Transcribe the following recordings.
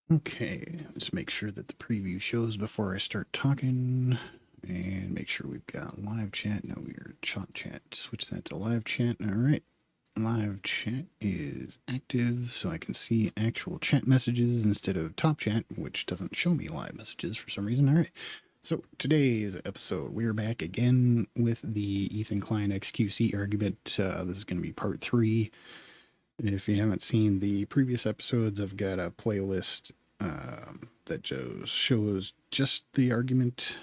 Okay, let's make sure that the preview shows before I start talking. And make sure we've got live chat. No, we're chat. Switch that to live chat. All right. Live chat is active, so I can see actual chat messages instead of top chat, which doesn't show me live messages for some reason. All right. So today's episode, we're back again with the Ethan Klein xQc argument. This is going to be part 3. If you haven't seen the previous episodes, I've got a playlist that just shows just the argument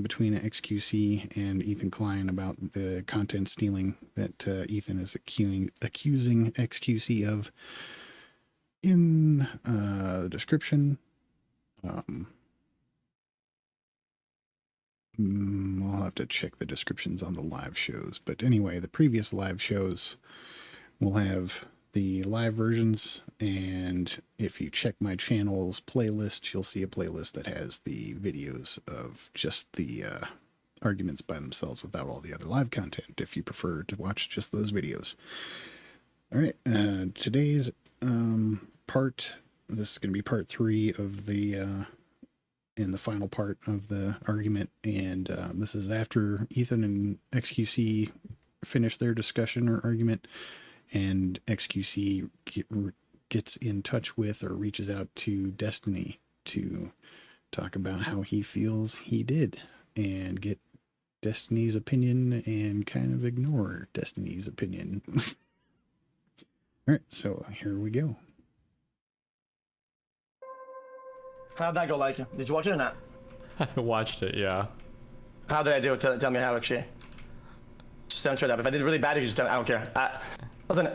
between xQc and Ethan Klein about the content stealing that Ethan is accusing xQc of in the description. I'll have to check the descriptions on the live shows. But anyway, the previous live shows will have the live versions, and if you check my channel's playlist, you'll see a playlist that has the videos of just the arguments by themselves without all the other live content, if you prefer to watch just those videos. All right, today's part, this is going to be part 3 of the and the final part of the argument, and this is after Ethan and xQc finish their discussion or argument, and xQc gets in touch with or reaches out to Destiny to talk about how he feels he did and get Destiny's opinion and kind of ignore Destiny's opinion. All right, so here we go. How'd that go, like? Did you watch it or not? I watched it, yeah. How did I do? Tell me how, actually. Just don't try that. If I did really bad, you just tell me. I don't care. Listen,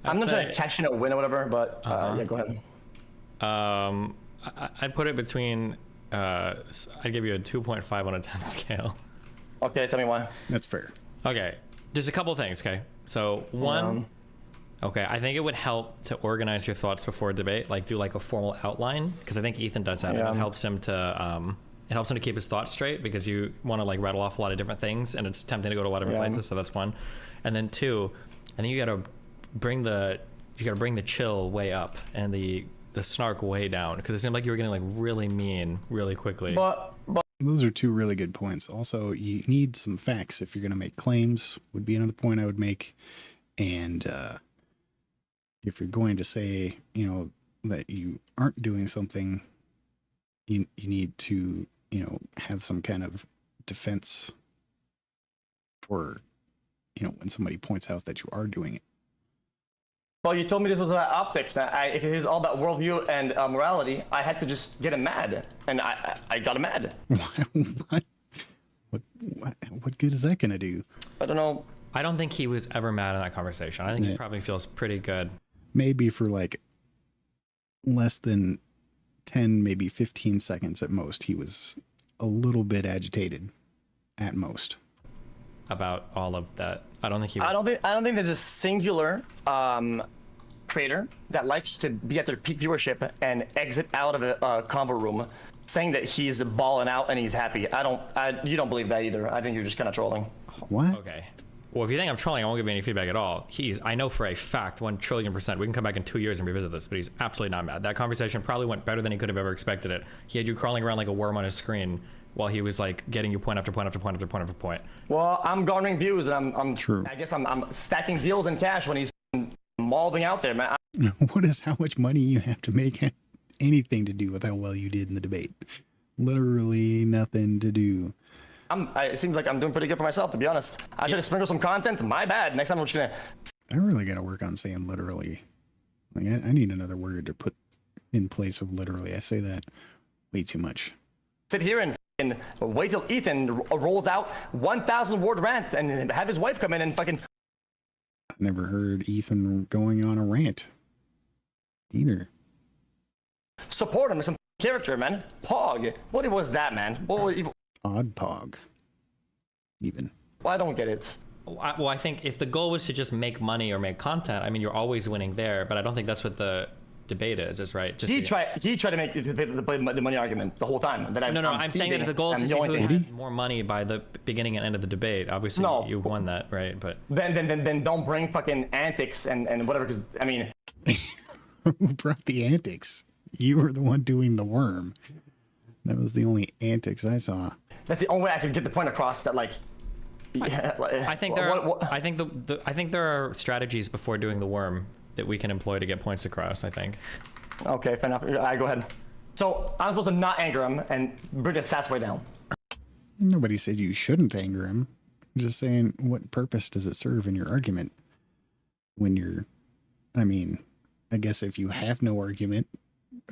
I'm not trying to cash in a win or whatever, but yeah, go ahead. I'd put it between, I'd give you a 2.5 on a 10 scale. Okay, tell me why. That's fair. Okay, just a couple of things, okay? So, one, okay, I think it would help to organize your thoughts before a debate, like do like a formal outline, because I think Ethan does that, and it helps him to keep his thoughts straight, because you want to like rattle off a lot of different things, and it's tempting to go to a lot of different places, so that's one. And then two, I think you gotta bring the chill way up and the snark way down, because it seemed like you were getting like really mean really quickly. But those are two really good points. Also, you need some facts if you're going to make claims, would be another point I would make. And if you're going to say, you know, that you aren't doing something, you need to, you know, have some kind of defense for, you know, when somebody points out that you are doing it. well, you told me this was about optics. If it is all about worldview and morality, I had to just get him mad, and I got him mad. What good is that going to do? I don't know. I don't think he was ever mad in that conversation. I think he probably feels pretty good. Maybe for like less than 10, maybe 15 seconds at most, he was a little bit agitated at most. About all of that. I don't think he was. I don't think there's a singular creator that likes to be at their peak viewership and exit out of a convo room saying that he's balling out and he's happy. You don't believe that either. I think you're just kind of trolling. What? Okay. Well, if you think I'm trolling, I won't give you any feedback at all. I know for a fact, 1 trillion%, we can come back in 2 years and revisit this, but he's absolutely not mad. That conversation probably went better than he could have ever expected it. He had you crawling around like a worm on his screen while he was like getting you point after point after point after point after point. Well, I'm garnering views, and I'm True. I guess I'm stacking deals in cash when he's mauling out there, man. What is how much money you have to make anything to do with how well you did in the debate? Literally nothing to do. It seems like I'm doing pretty good for myself, to be honest. I should have sprinkled some content. My bad. Next time I'm just gonna. I really got to work on saying literally. Like I need another word to put in place of literally. I say that way too much. Sit here and wait till Ethan rolls out 1,000 word rant and have his wife come in and fucking. I've never heard Ethan going on a rant either. Support him as some character, man. Pog. What was that, man? What was even? Odd Pog. Even. Well, I don't get it. Well, I think if the goal was to just make money or make content, I mean, you're always winning there, but I don't think that's what the debate is right? Just he tried to make the money argument the whole time. That I'm saying that if the goal is to see who has more money by the beginning and end of the debate, obviously you won that, right? But then don't bring fucking antics and whatever, because I mean, who brought the antics? You were the one doing the worm. That was the only antics I saw. That's the only way I could get the point across that, like, I think there are, I think there are strategies before doing the worm that we can employ to get points across, I think. Okay, fair enough. All right, go ahead. So I'm supposed to not anger him and bring the stats way down. Nobody said you shouldn't anger him. I'm just saying, what purpose does it serve in your argument when you're, I mean, I guess if you have no argument,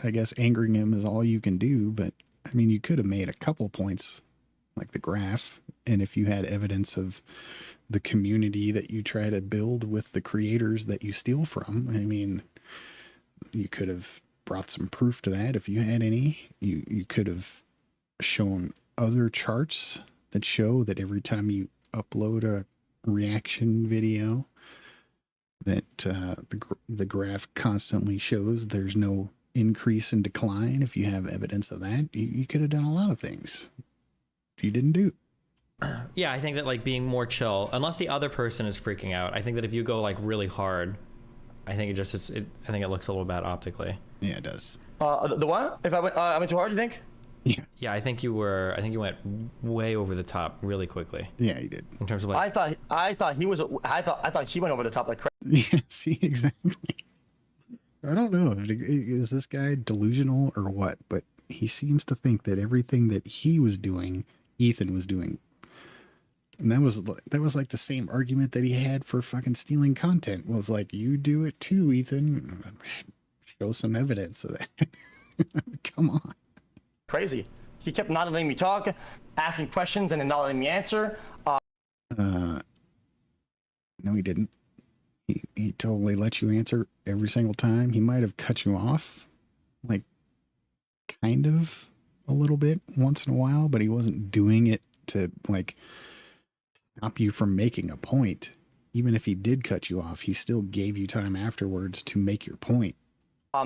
I guess angering him is all you can do, but I mean, you could have made a couple points, like the graph, and if you had evidence of the community that you try to build with the creators that you steal from, I mean, you could have brought some proof to that if you had any. You could have shown other charts that show that every time you upload a reaction video, that the graph constantly shows there's no increase in decline. If you have evidence of that, you could have done a lot of things you didn't do. Yeah, I think that like being more chill, unless the other person is freaking out, I think that if you go like really hard, I think I think it looks a little bad optically. Yeah, it does. The what? If I went too hard, you think? Yeah. Yeah, I think you went way over the top really quickly. Yeah, you did. In terms of like, I thought he went over the top like crazy. Yeah, see, exactly. I don't know. Is this guy delusional or what? But he seems to think that everything that he was doing, Ethan was doing. And that was like the same argument that he had for fucking stealing content. Was like, you do it too, Ethan. Show some evidence of that. Come on. Crazy. He kept not letting me talk, asking questions, and then not letting me answer. No, he didn't. He totally let you answer every single time. He might have cut you off, like, kind of a little bit once in a while, but he wasn't doing it to, like, stop you from making a point. Even if he did cut you off, he still gave you time afterwards to make your point.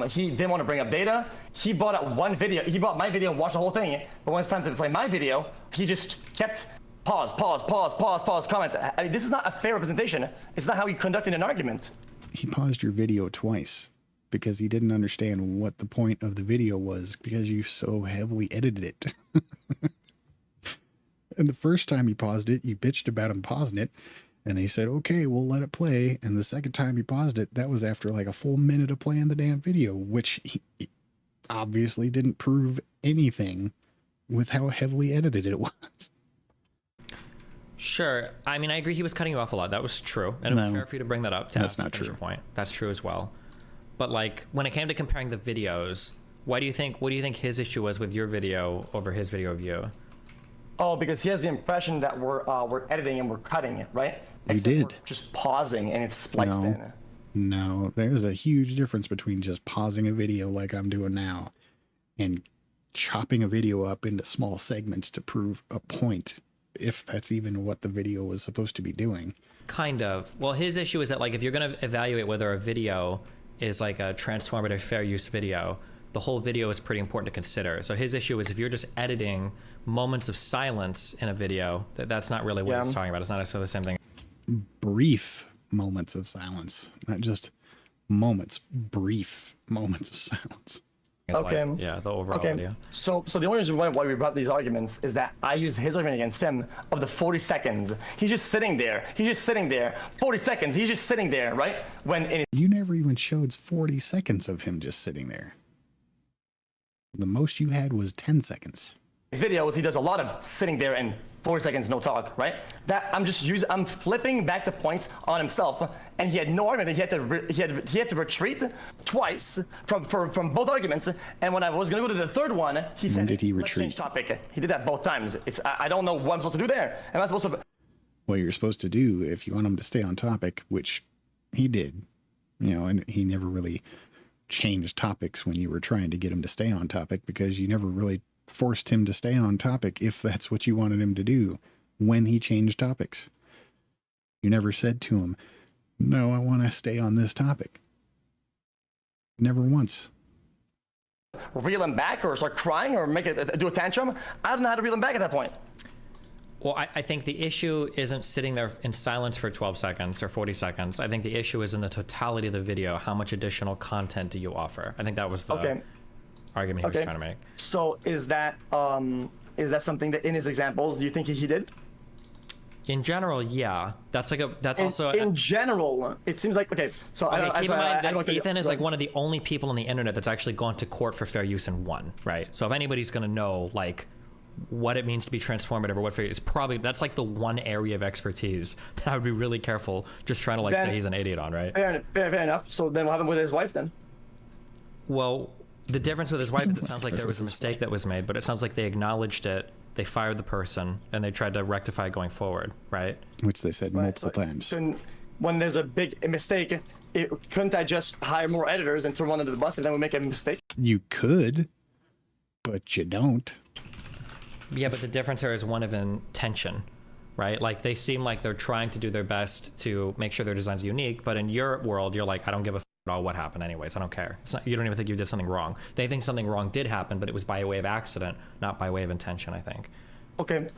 He didn't want to bring up data. He bought out one video. He bought my video and watched the whole thing. But when it's time to play my video, he just kept pause, comment. I mean, this is not a fair representation. It's not how you conducted an argument. He paused your video twice because he didn't understand what the point of the video was because you so heavily edited it. And the first time he paused it, you bitched about him pausing it. And he said, okay, we'll let it play. And the second time he paused it, that was after like a full minute of playing the damn video, which he obviously didn't prove anything with how heavily edited it was. Sure. I mean, I agree he was cutting you off a lot. That was true. And it was fair for you to bring that up. That's not true. Your point. That's true as well. But like when it came to comparing the videos, what do you think his issue was with your video over his video of you? Oh, because he has the impression that we're editing and we're cutting it, right? You did. We're just pausing and it's spliced in. No, there's a huge difference between just pausing a video like I'm doing now and chopping a video up into small segments to prove a point, if that's even what the video was supposed to be doing. Kind of. Well, his issue is that like if you're going to evaluate whether a video is like a transformative fair use video, the whole video is pretty important to consider. So his issue is if you're just editing moments of silence in a video, that's not really what he's talking about. It's not necessarily the same thing. Brief moments of silence, not just moments, brief moments of silence. Okay. Like, yeah, the overall video. So the only reason why we brought these arguments is that I used his argument against him of the 40 seconds. He's just sitting there. 40 seconds. He's just sitting there, right? You never even showed 40 seconds of him just sitting there. The most you had was 10 seconds. His videos, he does a lot of sitting there and 40 seconds no talk, right? That I'm flipping back the points on himself, and he had no argument. He had to retreat twice from both arguments. And when I was going to go to the third one, he said, did he let's retreat? change topic. He did that both times. I don't know what I'm supposed to do there. Am I supposed to? What you're supposed to do if you want him to stay on topic, which he did, and he never really changed topics when you were trying to get him to stay on topic because you never really forced him to stay on topic if that's what you wanted him to do when he changed topics. You never said to him, no, I want to stay on this topic. Never once. Reel him back or start crying or do a tantrum? I don't know how to reel him back at that point. Well, I think the issue isn't sitting there in silence for 12 seconds or 40 seconds. I think the issue is in the totality of the video. How much additional content do you offer? I think that was the argument he was trying to make. So is that something that in his examples, do you think he did? In general, yeah. That's like in general, it seems like okay. So keep in mind that Ethan is like one of the only people on the internet that's actually gone to court for fair use and won, right? So if anybody's gonna know like what it means to be transformative or what fair is, probably that's like the one area of expertise that I would be really careful just trying to like say he's an idiot on, right? Fair enough. So then what happened with his wife then? Well, the difference with his wife is it sounds like there was a mistake that was made, but it sounds like they acknowledged it. They fired the person and they tried to rectify it going forward, right? Which they said multiple times. When there's a big mistake, couldn't I just hire more editors and throw one under the bus and then we make a mistake? You could, but you don't. Yeah, but the difference there is one of intention, right? Like they seem like they're trying to do their best to make sure their design's unique, but in your world, you're like, I don't give a f at all what happened anyways. I don't care. It's not, you don't even think you did something wrong. They think something wrong did happen, but it was by way of accident, not by way of intention, I think. Okay.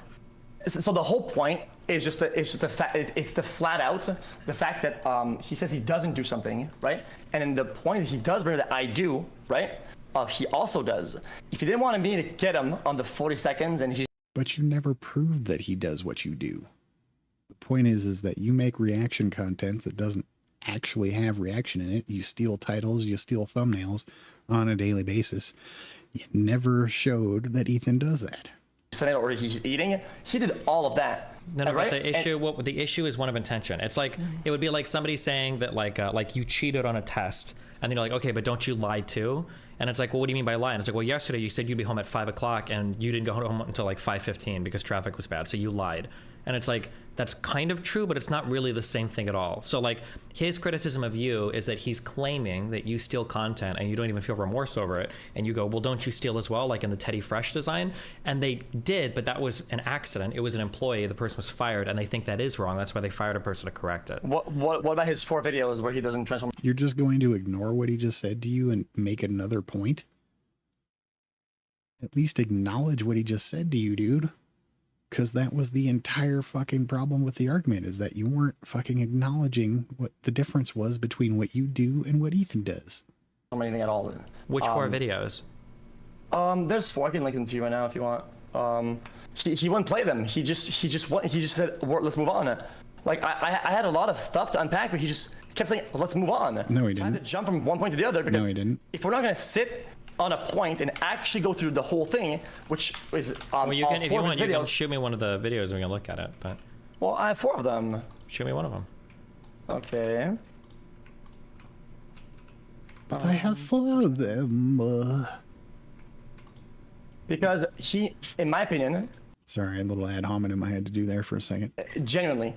So the whole point is just the fact it's the flat out the fact that he says he doesn't do something, right? And then the point that he does bring that I do, right? He also does. If he didn't want me to get him on the 40 seconds and he's... But you never proved that he does what you do. The point is that you make reaction content that doesn't actually have reaction in it. You steal titles, you steal thumbnails on a daily basis. You never showed that Ethan does that. Or he's eating. He did all of that. No, right? But the issue is one of intention. It's like it would be like somebody saying that like you cheated on a test, and then you're like, okay, but don't you lie too? And it's like, well, what do you mean by lying? It's like, well, yesterday you said you'd be home at 5 o'clock, and you didn't go home until like 5:15 because traffic was bad, so you lied. And it's like, that's kind of true, but it's not really the same thing at all. So like his criticism of you is that he's claiming that you steal content and you don't even feel remorse over it. And you go, well, don't you steal as well? Like in the Teddy Fresh design. And they did, but that was an accident. It was an employee. The person was fired and they think that is wrong. That's why they fired a person to correct it. What about his 4 videos where he doesn't transform? You're just going to ignore what he just said to you and make another point? At least acknowledge what he just said to you, dude. Because that was the entire fucking problem with the argument, is that you weren't fucking acknowledging what the difference was between what you do and what Ethan does. Anything at all. Which 4 videos? There's 4. I can link them to you right now if you want. He wouldn't play them. He just said, let's move on. Like I had a lot of stuff to unpack, but he just kept saying, let's move on. No, he didn't. I had to jump from one point to the other because no, he didn't. If we're not going to sit on a point and actually go through the whole thing, which is well, you can, if you want, you can shoot me one of the videos and we can look at it. But well, I have 4 of them. Shoot me one of them. Okay. But I have 4 of them. Because he, in my opinion, sorry, a little ad hominem I had to do there for a second. Genuinely,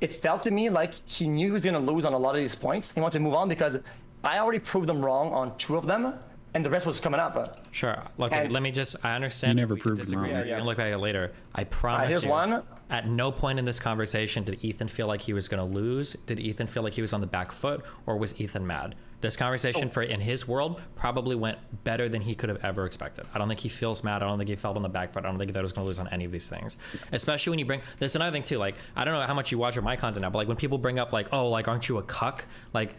it felt to me like he knew he was going to lose on a lot of these points. He wanted to move on because I already proved them wrong on 2 of them. And the rest was coming up. Sure. Okay, let me just, I understand. You never proved them wrong. Yeah, you can look back at it later. I promise here's you, one. At no point in this conversation did Ethan feel like he was going to lose. Did Ethan feel like he was on the back foot, or was Ethan mad? This conversation in his world probably went better than he could have ever expected. I don't think he feels mad. I don't think he felt on the back foot. I don't think that he was going to lose on any of these things. Especially when you bring, there's another thing too, like, I don't know how much you watch of my content now, but like when people bring up like, oh, like, aren't you a cuck? Like,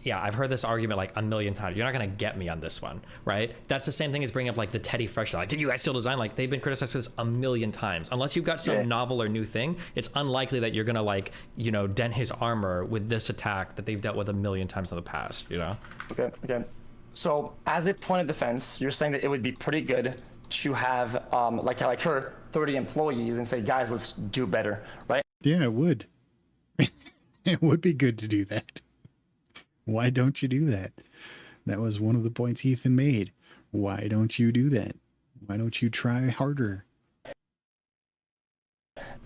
yeah, I've heard this argument like a million times. You're not going to get me on this one, right? That's the same thing as bringing up like the Teddy Fresh. Like, did you guys still design? Like, they've been criticized for this a million times. Unless you've got some novel or new thing, it's unlikely that you're going to like, you know, dent his armor with this attack that they've dealt with a million times in the past, you know? Okay. So as a point of defense, you're saying that it would be pretty good to have like her 30 employees and say, guys, let's do better, right? Yeah, it would. It would be good to do that. Why don't you do that? That was one of the points Ethan made. Why don't you do that? Why don't you try harder?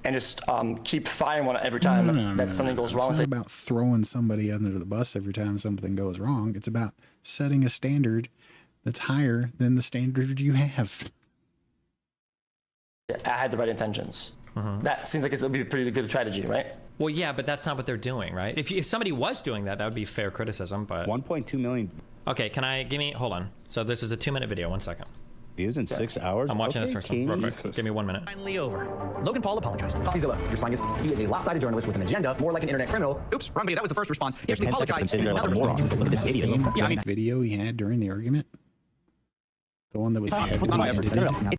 And just keep firing one every time that something goes wrong. It's not about throwing somebody under the bus every time something goes wrong. It's about setting a standard that's higher than the standard you have. I had the right intentions. That seems like it would be a pretty good strategy, right? Well, yeah, but that's not what they're doing, right? If somebody was doing that, that would be fair criticism, but... 1.2 million Okay, hold on. So this is a 2-minute video, 1 second. views in 6 hours? I'm watching this first one, real quick. Give me 1 minute. Finally over. Logan Paul apologized. Coffeezilla, your slang is, he is a lopsided journalist with an agenda, more like an internet criminal. Oops, wrong video, that was the first response. He actually apologized. Video he had during the argument. The one that was heavily not my effort. edited. No.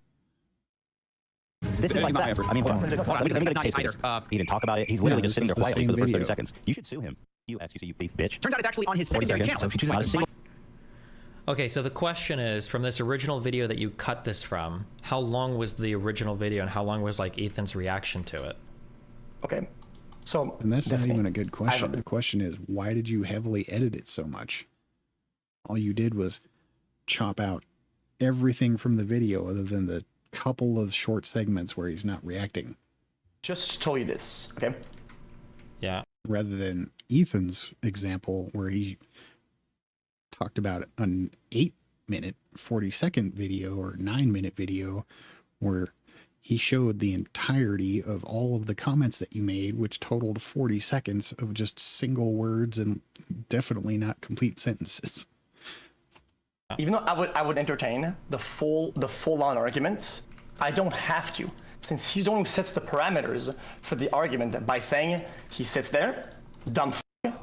This is like that effort. I mean, hold on. Let me get a taste of this. He didn't talk about it. He's literally just sitting there quietly for the first 30 seconds. You should sue him. You xQc, you thief bitch. Turns out it's actually on his secondary channel. So if you choose not to single. Okay, so the question is, from this original video that you cut this from, how long was the original video and how long was like Ethan's reaction to it? Okay. So And that's not even a good question. The question is, why did you heavily edit it so much? All you did was chop out everything from the video other than the couple of short segments where he's not reacting. just told you this, okay? Yeah. Rather than Ethan's example where he talked about an 8-minute, 40-second video or 9-minute video where he showed the entirety of all of the comments that you made, which totaled 40 seconds of just single words and definitely not complete sentences. Even though I would entertain the full-on arguments, I don't have to, since he's the one who sets the parameters for the argument by saying he sits there, dumb f***,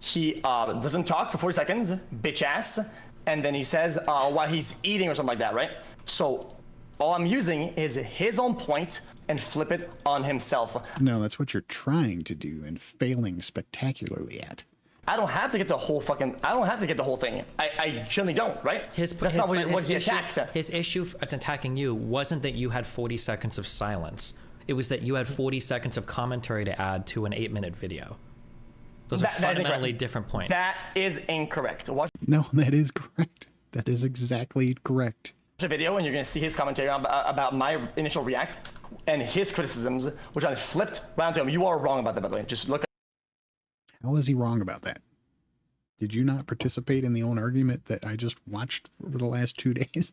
he doesn't talk for 40 seconds, bitch ass, and then he says while he's eating or something like that, right? So all I'm using is his own point and flip it on himself. No, that's what you're trying to do and failing spectacularly at. I don't have to get the whole thing. I generally don't, right? That's not what he attacked. His issue attacking you wasn't that you had 40 seconds of silence. It was that you had 40 seconds of commentary to add to an 8-minute video. Those are fundamentally different points. That is incorrect. Watch No, that is correct. That is exactly correct. the video and you're going to see his commentary about my initial react and his criticisms, which I flipped round to him. You are wrong about that, by the way. Just look. How is he wrong about that? Did you not participate in the own argument that I just watched over the last 2 days?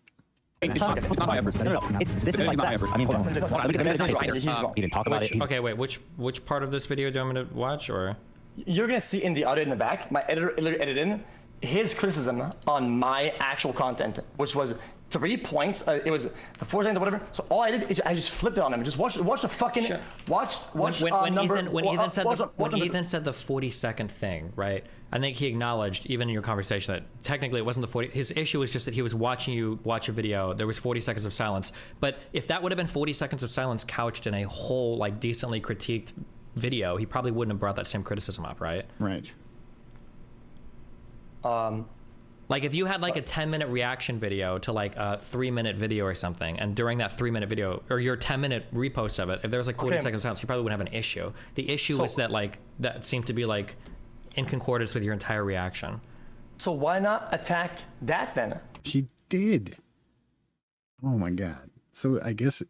It's not my effort. No. This is like that. I mean, hold on. He didn't talk about it. Okay, wait. Which part of this video do you want me to watch, or? You're going to see in the audio in the back, my editor edited in his criticism on my actual content, which was 3 points. It was the 4 seconds or whatever. So all I did is I just flipped it on him. Just watch the fucking watch when Ethan said Ethan said the 40-second thing, right? I think he acknowledged, even in your conversation, that technically it wasn't the 40. His issue was just that he was watching you watch a video. There was 40 seconds of silence. But if that would have been 40 seconds of silence couched in a whole, like, decently critiqued video, he probably wouldn't have brought that same criticism up, right? Right. Like if you had like a 10-minute reaction video to like a 3-minute video or something, and during that 3-minute video or your 10-minute repost of it, if there was like 40 seconds of silence, you probably wouldn't have an issue. The issue was that like that seemed to be like in concordance with your entire reaction. So why not attack that then? She did. Oh my God. So I guess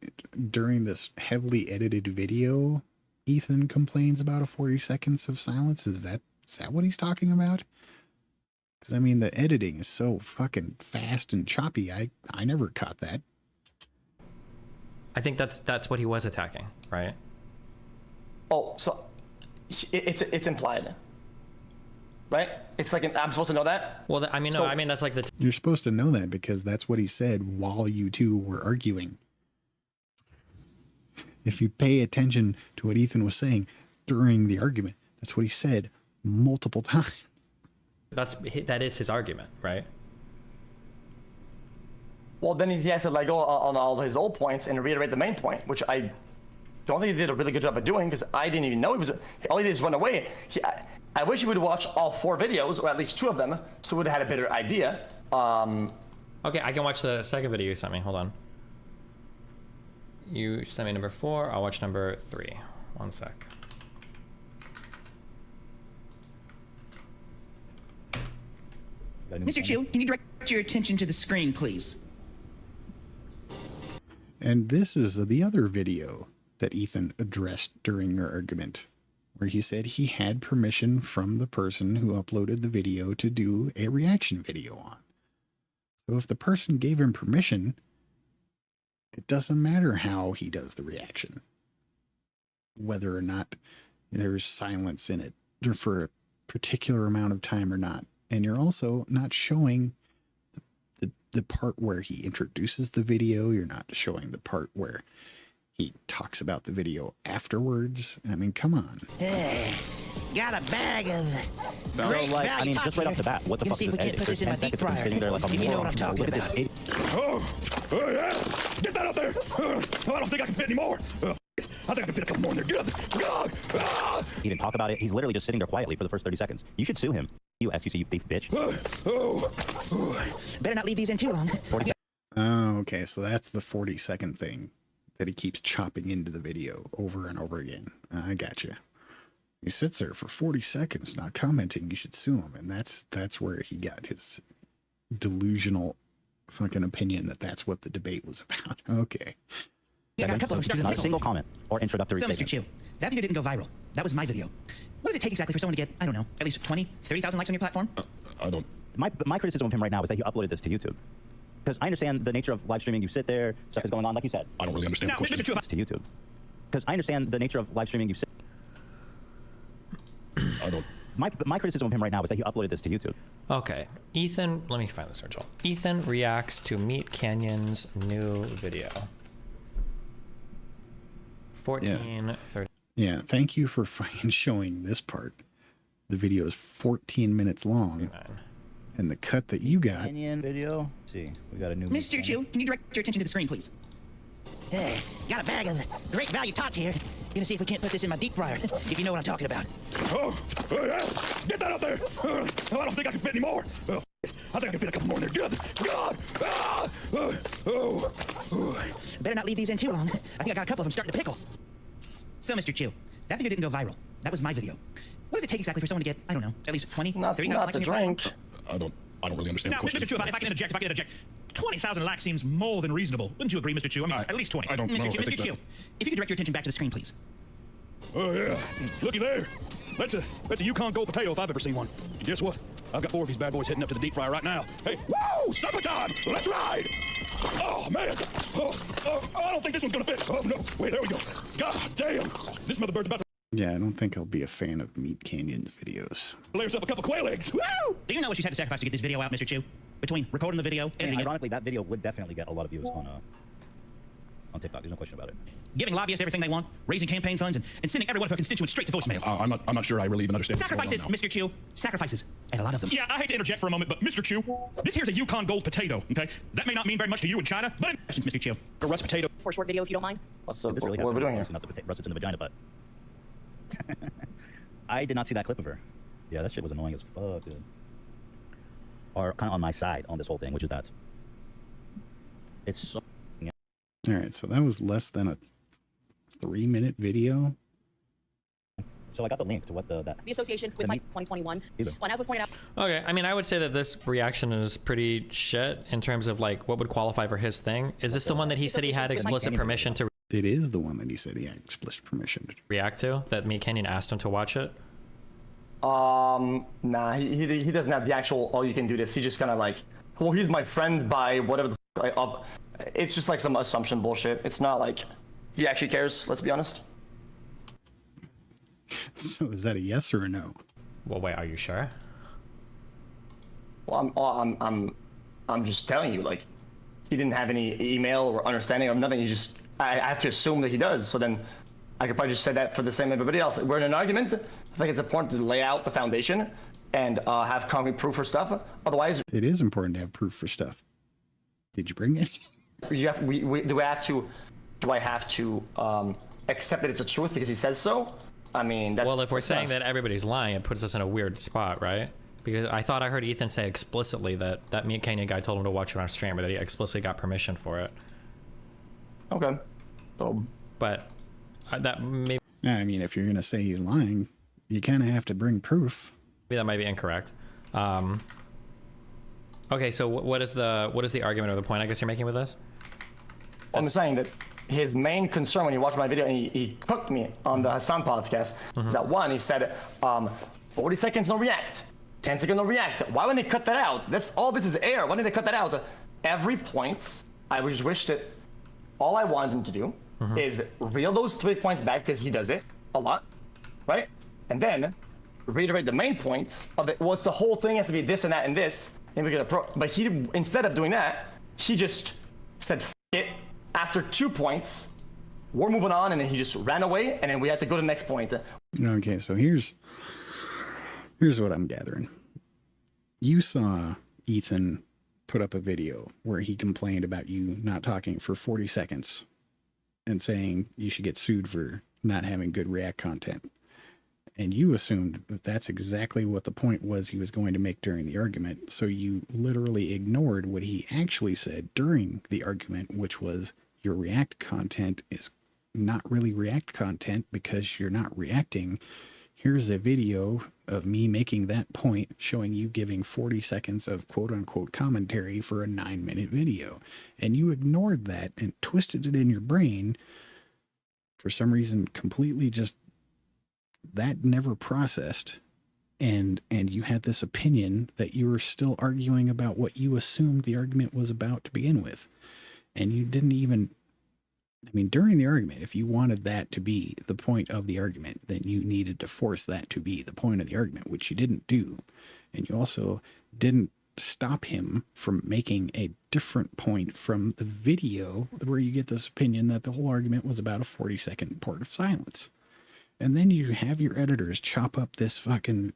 during this heavily edited video, Ethan complains about a 40 seconds of silence. Is that what he's talking about? Because, I mean, the editing is so fucking fast and choppy. I never caught that. I think that's what he was attacking, right? Oh, so it's implied, right? It's like I'm supposed to know that? Well, I mean, no, I mean, that's like the... You're supposed to know that because that's what he said while you two were arguing. If you pay attention to what Ethan was saying during the argument, that's what he said multiple times. That is his argument, right? Well, then he has to like go on all his old points and reiterate the main point, which I don't think he did a really good job of doing because I didn't even know he was. All he did is run away. I wish he would watch all 4 videos, or at least 2 of them, so we would have had a better idea. Okay, I can watch the second video you sent me. Hold on. You sent me number 4. I'll watch number 3. 1 sec. Mr. Chu, can you direct your attention to the screen, please? And this is the other video that Ethan addressed during your argument, where he said he had permission from the person who uploaded the video to do a reaction video on. So if the person gave him permission, it doesn't matter how he does the reaction, whether or not there's silence in it for a particular amount of time or not. And you're also not showing the part where he introduces the video. You're not showing the part where he talks about the video afterwards. I mean, come on. got a bag of So, great like, value I mean, tots just right off the here. bat, what the Gonna fuck see is if we this can't edit? put this in my 10 deep seconds of him fryer. sitting there like a If you know moron. what I'm talking Look at about. this idiot. Oh yeah! Get that up there! Oh, I don't think I can fit any more. I think I can fit a couple more in there. Get up there! He didn't talk about it. He's literally just sitting there quietly for the first 30 seconds. You should sue him. You xQc, you thief bitch. Better not leave these in too long. 40 seconds. Oh, okay. So that's the 40-second thing that he keeps chopping into the video over and over again. I gotcha. He sits there for 40 seconds not commenting. You should sue him. And that's where he got his delusional fucking opinion that that's what the debate was about. Okay. Yeah, I got a couple of them started Not a to single comment or introductory So, Mr. statement. Chew, that video didn't go viral. That was my video. What does it take exactly for someone to get, I don't know, at least 20, 30,000 likes on your platform? I don't. My criticism of him right now is that he uploaded this to YouTube. Because I understand the nature of live streaming. You sit there, stuff is going on, like you said. I don't really understand the question. Mr. Chew, To YouTube. Because I understand the nature of live streaming. You sit. I don't. My criticism of him right now is that he uploaded this to YouTube. Okay, Ethan, let me find this result. Ethan reacts to Meat Canyon's new video. 14:30. Yeah, thank you for showing this part. The video is 14 minutes long. And the cut that you got... Canyon video. Let's see, we got a new... Mr. Chew, can you direct your attention to the screen, please? Hey, got a bag of great value tots here. Gonna see if we can't put this in my deep fryer, if you know what I'm talking about. Oh yeah! Get that up there! Oh, I don't think I can fit any more. I think I can fit a couple more in there. Get up there! Better not leave these in too long. I think I got a couple of them starting to pickle. So, Mr. Chew, that video didn't go viral. That was my video. What does it take exactly for someone to get, I don't know, at least 20, 30,000 likes on your platform? I don't really understand Now, the question. Mr. Chew, if I can interject, 20,000 likes seems more than reasonable. Wouldn't you agree, Mr. Chew? I mean, at least 20. I don't know. Mr. Chew, I think Mr. Chew, if you could direct your attention back to the screen, please. Oh yeah! Looky there. That's a Yukon Gold potato if I've ever seen one. And guess what? I've got 4 of these bad boys heading up to the deep fryer right now. Hey, woo! Supper time! Let's ride! Oh man! I don't think this one's gonna fit. Oh no! Wait, there we go. God damn! This mother bird's about to Yeah, I don't think I'll be a fan of Meat Canyon's videos. lay herself a couple quail eggs. Woo! Do you know what she's had to sacrifice to get this video out, Mr. Chew? Between recording the video, editing it, Ironically, that video would definitely get a lot of views on TikTok. There's no question about it. giving lobbyists everything they want, raising campaign funds, and sending every one of her constituents straight to voicemail. I'm not sure I really even understand. Sacrifices, Mr. Chew. Sacrifices. And a lot of them. Yeah, I hate to interject for a moment, but Mr. Chew, this here's a Yukon Gold potato, okay? That may not mean very much to you in China, but Questions, Mr. Chew. a rust potato. For a short video, if you don't mind. What's the, Did this really what are we doing here? Not the russets in the vagina, but I did not see that clip of her. Yeah, that shit was annoying as fuck, dude. Or kind of on my side on this whole thing, which is that it's so. All right, so that was less than a 3-minute video. So I got the link to what that. The association with my 2021. Either. When as was pointed out. Okay, I mean, I would say that this reaction is pretty shit in terms of like what would qualify for his thing. Is this the one that he said he had explicit permission to It is the one that he said he had explicit permission to. react to? That me Kenyon asked him to watch it. Nah, he doesn't have the actual. Oh, you can do this. He just kind of like, well, he's my friend by whatever. It's just like some assumption bullshit. It's not like he actually cares. Let's be honest. So is that a yes or a no? Well, wait, are you sure? Well, I'm just telling you, like, he didn't have any email or understanding of nothing. I have to assume that he does. So then, I could probably just say that for the same everybody else. We're in an argument. I think it's important to lay out the foundation and have concrete proof for stuff. Otherwise, It is important to have proof for stuff. Did you bring any? do I have to accept that it's the truth because he says so? I mean, that's, Well, if we're that's saying us. that everybody's lying, it puts us in a weird spot, right? Because I thought I heard Ethan say explicitly that me and Kenyon guy told him to watch it on stream, or that he explicitly got permission for it. Okay. So, But that maybe Yeah, I mean, if you're gonna say he's lying, you kind of have to bring proof. that might be incorrect. Okay, so what is the argument or the point I guess you're making with this? I'm saying that his main concern when he watched my video and he cooked me on the Hassan podcast is that one, he said 40 seconds no react, 10 seconds no react. Why wouldn't they cut that out? That's all. This is air. Why didn't they cut that out? Every point, I just wish that all I wanted him to do is reel those 3 points back because he does it a lot, right? And then reiterate the main points of it. Well, it's the whole thing has to be this and that and this. And we get but he, instead of doing that, he just said F it. After 2 points, we're moving on, and then he just ran away, and then we had to go to the next point. Okay, so here's Here's what I'm gathering. You saw Ethan put up a video where he complained about you not talking for 40 seconds and saying you should get sued for not having good React content. And you assumed that that's exactly what the point was he was going to make during the argument. So you literally ignored what he actually said during the argument, which was your React content is not really React content because you're not reacting. Here's a video of me making that point, showing you giving 40 seconds of quote unquote commentary for a 9-minute video. And you ignored that and twisted it in your brain for some reason, completely just that never processed. And you had this opinion that you were still arguing about what you assumed the argument was about to begin with. And you didn't even, I mean, during the argument, if you wanted that to be the point of the argument, then you needed to force that to be the point of the argument, which you didn't do. And you also didn't stop him from making a different point from the video where you get this opinion that the whole argument was about a 40-second part of silence. And then you have your editors chop up this fucking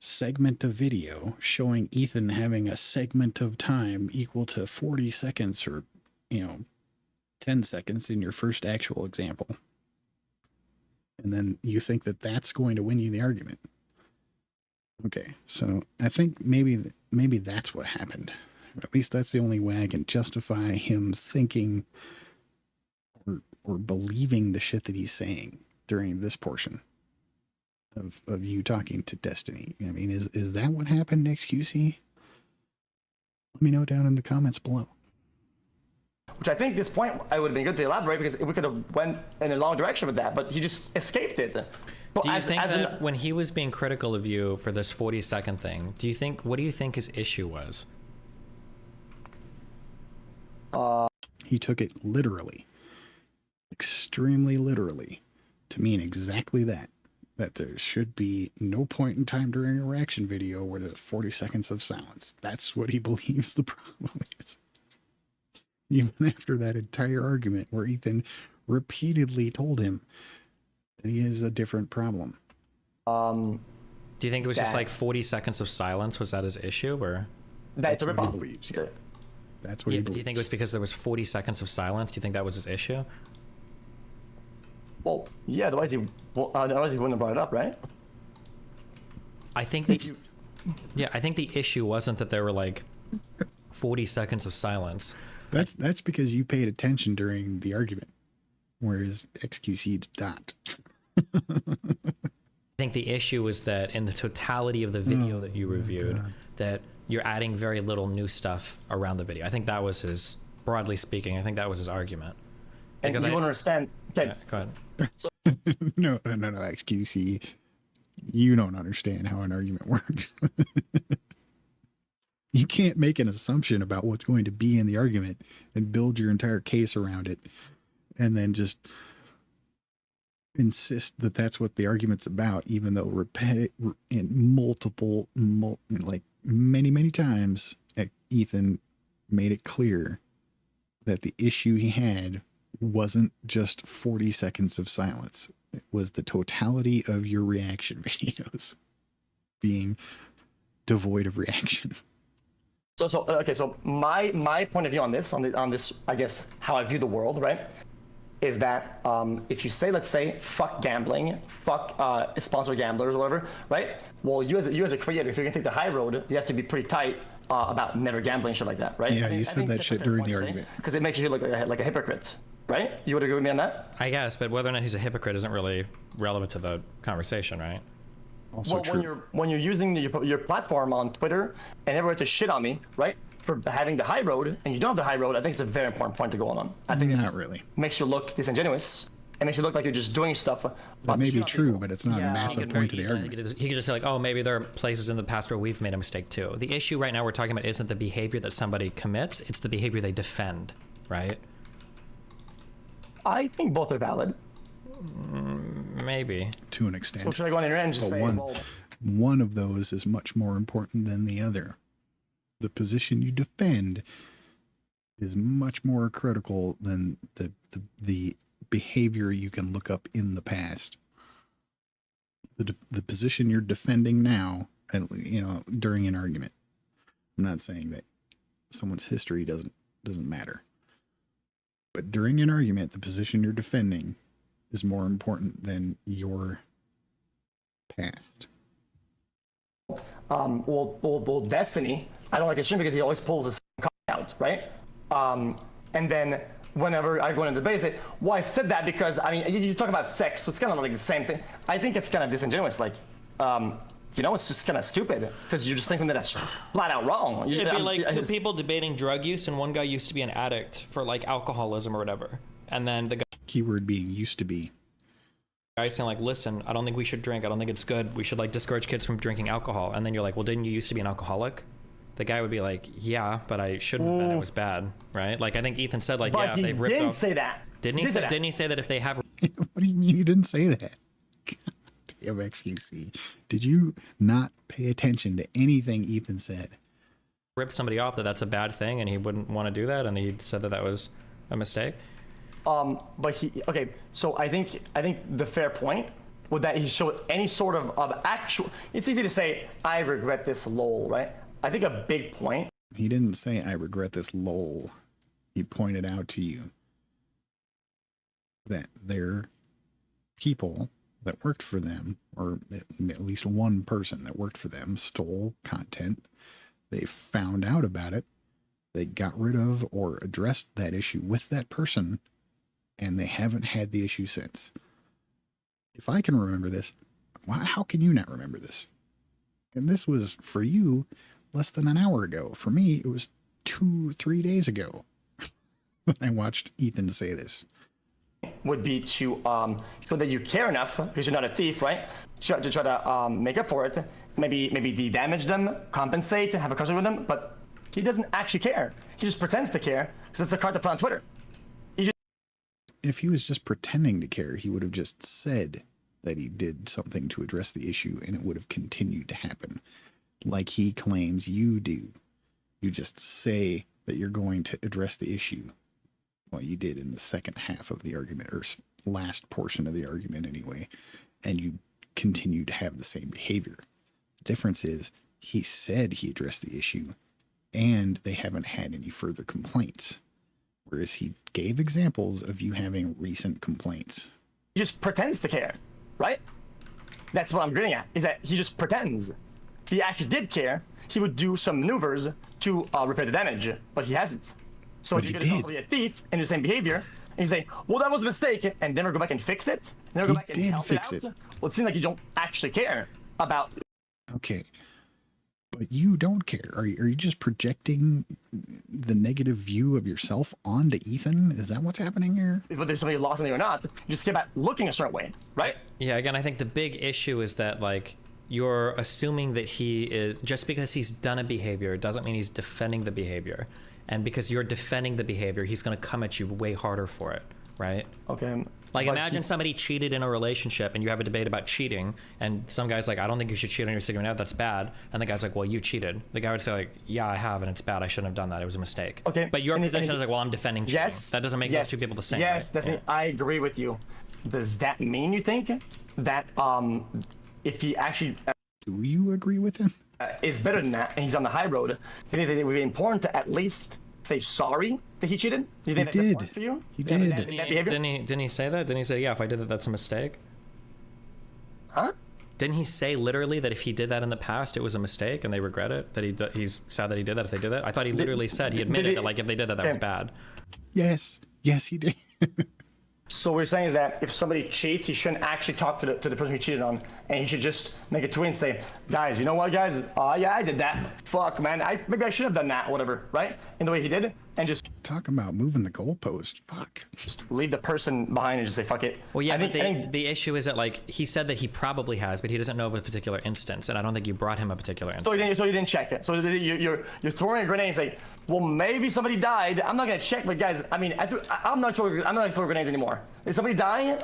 segment of video showing Ethan having a segment of time equal to 40 seconds or, 10 seconds in your first actual example. And then you think that that's going to win you the argument. Okay, so I think maybe that's what happened. Or at least that's the only way I can justify him thinking or believing the shit that he's saying during this portion of you talking to Destiny. I mean, is that what happened, xQc? Let me know down in the comments below. Which I think at this point, I would have been good to elaborate because we could have went in a long direction with that, but he just escaped it. Do you think that when he was being critical of you for this 40-second thing, what do you think his issue was? He took it literally, extremely literally, to mean exactly that there should be no point in time during a reaction video where there's 40 seconds of silence. That's what he believes the problem is. Even after that entire argument where Ethan repeatedly told him that he has a different problem. Do you think it was just like 40 seconds of silence? Was that his issue, or? That's what he believes. Yeah. That's what he believes. Do you think it was because there was 40 seconds of silence? Do you think that was his issue? Well, yeah. Otherwise he wouldn't have brought it up, right? I think I think the issue wasn't that there were like 40 seconds of silence. That's because you paid attention during the argument, whereas xQc did not. I think the issue was that in the totality of the video that you reviewed, that you're adding very little new stuff around the video. I think that was his, broadly speaking, I think that was his argument. And you understand. Okay. Yeah, go ahead. No, xQc. You don't understand how an argument works. You can't make an assumption about what's going to be in the argument and build your entire case around it and then just insist that that's what the argument's about, even though in many times Ethan made it clear that the issue he had wasn't just 40 seconds of silence. It was the totality of your reaction videos being devoid of reaction. So my point of view on this, I guess how I view the world, right, is that if you say, let's say, fuck gambling, fuck sponsored gamblers or whatever, right? Well, you as a creator, if you're gonna take the high road, you have to be pretty tight about never gambling, shit like that, right? Yeah, you said that shit during the argument. Because it makes you look like a hypocrite, right? You would agree with me on that? I guess, but whether or not he's a hypocrite isn't really relevant to the conversation, right? Also well, true. when you're using your platform on Twitter and everyone to shit on me, right, for having the high road, and you don't have the high road, I think it's a very important point to go on. I think not really makes you look disingenuous. It makes you look like you're just doing stuff. That may be true, but it's not a massive point to the argument. He could just say like, oh, maybe there are places in the past where we've made a mistake too. The issue right now we're talking about isn't the behavior that somebody commits, it's the behavior they defend, right? I think both are valid. Maybe. To an extent. So should I go on your end and just say, one of those is much more important than the other. The position you defend is much more critical than the behavior you can look up in the past. the position you're defending now, during an argument. I'm not saying that someone's history doesn't matter. But during an argument, the position you're defending is more important than your past. Well, Destiny, I don't like his stream because he always pulls his out, right? And then whenever I go into debate, I say, well, I said that because, I mean, you talk about sex, so it's kind of like the same thing. I think it's kind of disingenuous, like, it's just kind of stupid because you're just saying something that's flat out wrong. It'd be like two people debating drug use, and one guy used to be an addict for like alcoholism or whatever, and then the guy, keyword being used to be, guys saying like, listen, I don't think we should drink. I don't think it's good. We should like discourage kids from drinking alcohol. And then you're like, well, didn't you used to be an alcoholic? The guy would be like, yeah, but I shouldn't have been. It was bad, right? Like I think Ethan said, like, but yeah, they've ripped off. He didn't say that. Didn't he say that if they have? What do you mean you didn't say that? God damn xQc. Did you not pay attention to anything Ethan said? Ripped somebody off that's a bad thing, and he wouldn't want to do that, and he said that was a mistake. But okay, so I think the fair point was that he showed any sort of actual. It's easy to say I regret this, lol, right? I think a big point. He didn't say I regret this, lol. He pointed out to you that there people that worked for them, or at least one person that worked for them, stole content. They found out about it. They got rid of or addressed that issue with that person, and they haven't had the issue since. If I can remember this, how can you not remember this? And this was, for you, less than an hour ago. For me, it was 2-3 days ago when I watched Ethan say this. Would be to show that you care enough, because you're not a thief, right? To try to make up for it. Maybe de-damage them, compensate, have a conversation with them, but he doesn't actually care. He just pretends to care, because it's the card to put on Twitter. If he was just pretending to care, he would have just said that he did something to address the issue, and it would have continued to happen. Like he claims you do. You just say that you're going to address the issue. Well, you did in the second half of the argument, or last portion of the argument anyway, and you continue to have the same behavior. The difference is he said he addressed the issue, and they haven't had any further complaints. Whereas he gave examples of you having recent complaints. He just pretends to care, right? That's what I'm getting at, is that he just pretends. If he actually did care, he would do some maneuvers to repair the damage, but he hasn't. So if you're going to be a thief and do the same behavior, and you say, well, that was a mistake, and never go back and fix it, never go back and help it out, well, it seems like you don't actually care about. Okay. But you don't care. Are you just projecting the negative view of yourself onto Ethan? Is that what's happening here? Whether somebody lost something or not, you just care about looking a certain way, right? Yeah, again, I think the big issue is that, like, you're assuming that he is, just because he's done a behavior, doesn't mean he's defending the behavior. And because you're defending the behavior, he's going to come at you way harder for it, right? Okay. Like, imagine somebody cheated in a relationship and you have a debate about cheating, and some guy's like, I don't think you should cheat on your significant other, that's bad. And the guy's like, well, you cheated. The guy would say, like, yeah, I have, and it's bad. I shouldn't have done that. It was a mistake. Okay. But your position is like, well, I'm defending cheating. Yes. That doesn't make those two people the same. Yes, right? definitely. Yeah. I agree with you. Does that mean you think that if he actually... Do you agree with him? Is better than that, and he's on the high road, do you think that it would be important to at least say sorry that he cheated? Do you think that's important for you? He did. Didn't he say that? Didn't he say, yeah, if I did that, that's a mistake? Huh? Didn't he say literally that if he did that in the past, it was a mistake and they regret it? That he's sad that he did that if they did that? I thought he literally said, he admitted that, like, if they did that, that was bad. Yes. Yes, he did. So what we're saying is that if somebody cheats, he shouldn't actually talk to the person he cheated on, and he should just make a tweet and say, guys, you know what, guys? Yeah, I did that. Fuck, man. Maybe I should have done that, whatever, right? In the way he did, and just talk about moving the goalpost. Fuck. Just leave the person behind and just say, fuck it. Well, yeah, but the issue is that, like, he said that he probably has, but he doesn't know of a particular instance, and I don't think you brought him a particular instance. So you didn't check it. So you're throwing a grenade and say, well, maybe somebody died. I'm not gonna check, but guys, I mean, I'm not gonna throw grenades anymore. Did somebody die?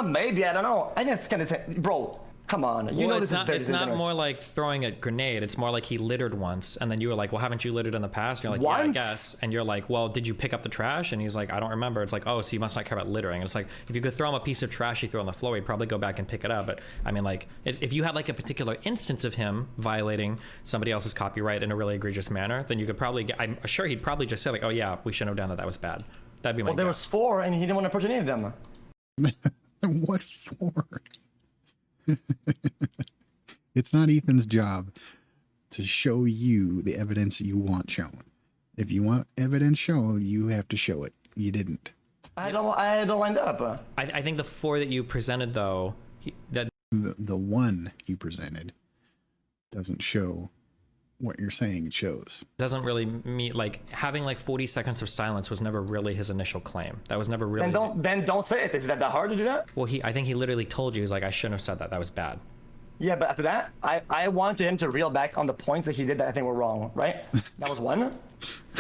Maybe, I don't know. I think that's kind of, bro, Come on, you know this is very it's not disingenuous. more like throwing a grenade. It's more like he littered once, and then you were like, well, haven't you littered in the past? And you're like, yeah, I guess. And you're like, well, did you pick up the trash? And he's like, I don't remember. It's like, oh, so you must not care about littering. And it's like, if you could throw him a piece of trash he threw on the floor, he'd probably go back and pick it up. But I mean, like, if you had like a particular instance of him violating somebody else's copyright in a really egregious manner, then you could probably get, I'm sure he'd probably just say like, oh yeah, we shouldn't have done that. That was bad. That'd be my Well, there was 4, and he didn't want to approach any of them. What for? It's not Ethan's job to show you the evidence you want shown. If you want evidence shown, you have to show it. You didn't. I don't lined up. I think the 4 that you presented though, the one you presented doesn't show what you're saying it shows. Doesn't really mean, like, having like 40 seconds of silence was never really his initial claim. That was never really. Then don't say it. Is that hard to do that? Well, I think he literally told you, he's like, I shouldn't have said that. That was bad. Yeah, but after that, I wanted him to reel back on the points that he did that I think were wrong, right? That was one,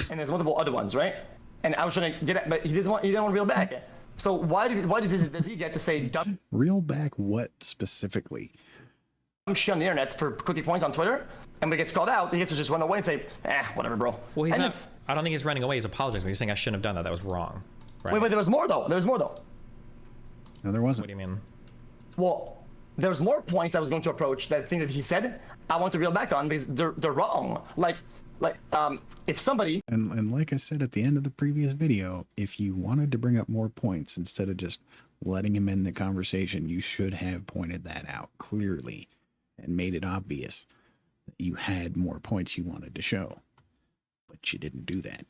and there's multiple other ones, right? And I was trying to get it, but he didn't want to reel back. So why does he get to say dumb? Reel back what specifically? Shit on the internet for cookie points on Twitter, and when he gets called out, he gets to just run away and say, whatever, bro. Well, he's not. I don't think he's running away. He's apologizing. He's saying I shouldn't have done that. That was wrong. Right? Wait, there was more though. No, there wasn't. What do you mean? Well, there's more points I was going to approach that thing that he said I want to reel back on because they're wrong. Like if somebody and like I said at the end of the previous video, if you wanted to bring up more points instead of just letting him end the conversation, you should have pointed that out clearly and made it obvious that you had more points you wanted to show, but you didn't do that.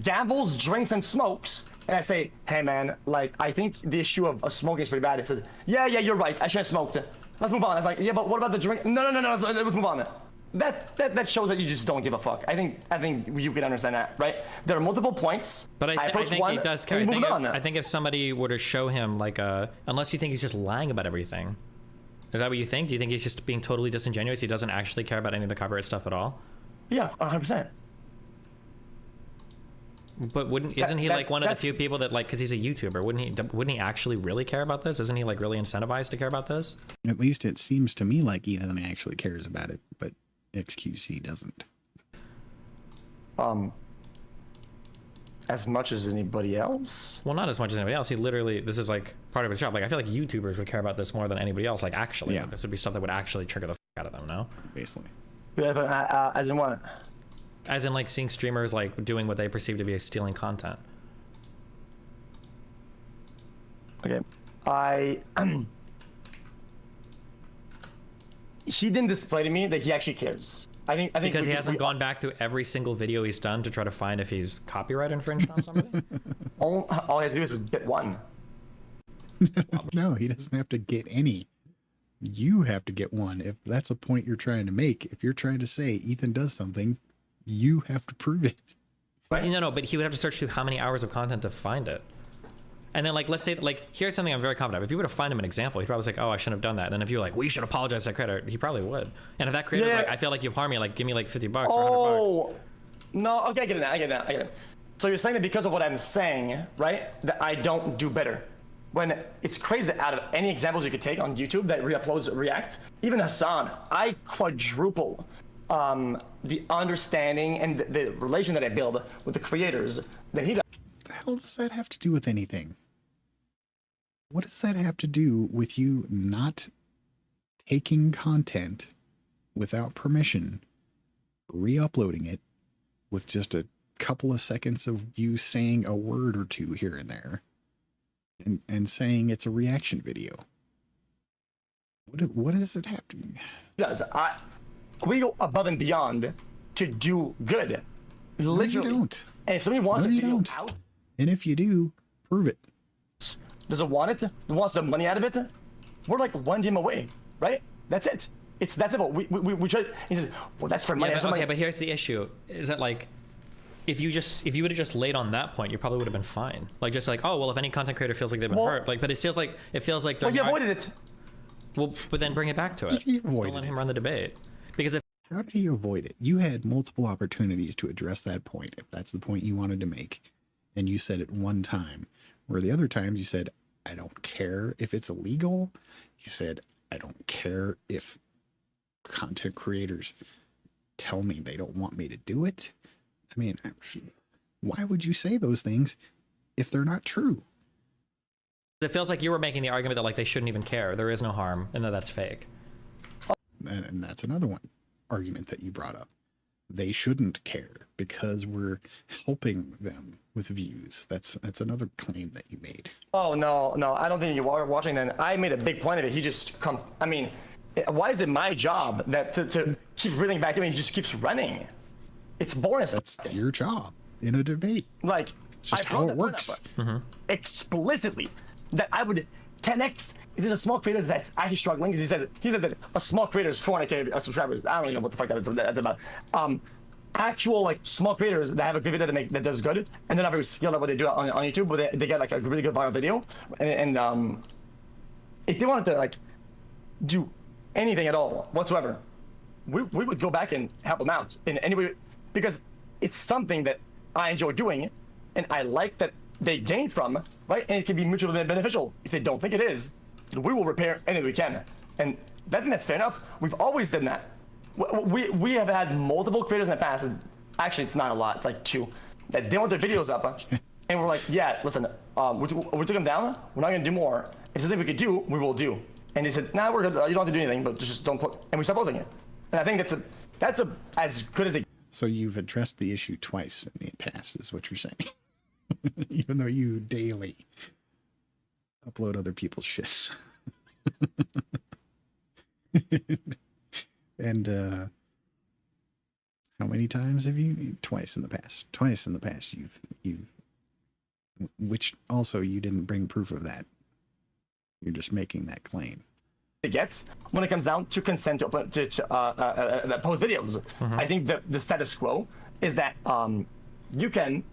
gambles, drinks, and smokes, and I say, hey man, like, I think the issue of smoking is pretty bad. It says, yeah, you're right, I should have smoked. Let's move on. It's like, yeah, but what about the drink? No, let's move on. That shows that you just don't give a fuck. I think you can understand that, right? There are multiple points. But I think he does care. I think if somebody were to show him like unless you think he's just lying about everything. Is that what you think? Do you think he's just being totally disingenuous? He doesn't actually care about any of the copyright stuff at all? Yeah, 100%. But isn't he like one of the few people that, like, because he's a YouTuber, wouldn't he actually really care about this? Isn't he like really incentivized to care about this? At least it seems to me like Ethan actually cares about it, but xQc doesn't. As much as anybody else? Well, not as much as anybody else. He literally, this is like part of his job. Like, I feel like YouTubers would care about this more than anybody else. Like, actually, like, this would be stuff that would actually trigger the out of them, no? Basically. Yeah, but as in what? As in, like, seeing streamers like doing what they perceive to be as stealing content. Okay, he didn't display to me that he actually cares. I think because he hasn't gone back through every single video he's done to try to find if he's copyright infringed on somebody. all he had to do is get one. No, he doesn't have to get any. You have to get one. If that's a point you're trying to make, if you're trying to say Ethan does something, you have to prove it. Right? No, but he would have to search through how many hours of content to find it. And then, like, let's say, like, here's something I'm very confident of. If you were to find him an example, he'd probably say, oh, I shouldn't have done that. And if you were like, we should apologize to that creator, he probably would. And if that creator's like, I feel like you've harmed me, like, give me like $50 or $100. No, okay, I get it. So you're saying that because of what I'm saying, right, that I don't do better. When it's crazy that out of any examples you could take on YouTube that re-uploads React, even Hassan, I quadruple the understanding and the relation that I build with the creators that he does. What the hell does that have to do with anything? What does that have to do with you not taking content without permission, re-uploading it with just a couple of seconds of you saying a word or two here and there, and saying it's a reaction video? What does it have to be? We go above and beyond to do good. Literally. No, you don't. And if somebody wants a video out, and if you do, prove it. Does it want it? Wants the money out of it? We're like one DM away, right? That's it. It's that simple. We try. He says, "Well, that's for money." Yeah, okay, but here's the issue: is that, like, if you would have just laid on that point, you probably would have been fine. Like, just like, oh well, if any content creator feels like they've been hurt, like, but it feels like well, you avoided it. Well, but then bring it back to it. Don't let him run the debate. Because how did he avoid it? You had multiple opportunities to address that point, if that's the point you wanted to make, and you said it one time. Where the other times you said, I don't care if it's illegal. You said, I don't care if content creators tell me they don't want me to do it. I mean, why would you say those things if they're not true? It feels like you were making the argument that like they shouldn't even care. There is no harm, and that that's fake. And that's another one argument that you brought up. They shouldn't care because we're helping them with views. That's another claim that you made. Oh no, I don't think you are watching. Then I made a big point of it. He just I mean, why is it my job that to keep reeling back? I mean, he just keeps running. It's boring. That's your job in a debate. Like, it's just how it works. Explicitly, that I would 10x. If there's a small creator that's actually struggling, because he says that a small creator is 400k subscribers. I don't even know what the fuck that's about. Actual like small creators that have a good video that does good, and they're not very skilled at what they do on YouTube, but they get like a really good viral video, and if they wanted to like do anything at all whatsoever, we would go back and help them out in any way, because it's something that I enjoy doing, and I like that they gain from, right? And it can be mutually beneficial. If they don't think it is, we will repair anything we can, and I think that's fair enough. We've always done that. We have had multiple creators in the past, and actually it's not a lot, it's like 2, that they want their videos up, and we're like, yeah, listen, we took them down, we're not gonna do more. If there's something we could do, we will do. And they said, nah, we're good, you don't have to do anything, but just don't put, and we stopped posting it. And I think that's as good as it. So you've addressed the issue twice in the past, is what you're saying. Even though you daily upload other people's shit. And how many times have you? Twice in the past. Twice in the past you've which also you didn't bring proof of that. You're just making that claim. It gets when it comes down to consent to post videos. I think the status quo is that you can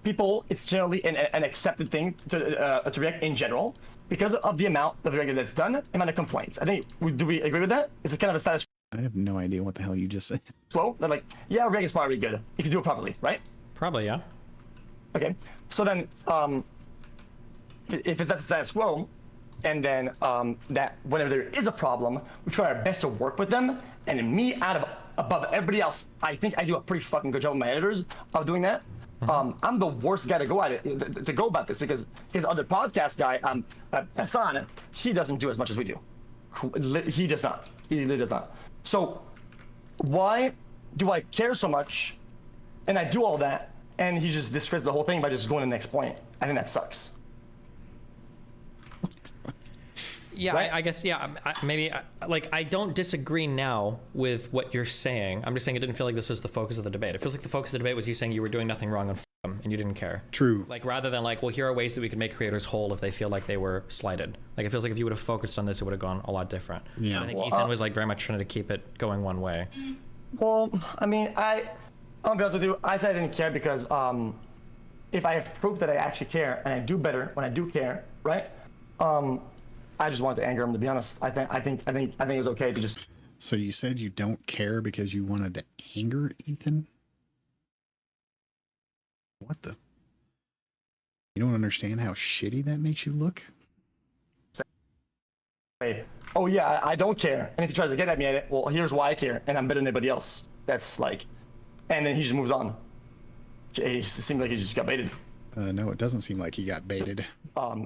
people, it's generally an accepted thing to react in general because of the amount of reaction that's done, amount of complaints. I think, do we agree with that? Is it kind of a status I have no idea what the hell you just said. quo? They're like, yeah, react is probably good if you do it properly, right? Probably, yeah. Okay, so then if it's that status quo, and then that whenever there is a problem, we try our best to work with them, and me above everybody else, I think I do a pretty fucking good job with my editors of doing that. I'm the worst guy to go at it, to go about this, because his other podcast guy, Hassan, he doesn't do as much as we do. He does not. He really does not. So why do I care so much, and I do all that, and he just discredits the whole thing by just going to the next point? I think that sucks. Yeah, right? I guess, yeah, maybe, like, I don't disagree now with what you're saying. I'm just saying it didn't feel like this was the focus of the debate. It feels like the focus of the debate was you saying you were doing nothing wrong and you didn't care. True. Like, rather than like, well, here are ways that we can make creators whole if they feel like they were slighted. Like, it feels like if you would have focused on this, it would have gone a lot different. Yeah. I think Ethan was like very much trying to keep it going one way. Well, I mean, I'll be honest with you, I said I didn't care because if I have proof that I actually care and I do better when I do care, right? I just wanted to anger him, to be honest. I think it was okay to just. So you said you don't care because you wanted to anger Ethan? What the? You don't understand how shitty that makes you look? Say, oh yeah, I don't care. And if he tries to get at me at it, well, here's why I care, and I'm better than anybody else. That's like, and then he just moves on. It seemed like he just got baited. No, it doesn't seem like he got baited.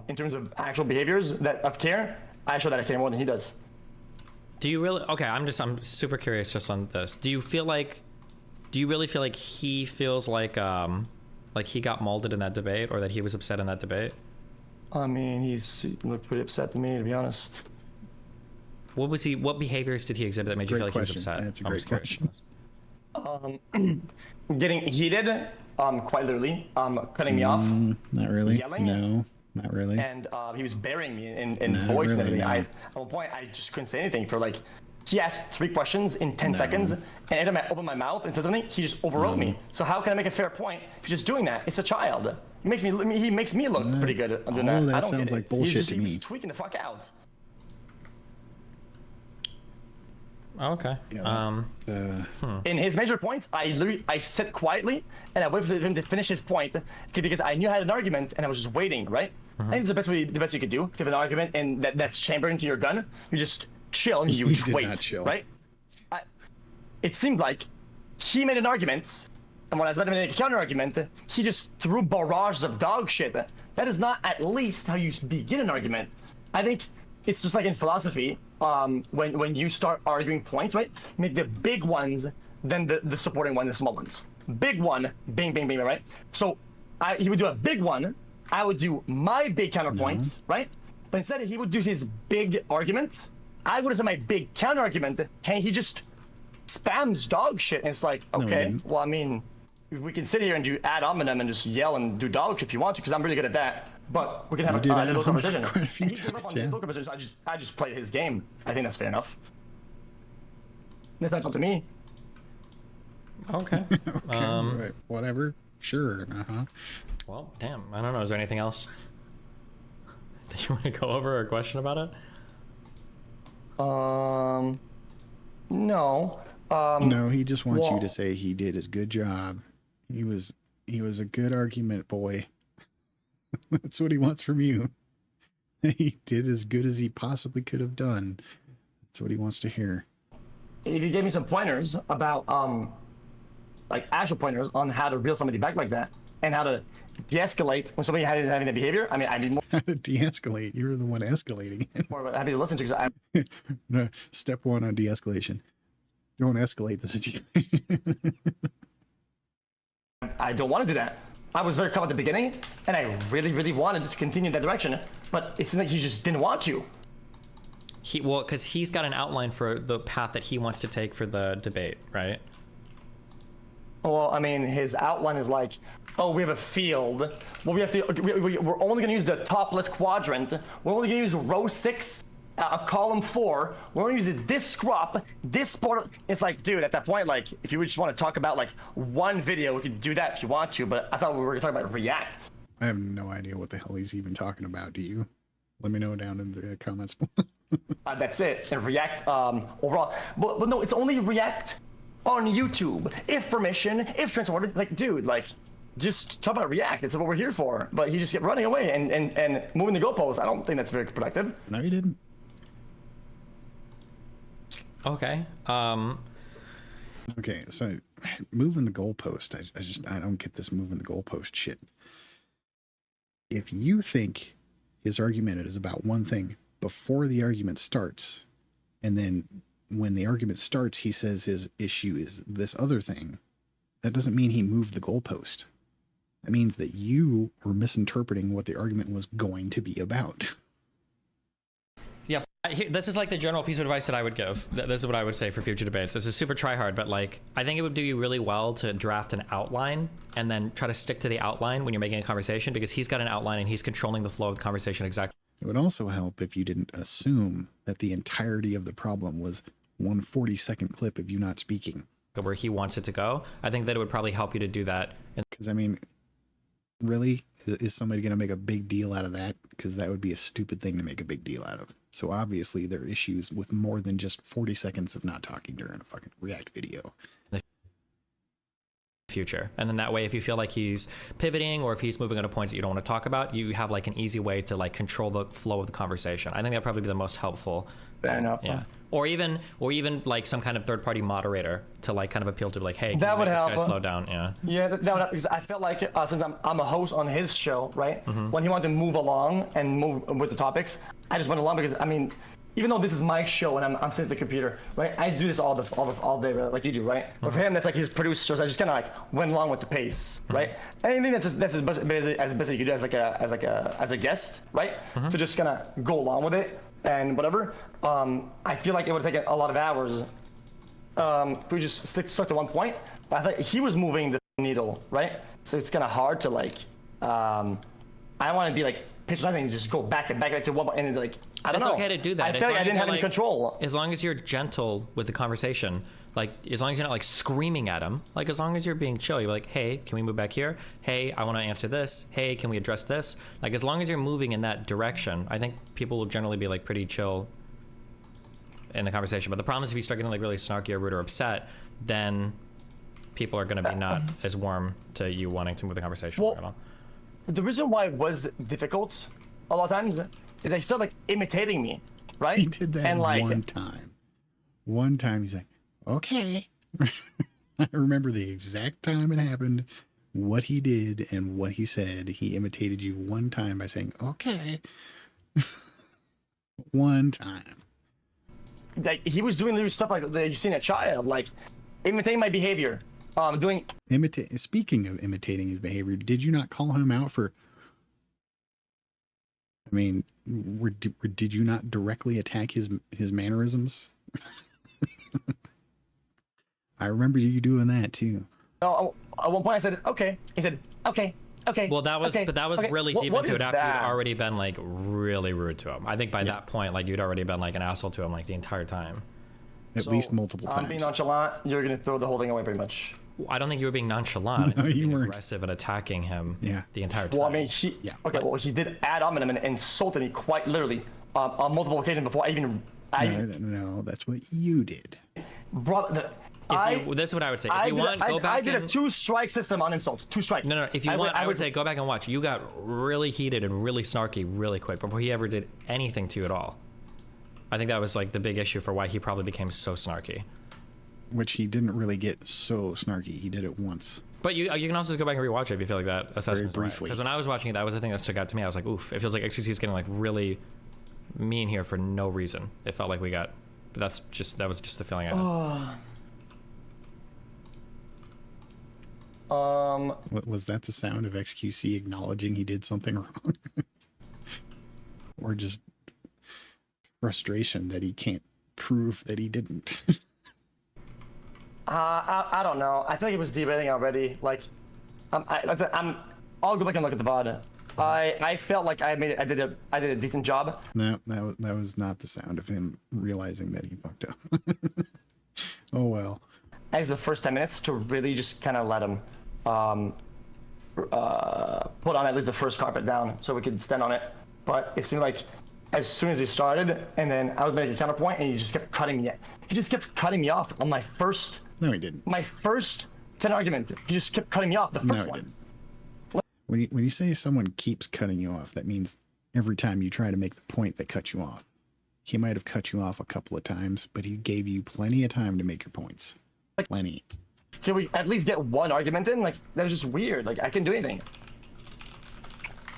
In terms of actual behaviors of care, I show that I care more than he does. Do you really? Okay, I'm super curious just on this. Do you really feel like he feels like he got molded in that debate, or that he was upset in that debate? I mean, he looked pretty upset to me, to be honest. What behaviors did he exhibit that made you feel like he was upset? That's a great question. Getting heated. Quite literally, cutting me off. Not really. Yelling. No, not really. And he was burying me in voice and everything. At one point, I just couldn't say anything for like, he asked 3 questions in 10 seconds, and anytime I opened my mouth and said something, he just overwrote me. So how can I make a fair point if he's just doing that? It's a child. He makes me look pretty good under that. That sounds like bullshit to me. He's tweaking the fuck out. Okay. Yeah, In his major points, I sit quietly and I waited for him to finish his point because I knew I had an argument and I was just waiting, right? I think it's the best you could do. If you have an argument and that's chambered into your gun, you just chill and you just did wait, not chill. right? It seemed like he made an argument, and when I was about to make a counter argument, he just threw barrages of dog shit. That is not at least how you begin an argument. I think it's just like in philosophy, when you start arguing points, right? Make the big ones, then the supporting one, the small ones. Big one, bing, bing, bing, right? So he would do a big one. I would do my big counterpoints, right? But instead, he would do his big arguments. I would have said my big counter argument, and he just spams dog shit. And it's like, okay, well, I mean, we can sit here and do ad hominem and just yell and do dog shit if you want to, because I'm really good at that. But we can have a little conversation. Quite a few times, yeah. I just played his game. I think that's fair enough. That's not up to me. Okay. Right, whatever. Sure. Well, damn. I don't know. Is there anything else that you want to go over or question about it? No. No, he just wants you to say he did his good job. He was a good argument boy. That's what he wants from you. He did as good as he possibly could have done. That's what he wants to hear. If you gave me some pointers about like actual pointers on how to reel somebody back like that and how to de-escalate when somebody had having that behavior, I mean, I need more. How to de-escalate? You're the one escalating. More happy to listen to because No, step one on de-escalation. Don't escalate the situation. I don't want to do that. I was very calm at the beginning, and I really, really wanted to continue in that direction, but it seemed like he just didn't want to. Well, because he's got an outline for the path that he wants to take for the debate, right? Well, I mean, his outline is like, oh, we have a field. Well, we have to. We're only going to use the top left quadrant. We're only going to use row 6, column 4. We're going to use this crop, this part. It's like, dude, at that point, like, if you just want to talk about like one video, we could do that if you want to. But I thought we were talking about React. I have no idea what the hell he's even talking about. Do you? Let me know down in the comments. That's it. And React overall. But no, it's only React on YouTube. If permission, if transported. Like, dude, like, just talk about React. That's what we're here for. But you just get running away and moving the goalposts. I don't think that's very productive. No, you didn't. Okay. Okay, so moving the goalpost. I don't get this moving the goalpost shit. If you think his argument is about one thing before the argument starts, and then when the argument starts, he says his issue is this other thing, that doesn't mean he moved the goalpost. That means that you are misinterpreting what the argument was going to be about. Yeah, this is like the general piece of advice that I would give. This is what I would say for future debates. This is super try hard, but like, I think it would do you really well to draft an outline and then try to stick to the outline when you're making a conversation, because he's got an outline and he's controlling the flow of the conversation exactly. It would also help if you didn't assume that the entirety of the problem was one 40-second clip of you not speaking. Where he wants it to go. I think that it would probably help you to do that. Because, I mean, really? Is somebody going to make a big deal out of that? Because that would be a stupid thing to make a big deal out of. So obviously there are issues with more than just 40 seconds of not talking during a fucking React video. Future. And then that way, if you feel like he's pivoting or if he's moving on to points that you don't want to talk about, you have like an easy way to like control the flow of the conversation. I think that'd probably be the most helpful. Fair enough. Yeah. Or even like some kind of third-party moderator to like kind of appeal to like, hey, that would help. This guy slow down. Yeah. Yeah, that would help, because I felt like since I'm a host on his show, right? When he wanted to move along and move with the topics, I just went along because I mean, even though this is my show and I'm sitting at the computer, right? I do this all day, right? Like you do, right? But for him, that's like his producer, so I just kind of like went along with the pace, right? Anything that's as best as you could do as a guest, right? To just kind of go along with it and whatever. I feel like it would take a lot of hours if we just stuck to one point. But I thought he was moving the needle, right? So it's kind of hard to like. I want to be like patronizing and just go back to one point and like I don't know. It's okay to do that. I feel like I didn't have any control. As long as you're gentle with the conversation, like as long as you're not like screaming at him, like as long as you're being chill, you're like, hey, can we move back here? Hey, I want to answer this. Hey, can we address this? Like as long as you're moving in that direction, I think people will generally be like pretty chill. in the conversation. But the problem is if you start getting like really snarky or rude or upset, then people are going to be not as warm to you wanting to move the conversation. Well, the reason why it was difficult a lot of times is he started like imitating me, right? He did that and like one time. One time he's like, okay. I remember the exact time it happened, what he did and what he said. He imitated you one time by saying, okay. One time. Like, he was doing little stuff like that you seen a child, like imitating my behavior. Speaking of imitating his behavior, did you not call him out for? I mean, did you not directly attack his mannerisms? I remember you doing that too. No, at one point I said, okay. He said, okay. Well, that was, okay, but that was okay. really deep What into it is after that? you'd already been like really rude to him. I think by that point, like you'd already been like an asshole to him like the entire time. At least multiple times. I'm being nonchalant. You're gonna throw the whole thing away pretty much. I don't think you were being nonchalant. No, you were you being weren't. aggressive and attacking him. Yeah. The entire time. Well, I mean, well, he did ad hominem and insulted me quite literally on multiple occasions before I even. No, that's what you did. Brother, this is what I would say. If you want, go back. I did a 2-strike system on insults. 2 strikes. No. If you want, I would say go back and watch. You got really heated and really snarky really quick before he ever did anything to you at all. I think that was like the big issue for why he probably became so snarky. Which he didn't really get so snarky. He did it once. But you can also go back and rewatch it if you feel like that assessment. Very briefly. Because when I was watching it, that was the thing that stuck out to me. I was like, oof, it feels like xQc's getting like really mean here for no reason. It felt like we got, but that was just the feeling I had. Was that the sound of xQc acknowledging he did something wrong? Or just frustration that he can't prove that he didn't? I don't know. I feel like he was debating already. Like, I'll go back and look at the VOD. I felt like I did a decent job. No, that was not the sound of him realizing that he fucked up. Oh well. As the first 10 minutes to really just kind of let him put on at least the first carpet down so we could stand on it. But it seemed like as soon as he started, and then I was making a counterpoint, and he just kept cutting me. He just kept cutting me off on my first. No, he didn't. My first counter argument. He just kept cutting me off. The first one. Didn't. When you say someone keeps cutting you off, that means every time you try to make the point they cut you off. He might have cut you off a couple of times, but he gave you plenty of time to make your points. Plenty. Can we at least get one argument in? Like, that was just weird. Like, I couldn't do anything.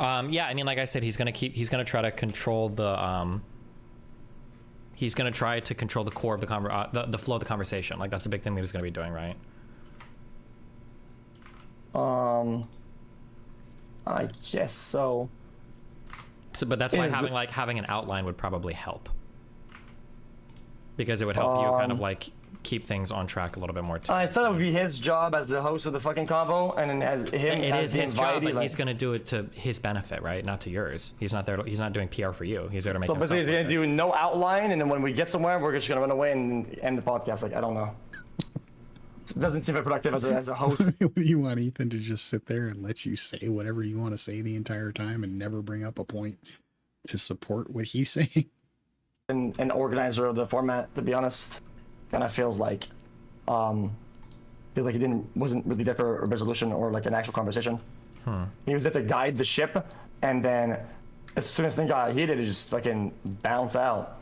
Yeah, I mean, like I said, he's gonna try to control the he's gonna try to control the core of the flow of the conversation. Like, that's a big thing that he's gonna be doing, right? I guess so. But that's why having an outline would probably help, because it would help you kind of like keep things on track a little bit more too. I thought it would be his job as the host of the fucking convo, and then as him. It is his job, but like, he's gonna do it to his benefit, right? Not to yours. He's not there. He's not doing PR for you. He's there to make. But they're gonna do no outline, and then when we get somewhere, we're just gonna run away and end the podcast. Like, I don't know. It doesn't seem very productive as a host. You want Ethan to just sit there and let you say whatever you want to say the entire time and never bring up a point to support what he's saying? And an organizer of the format, to be honest, kind of feels like he wasn't really there for a resolution or like an actual conversation. He was there to guide the ship, and then as soon as things got heated, it just fucking bounce out.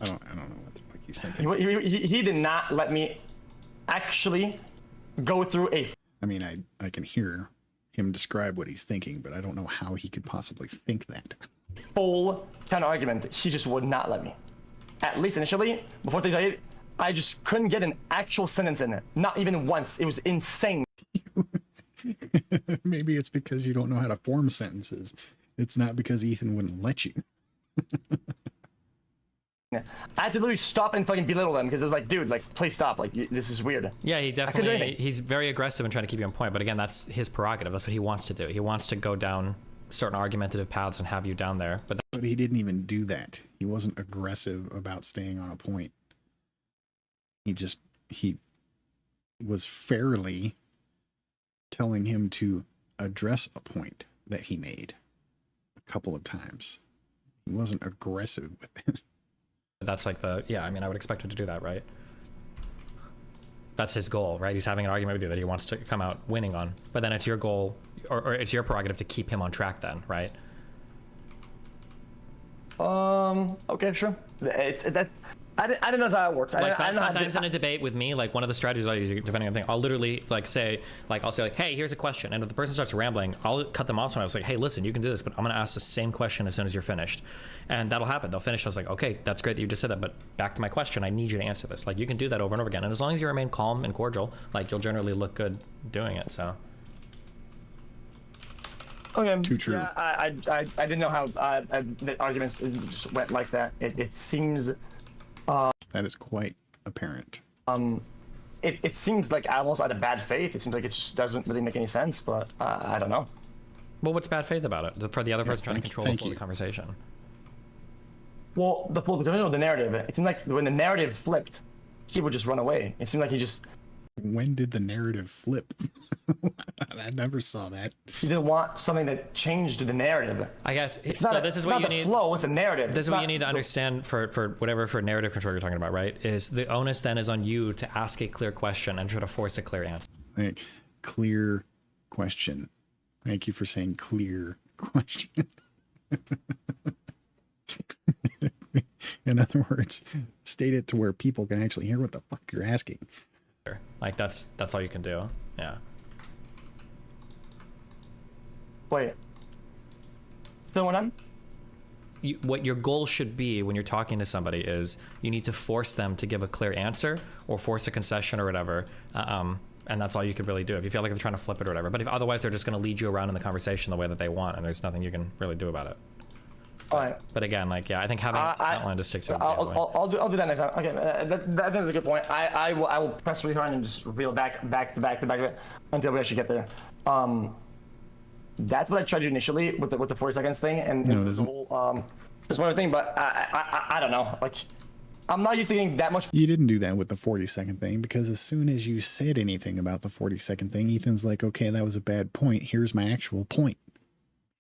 I don't know what the fuck he's thinking. He did not let me actually go through a. I mean, I can hear him describe what he's thinking, but I don't know how he could possibly think that. Full counter argument. He just would not let me. At least initially, before things I I just couldn't get an actual sentence in it. Not even once. It was insane. Maybe it's because you don't know how to form sentences. It's not because Ethan wouldn't let you. I had to literally stop and fucking belittle them because it was like, dude, like, please stop. Like, this is weird. Yeah, he's very aggressive in trying to keep you on point. But again, that's his prerogative. That's what he wants to do. He wants to go down certain argumentative paths and have you down there. But he didn't even do that. He wasn't aggressive about staying on a point. He was fairly telling him to address a point that he made a couple of times. He wasn't aggressive with it. That's like I mean, I would expect him to do that, right? That's his goal, right? He's having an argument with you that he wants to come out winning on. But then it's your goal, or it's your prerogative to keep him on track then, right? Okay, sure. I didn't know how it worked. Like sometimes in a debate with me, like one of the strategies I use, depending on the thing, I'll literally I'll say hey, here's a question, and if the person starts rambling, I'll cut them off. So I was like, hey, listen, you can do this, but I'm gonna ask the same question as soon as you're finished, and that'll happen. They'll finish. I was like, okay, that's great that you just said that, but back to my question. I need you to answer this. Like you can do that over and over again, and as long as you remain calm and cordial, like you'll generally look good doing it. So. Okay. Too true. Yeah, I didn't know how the arguments just went like that. It seems. That is quite apparent. It seems like almost out of bad faith. It seems like it just doesn't really make any sense, but I don't know. Well, what's bad faith about it? For the other person trying to control the flow of the conversation. Well, the narrative. It seemed like when the narrative flipped, he would just run away. It seemed like he just. When did the narrative flip? I never saw that. He didn't want something that changed the narrative. I guess it's so. Not This is what you need. Flow with the narrative. This is what you need to understand for whatever narrative control you're talking about, right? Is the onus then is on you to ask a clear question and try to force a clear answer. Like, clear question. Thank you for saying clear question. In other words, state it to where people can actually hear what the fuck you're asking. Like that's all you can do. Yeah. Wait. Still one on? What your goal should be when you're talking to somebody is you need to force them to give a clear answer or force a concession or whatever. And that's all you could really do if you feel like they're trying to flip it or whatever. But if otherwise they're just going to lead you around in the conversation the way that they want, and there's nothing you can really do about it. All right. But again, like, yeah, I think having an outline to stick to. I'll do that next time. Okay, that is a good point. I will press rewind and just reel back to back of it until we actually get there. That's what I tried to do initially with the 40 seconds thing, and no, the whole just one other thing. But I don't know. Like, I'm not used to getting that much. You didn't do that with the 40-second thing, because as soon as you said anything about the 40-second thing, Ethan's like, okay, that was a bad point. Here's my actual point.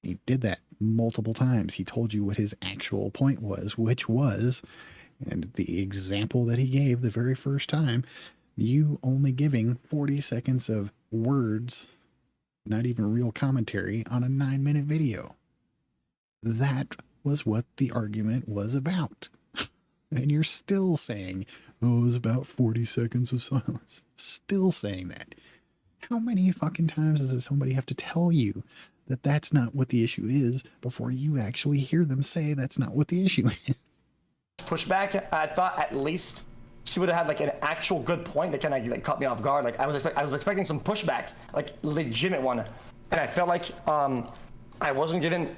He did that multiple times. He told you what his actual point was, which was, and the example that he gave the very first time, you only giving 40 seconds of words, not even real commentary, on a 9-minute video. That was what the argument was about. And you're still saying, oh, it was about 40 seconds of silence. Still saying that. How many fucking times does somebody have to tell you that that's not what the issue is before you actually hear them say that's not what the issue is? Pushback. I thought at least she would have had like an actual good point that kind of like caught me off guard. Like I was expecting some pushback, like legitimate one, and I felt like I wasn't given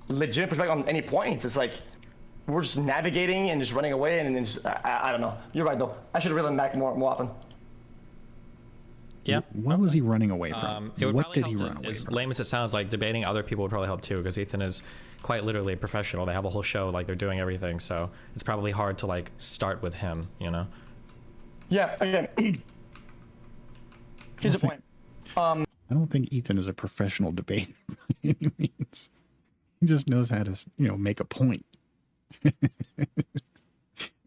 legitimate pushback on any points. It's like we're just navigating and just running away, and then just, I don't know. You're right though. I should have reeled him back more often. Yeah. What was he running away from? What did he run away as from? lame as it sounds, like debating other people would probably help too, because Ethan is quite literally a professional. They have a whole show, like they're doing everything, so it's probably hard to like start with him, you know? Yeah. Okay. Here's the point. I don't think Ethan is a professional debater by any means. He just knows how to, make a point.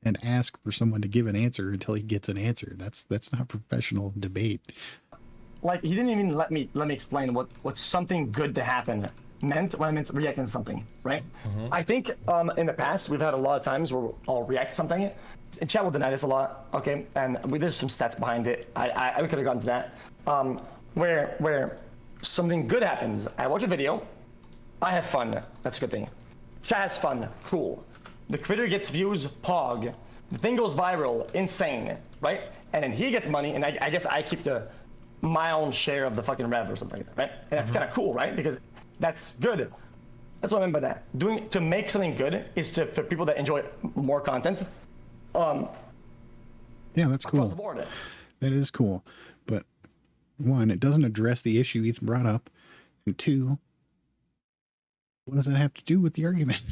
And ask for someone to give an answer until he gets an answer. That's not professional debate. Like, he didn't even let me explain what something good to happen meant when I meant reacting to something, right? Mm-hmm. I think in the past we've had a lot of times where I'll react to something, and chat will deny this a lot, okay? And there's some stats behind it. I could have gotten to that. Where something good happens, I watch a video, I have fun. That's a good thing. Chat has fun. Cool. The creator gets views, Pog. The thing goes viral, insane, right? And then he gets money, and I guess I keep my own share of the fucking rev or something like that, right? And that's kind of cool, right? Because that's good. That's what I mean by that. To make something good is for people that enjoy more content. Yeah, that's cool. The board. That is cool. But one, it doesn't address the issue Ethan brought up. And two, what does that have to do with the argument?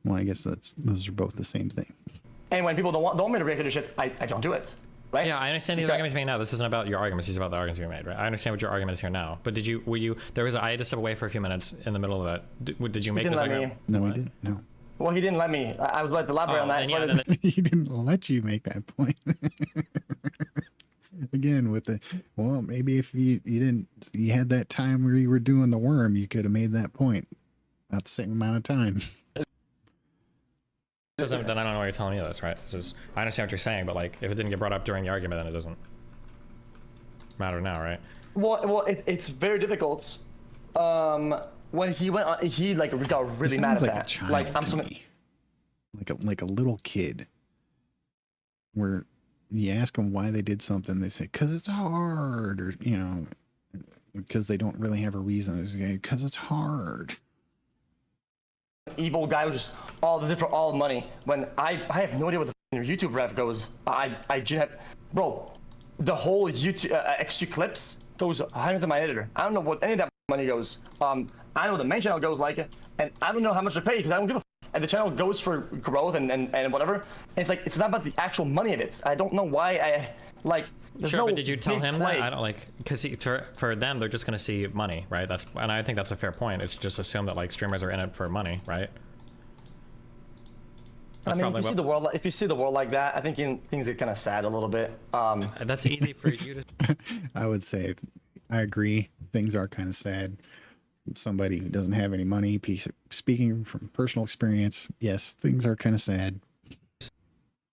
Well, I guess those are both the same thing. And when people don't want me to react to this shit, I don't do it. right? Yeah, I understand these arguments you're making now. This isn't about your arguments. This is about the arguments you made, right? I understand what your argument is here now. But I had to step away for a few minutes in the middle of that. Did you make this argument? No, we didn't. No. Well, he didn't let me. I was about to elaborate on that. Yeah, He didn't let you make that point. Again, with the, well, maybe if you had that time where you were doing the worm, you could have made that point at the same amount of time. Then I don't know why you're telling me this, right? I understand what you're saying, but like, if it didn't get brought up during the argument, then it doesn't matter now, right? Well, it's very difficult. When he went on, he like got really mad at like that. A child like I'm to me. Like a little kid, where you ask them why they did something, they say because it's hard, or because they don't really have a reason. It's because it's hard. Evil guy with just all the money. When I have no idea what the YouTube rev goes. I just have, bro, the whole YouTube xQ clips goes 100 to my editor. I don't know what any of that money goes. I know the main channel goes like it, and I don't know how much to pay because I don't give a. And the channel goes for growth and whatever. And it's like, it's not about the actual money of it. I don't know why I like. Sure, but did you tell him that? I don't like, because for them they're just gonna see money, right? And I think that's a fair point. It's just assume that like streamers are in it for money, right? That's if you see the world like that, I think things get kind of sad a little bit. That's easy for you to. I would say, I agree. Things are kind of sad. Somebody who doesn't have any money, speaking from personal experience, yes, things are kind of sad.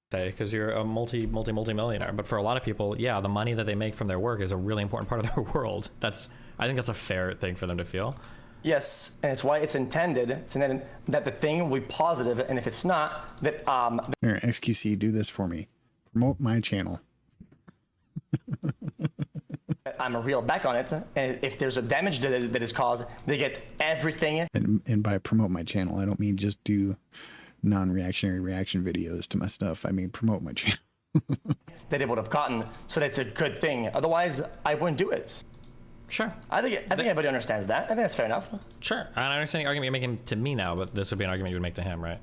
Because you're a multi-millionaire, but for a lot of people, yeah, the money that they make from their work is a really important part of their world. I think that's a fair thing for them to feel. Yes, and it's why it's intended that the thing will be positive, and if it's not, that Here, xQc, do this for me. Promote my channel. I'm a real back on it, and if there's a damage that is caused, they get everything. And by promote my channel, I don't mean just do non-reactionary reaction videos to my stuff. I mean promote my channel. That it would have gotten, so that's a good thing. Otherwise, I wouldn't do it. Sure. I think everybody understands that. I think that's fair enough. Sure. And I understand the argument you're making to me now, but this would be an argument you would make to him, right?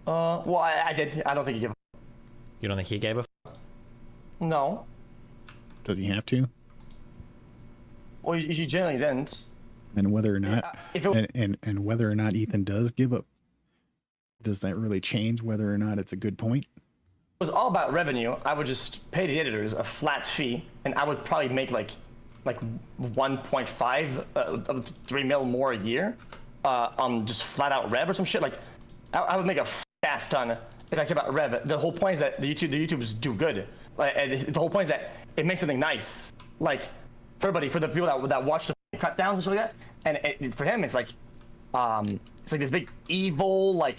Well, I did. I don't think he gave a. You don't think he gave a? No. Does he have to? Well, he generally didn't. And whether or not, and whether or not Ethan does give up, does that really change whether or not it's a good point? It was all about revenue. I would just pay the editors a flat fee, and I would probably make like 1.5, 3 mil more a year on just flat out rev or some shit. Like I would make a ass ton if I care about rev. The whole point is that the YouTubers do good. And the whole point is that it makes something nice, like for everybody, for the people that watch the cut downs and shit like that. And for him, it's like this big evil like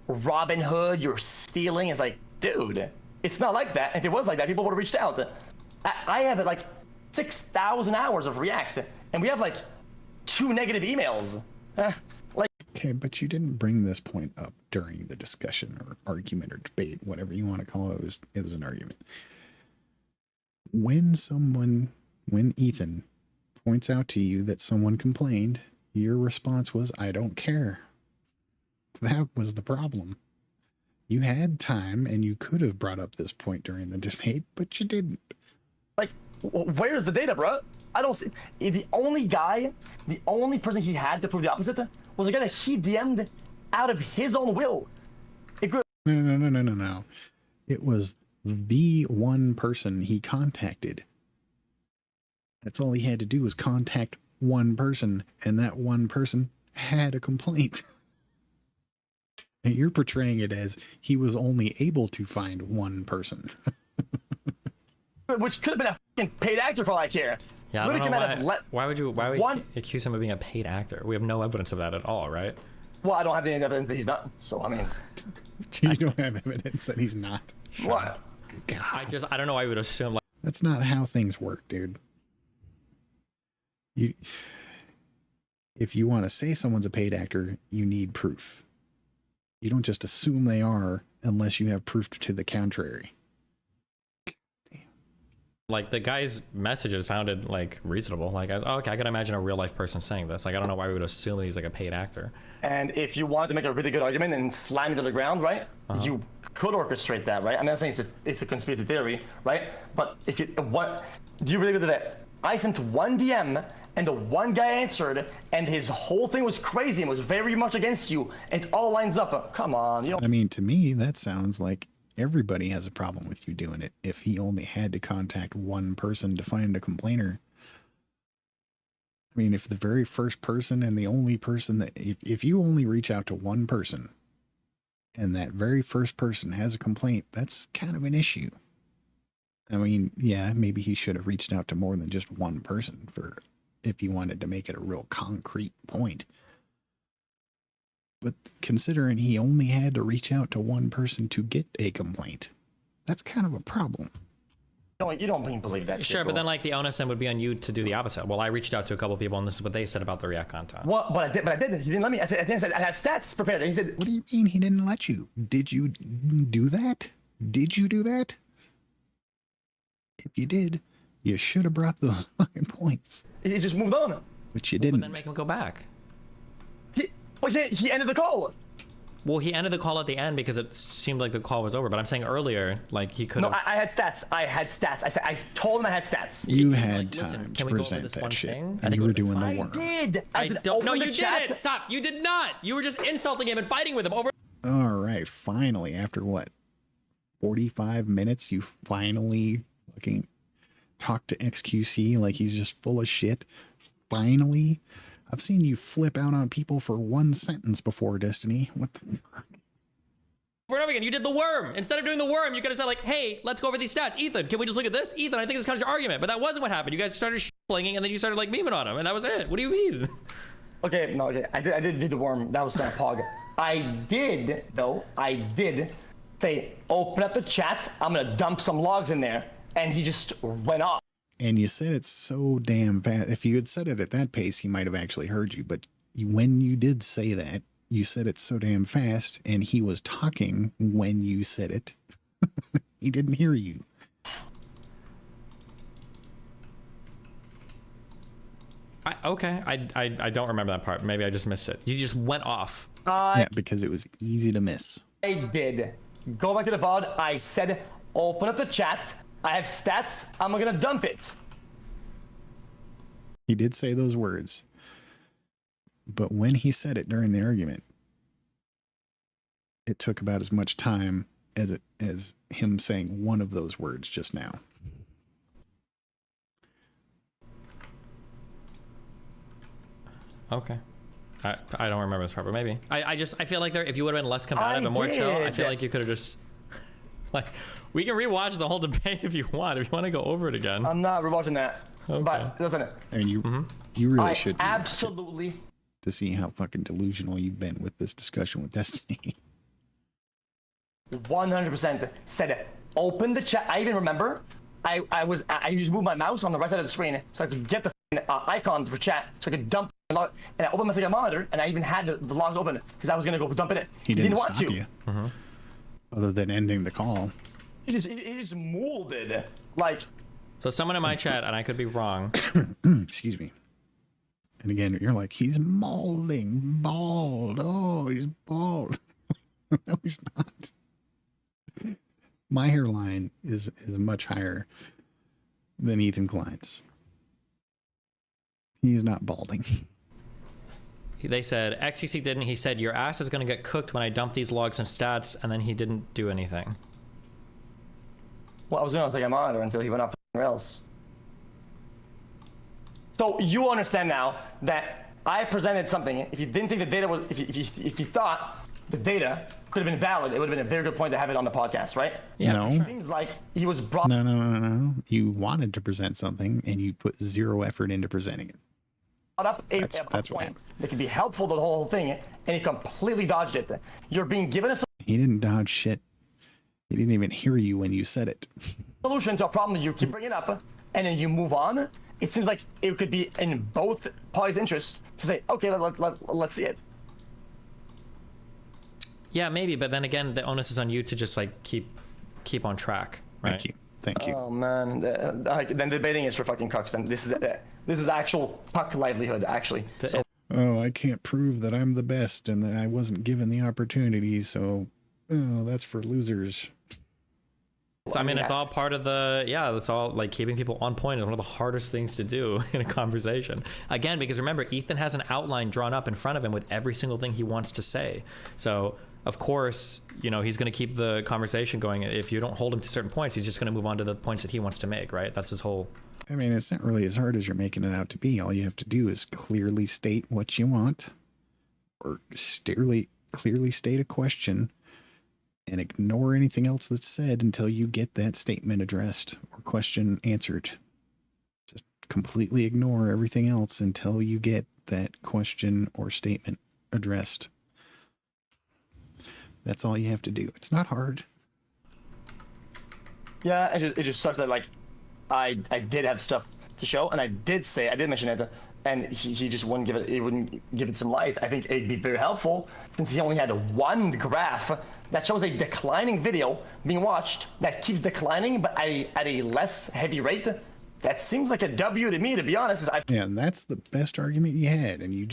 Robin Hood. You're stealing. It's like, dude, it's not like that. If it was like that, people would have reached out. I have like 6,000 hours of React, and we have like 2 negative emails. Okay, but you didn't bring this point up during the discussion or argument or debate, whatever you want to call it. It was an argument. When Ethan points out to you that someone complained, your response was, I don't care. That was the problem. You had time and you could have brought up this point during the debate, but you didn't. Like, where's the data, bro? I don't see. The only person he had to prove the opposite was a guy that he DM'd out of his own will. No. It was the one person he contacted. That's all he had to do was contact one person, and that one person had a complaint. And you're portraying it as he was only able to find one person. Which could have been a fucking paid actor for all I care. Yeah, I don't know why would you accuse him of being a paid actor? We have no evidence of that at all, right? Well, I don't have any evidence that he's not. So I mean, you don't have evidence that he's not. Sure. What? God. I don't know why you would assume like that's not how things work, dude. If you want to say someone's a paid actor, you need proof. You don't just assume they are unless you have proof to the contrary. Like the guy's messages sounded like reasonable. Like, okay, I can imagine a real life person saying this. Like, I don't know why we would assume he's like a paid actor. And if you wanted to make a really good argument and slam it to the ground, right? You could orchestrate that, right? I'm not saying it's a conspiracy theory, right? But if you, what, do you really do that? I sent one DM and the one guy answered and his whole thing was crazy and was very much against you and it all lines up. Come on, you know. I mean, to me, that sounds like everybody has a problem with you doing it. If he only had to contact one person to find a complainer. I mean, if the very first person and the only person that, if you only reach out to one person and that very first person has a complaint, that's kind of an issue. I mean, yeah, maybe he should have reached out to more than just one person for, if you wanted to make it a real concrete point. But considering he only had to reach out to one person to get a complaint, that's kind of a problem. You don't believe that. Sure, but then like the onus then would be on you to do the opposite. Well, I reached out to a couple people and this is what they said about the React content. What? But I did. He didn't let me. I said I have stats prepared. And he said, "What do you mean he didn't let you? Did you do that? Did you do that? If you did, you should have brought those fucking points." He just moved on. But you didn't. But then make him go back. He ended the call. Well, he ended the call at the end because it seemed like the call was over. But I'm saying earlier, like he could have. No, I had stats. I told him I had stats. You had like, time can to we go over present this that one shit, thing? and you were doing the I work. did. I don't. No, you didn't. Stop. You did not. You were just insulting him and fighting with him over. All right, finally, after what, 45 minutes, you finally fucking talk to xQc like he's just full of shit. Finally, I've seen you flip out on people for one sentence before, Destiny. What the fuck? Over and over again, you did the worm. Instead of doing the worm, you could have said like, "Hey, let's go over these stats." Ethan, can we just look at this? Ethan, I think this counts your argument, but that wasn't what happened. You guys started flinging, and then you started like memeing on him, and that was it. What do you mean? Okay, no, okay. I did do the worm. That was kind of Pog. I did say, open up the chat. I'm gonna dump some logs in there, and he just went off. And you said it so damn fast. If you had said it at that pace, he might have actually heard you. But when you did say that, you said it so damn fast, and he was talking when you said it. He didn't hear you. I don't remember that part. Maybe I just missed it. You just went off. Yeah, because it was easy to miss. I did. Go back to the VOD. I said, open up the chat. I have stats. I'm gonna dump it. He did say those words. But when he said it during the argument, it took about as much time as him saying one of those words just now. Okay. I don't remember this part, but maybe. I feel like if you would have been less combative and more chill, I feel like you could have just like, we can rewatch the whole debate if you want. If you want to go over it again. I'm not rewatching that. Okay. But listen. I mean, you really should absolutely to see how fucking delusional you've been with this discussion with Destiny. 100% said it. Open the chat. I even remember I used to move my mouse on the right side of the screen so I could get the icons for chat so I could dump the log. And I opened my second monitor and I even had the logs open because I was gonna go dump it. He didn't want stop to. You. Other than ending the call. He just molded like. So someone in my chat, and I could be wrong. Excuse me. And again, you're like, he's molding, bald. Oh, he's bald. No, he's not. My hairline is much higher than Ethan Klein's. He's not balding. They said, xQc didn't. He said, your ass is going to get cooked when I dump these logs and stats, and then he didn't do anything. Well, I was doing like a monitor until he went off the rails. So you understand now that I presented something. If you didn't think the data was, if you thought the data could have been valid, it would have been a very good point to have it on the podcast, right? Yeah. No. It seems like he was brought. No. You wanted to present something, and you put zero effort into presenting it. Up a point that could be helpful to the whole thing, and he completely dodged it. You're being given a He didn't dodge shit. He didn't even hear you when you said it. solution to a problem that you keep bringing up, and then you move on. It seems like it could be in both parties' interest to say, okay, let's see it. Yeah, maybe, but then again, the onus is on you to just like keep on track, right? Thank you. Thank you. Oh man, then debating is for fucking cucks. Then this is actual cuck livelihood, actually. So, oh, I can't prove that I'm the best and that I wasn't given the opportunity, so that's for losers. So I mean, it's all part of the, it's all like keeping people on point is one of the hardest things to do in a conversation. Again, because remember, Ethan has an outline drawn up in front of him with every single thing he wants to say. So of course, you know, he's going to keep the conversation going. If you don't hold him to certain points, he's just going to move on to the points that he wants to make, right? That's his whole... I mean, it's not really as hard as you're making it out to be. All you have to do is clearly state what you want, or clearly state a question, and ignore anything else that's said until you get that statement addressed or question answered. Just completely ignore everything else until you get that question or statement addressed. That's all you have to do. It's not hard. Yeah, it just sucks that, like, I did have stuff to show, and I did mention it, and he just wouldn't give it some light. I think it'd be very helpful, since he only had one graph that shows a declining video being watched that keeps declining, but at a less heavy rate. That seems like a W to me, to be honest. Yeah, and that's the best argument you had, and you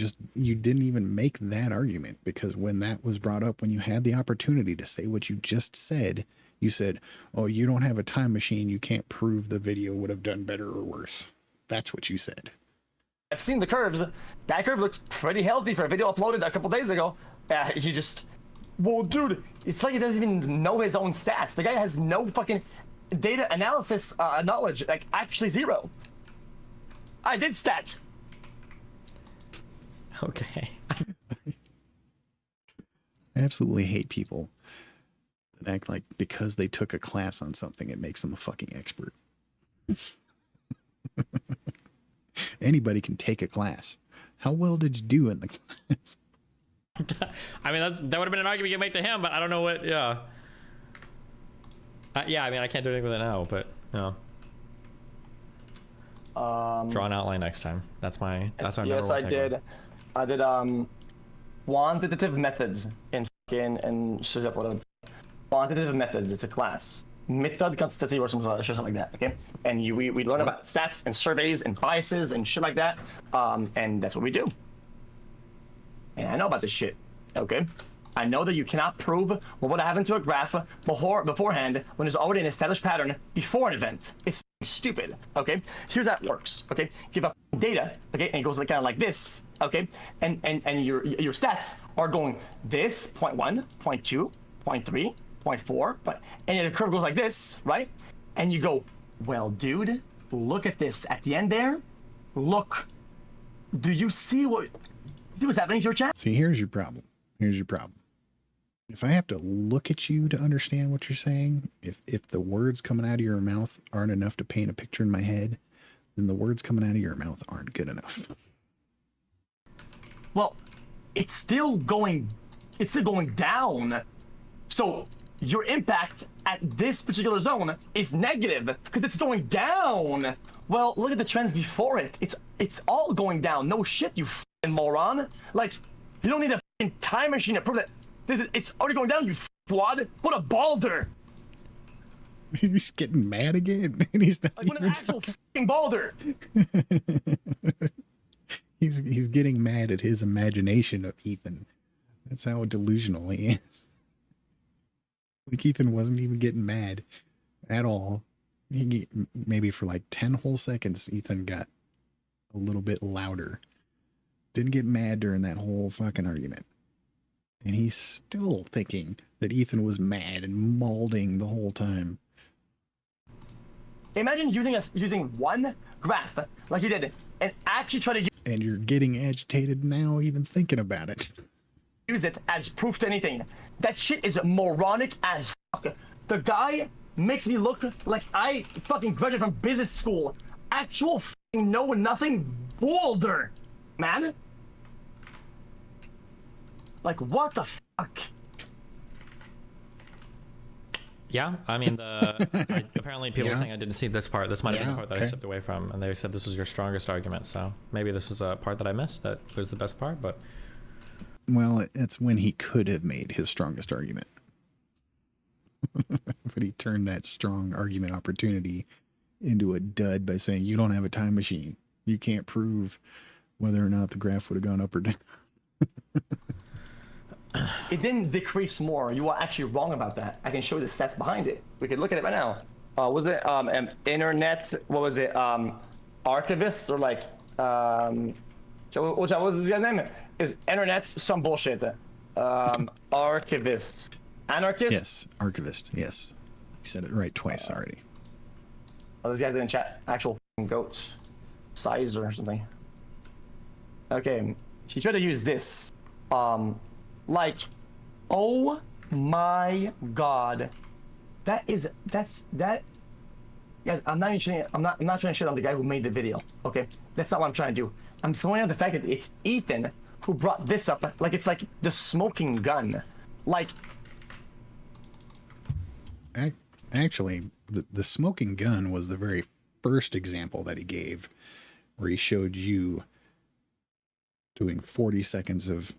didn't even make that argument, because when that was brought up, when you had the opportunity to say what you just said, you said, oh, you don't have a time machine, you can't prove the video would have done better or worse. That's what you said. I've seen the curves. That curve looks pretty healthy for a video uploaded a couple days ago. He just... Well, dude, it's like he doesn't even know his own stats. The guy has no fucking data analysis knowledge, like actually zero. I did stats. Okay. I absolutely hate people that act like because they took a class on something, it makes them a fucking expert. Anybody can take a class. How well did you do in the class? I mean, that would have been an argument you make to him, but I don't know what, yeah, I mean, I can't do anything with it now, but, draw an outline next time. That's our yes, I did. I did, quantitative methods in fucking, and shit up, whatever. Quantitative methods, it's a class. Method consistency or something like that, okay? And we learn about stats and surveys and biases and shit like that, and that's what we do. And I know about this shit, okay? I know that you cannot prove what would happen to a graph beforehand when there's already an established pattern before an event. It's stupid, okay? Here's how it works, okay? You have data, okay, and it goes like kind of like this, okay? And your stats are going this, 0.1, 0.2, 0.3, 0.4, and the curve goes like this, right? And you go, well, dude, look at this. At the end there, look. Do you see what's happening to your chat? See, here's your problem. If I have to look at you to understand what you're saying, if the words coming out of your mouth aren't enough to paint a picture in my head, then the words coming out of your mouth aren't good enough. Well, it's still going down. So your impact at this particular zone is negative because it's going down. Well, look at the trends before it. It's all going down. No shit, you f***ing moron. Like, you don't need a f***ing time machine to prove that it's already going down, you f***wad. What a balder. He's getting mad again. And he's not like, what an actual f***ing balder. He's getting mad at his imagination of Ethan. That's how delusional he is. Like, Ethan wasn't even getting mad at all. Maybe for like 10 whole seconds, Ethan got a little bit louder. Didn't get mad during that whole fucking argument. And he's still thinking that Ethan was mad and mauling the whole time. Imagine using one graph like he did and actually try to and you're getting agitated now even thinking about it. Use it as proof to anything. That shit is moronic as fuck. The guy makes me look like I fucking graduated from business school. Actual fucking know nothing boulder, man. Like, what the fuck? Yeah, I mean, apparently people are saying I didn't see this part. This might have been the part that I stepped away from, and they said this was your strongest argument. So maybe this was a part that I missed that was the best part, but... Well, it's when he could have made his strongest argument. But he turned that strong argument opportunity into a dud by saying, you don't have a time machine. You can't prove whether or not the graph would have gone up or down. It didn't decrease more. You are actually wrong about that. I can show you the stats behind it. We could look at it right now. Was it internet? What was it? Archivist or like what was this guy's name? It was internet some bullshit. Archivist. Anarchist? Yes, archivist. Yes, you said it right twice already. Oh, this guy didn't chat. Actual goat sizer or something. Okay, he tried to use this. Like, oh my god, that's that. Guys, I'm not trying to shit on the guy who made the video. Okay, that's not what I'm trying to do. I'm throwing out the fact that it's Ethan who brought this up. Like it's like the smoking gun. Like, actually, the smoking gun was the very first example that he gave, where he showed you doing 40 seconds of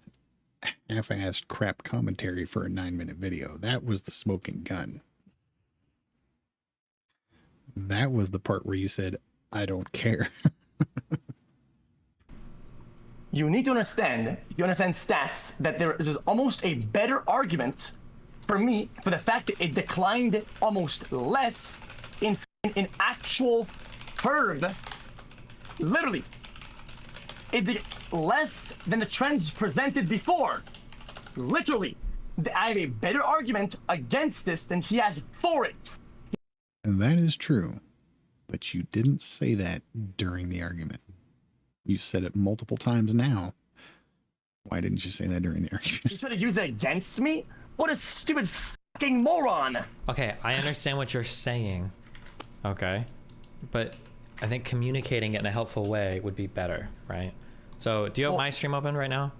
half-assed crap commentary for a 9-minute video. That was the smoking gun. That was the part where you said, I don't care. You need to understand, stats, that there is almost a better argument for me for the fact that it declined almost less in actual curve. Literally. It did less than the trends presented before. Literally. I have a better argument against this than he has for it. And that is true. But you didn't say that during the argument. You said it multiple times now. Why didn't you say that during the argument? You try to use it against me? What a stupid fucking moron. Okay, I understand what you're saying. Okay. But I think communicating it in a helpful way would be better, right? So, do you have my stream open right now?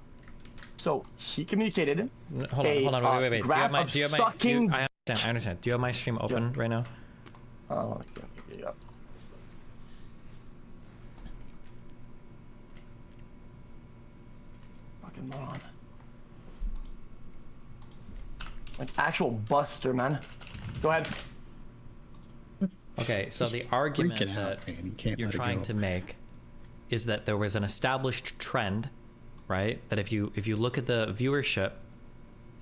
So, he communicated. Hold on, wait. Do you have my, I understand. Do you have my stream open right now? Oh, yeah. Fucking moron. An actual buster, man. Go ahead. Okay, so the argument that you're trying to make is that there was an established trend, right? That if you look at the viewership,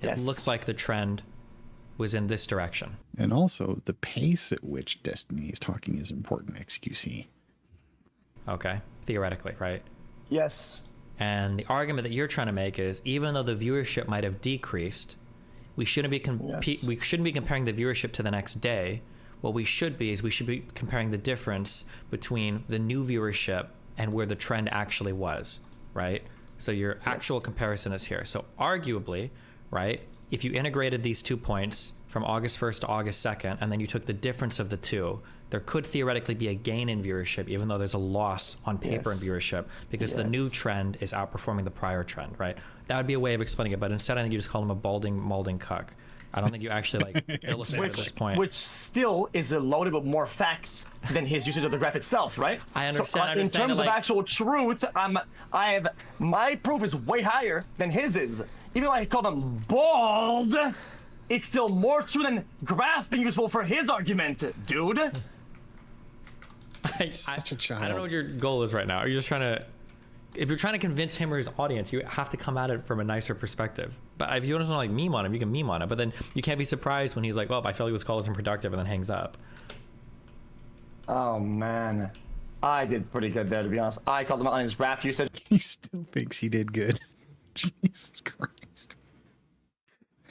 it looks like the trend was in this direction. And also, the pace at which Destiny is talking is important, xQc. Okay, theoretically, right? Yes. And the argument that you're trying to make is, even though the viewership might have decreased, we shouldn't be comparing the viewership to the next day. What we should be comparing the difference between the new viewership and where the trend actually was, right? So your actual comparison is here. So arguably, right, if you integrated these 2 points from August 1st to August 2nd, and then you took the difference of the two, there could theoretically be a gain in viewership, even though there's a loss on paper in viewership, because the new trend is outperforming the prior trend, right? That would be a way of explaining it, but instead I think you just call him a balding, malding cuck. I don't think you actually illustrate at this point. Which still is loaded with more facts than his usage of the graph itself, right? I understand. So, in terms of actual truth, my proof is way higher than his is. Even though I called him bald, it's still more true than graph being useful for his argument, dude. Such a child. I don't know what your goal is right now. Are you just trying to... If you're trying to convince him or his audience, you have to come at it from a nicer perspective. But if you want to like meme on him, you can meme on it. But then you can't be surprised when he's like, "Well, I feel like this call isn't productive," and then hangs up. Oh man, I did pretty good there, to be honest. I called him out on his rap usage. He still thinks he did good. Jesus Christ!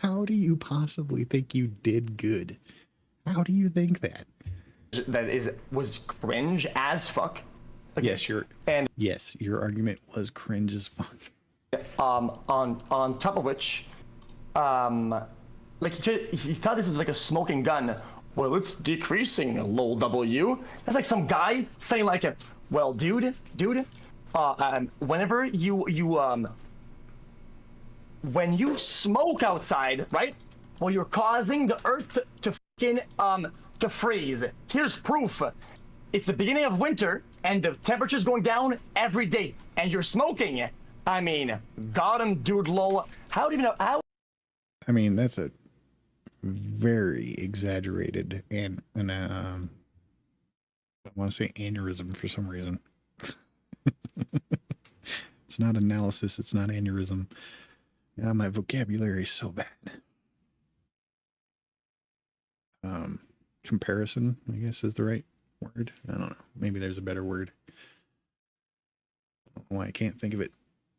How do you possibly think you did good? How do you think that? That was cringe as fuck. Okay. Yes, your argument was cringe as fuck. On top of which, like he thought this was like a smoking gun. Well, it's decreasing, lol W. That's like some guy saying like, well, dude, whenever when you smoke outside, right? Well, you're causing the earth to fucking to freeze. Here's proof. It's the beginning of winter, and the temperature's going down every day, and you're smoking. I mean, got him, dude, lol. How do you know? How? I mean, that's very exaggerated and I want to say aneurysm for some reason. It's not analysis, it's not aneurysm. Yeah, my vocabulary is so bad. Comparison, I guess, is the right word. I don't know. Maybe there's a better word. I don't know why I can't think of it.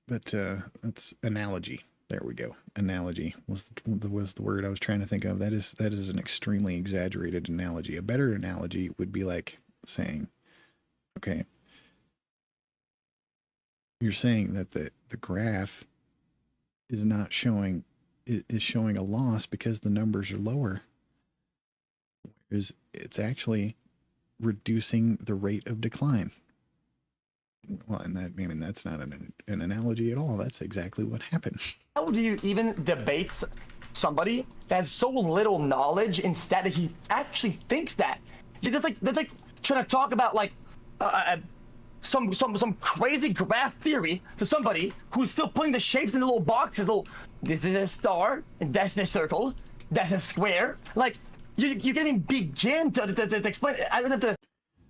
But that's analogy. There we go. Analogy was the word I was trying to think of. That is an extremely exaggerated analogy. A better analogy would be like saying, okay, you're saying that the graph is not showing, is showing a loss because the numbers are lower. Whereas it's actually reducing the rate of decline. Well, and that, I mean, that's not an analogy at all. That's exactly what happened. How do you even debate somebody that has so little knowledge instead that he actually thinks that? That's like trying to talk about like some crazy graph theory to somebody who's still putting the shapes in the little boxes. This is a star, and that's a circle, that's a square. Like you can't even begin to explain it. I don't have to.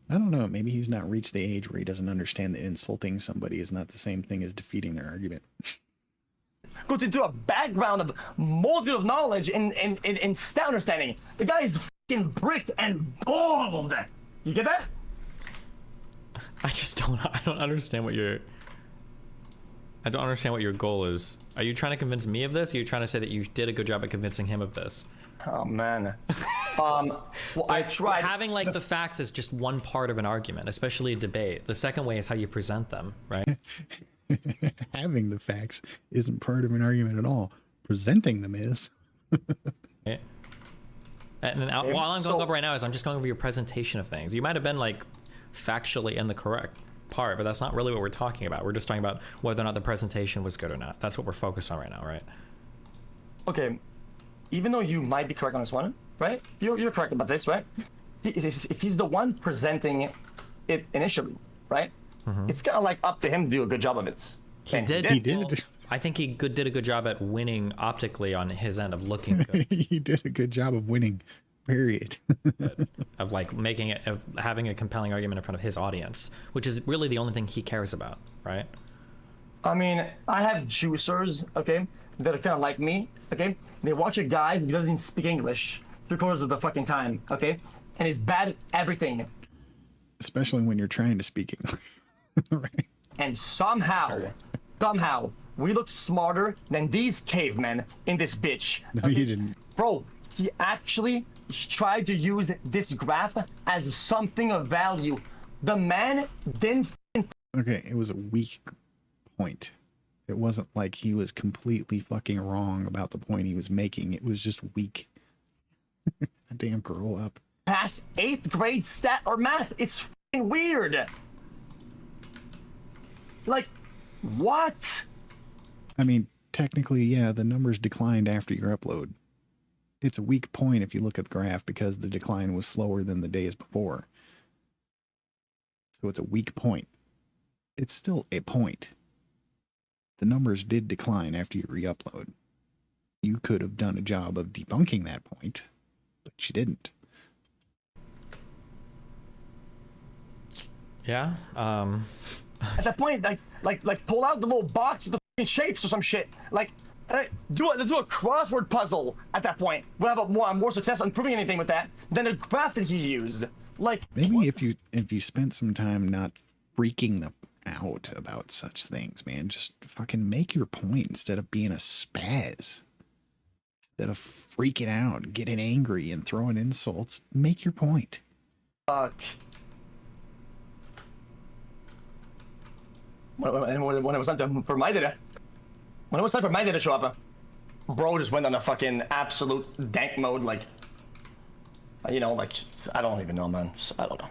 I don't know. Maybe he's not reached the age where he doesn't understand that insulting somebody is not the same thing as defeating their argument. Goes into a background of multitude of knowledge and stout understanding. The guy is fucking bricked and bald. You get that? I don't understand what your... I don't understand what your goal is. Are you trying to convince me of this? Or are you trying to say that you did a good job at convincing him of this? Oh man. Well, I tried. Having like the facts is just one part of an argument, especially a debate. The second way is how you present them, right? Having the facts isn't part of an argument at all. Presenting them is. Okay. And then while I'm going over right now is I'm just going over your presentation of things. You might have been like factually in the correct part, but that's not really what we're talking about. We're just talking about whether or not the presentation was good or not. That's what we're focused on right now, right? Okay. Even though you might be correct on this one, right? You're correct about this, right? If he's the one presenting it initially, right? Mm-hmm. It's kind of like up to him to do a good job of it. He did. I think he did a good job at winning optically on his end of looking good. He did a good job of winning, period. Of like of having a compelling argument in front of his audience, which is really the only thing he cares about, right? I mean, I have juicers, okay, that are kind of like me, okay? They watch a guy who doesn't speak English 3/4 of the fucking time, okay? And is bad at everything. Especially when you're trying to speak English. Right. And somehow, we looked smarter than these cavemen in this bitch. No, okay? you didn't. Bro, he actually tried to use this graph as something of value. The man didn't... Okay, it was a weak point. It wasn't like he was completely fucking wrong about the point he was making. It was just weak. Damn, grow up. Pass 8th grade stat or math. It's fucking weird. Like, what? I mean, technically, yeah, the numbers declined after your upload. It's a weak point if you look at the graph because the decline was slower than the days before. So it's a weak point. It's still a point. The numbers did decline after you re-upload. You could have done a job of debunking that point, but you didn't. Yeah. At that point, like pull out the little box of the fucking shapes or some shit. Like, let's do a crossword puzzle at that point. We'll have more success on proving anything with that than the graph that he used. Like, maybe if you spent some time not freaking out about such things, man, just fucking make your point instead of being a spaz. Instead of freaking out and getting angry and throwing insults, make your point. Fuck. When it was time for my data, to show up, bro just went on a fucking absolute dank mode, like, you know, like, I don't even know, man. I don't know.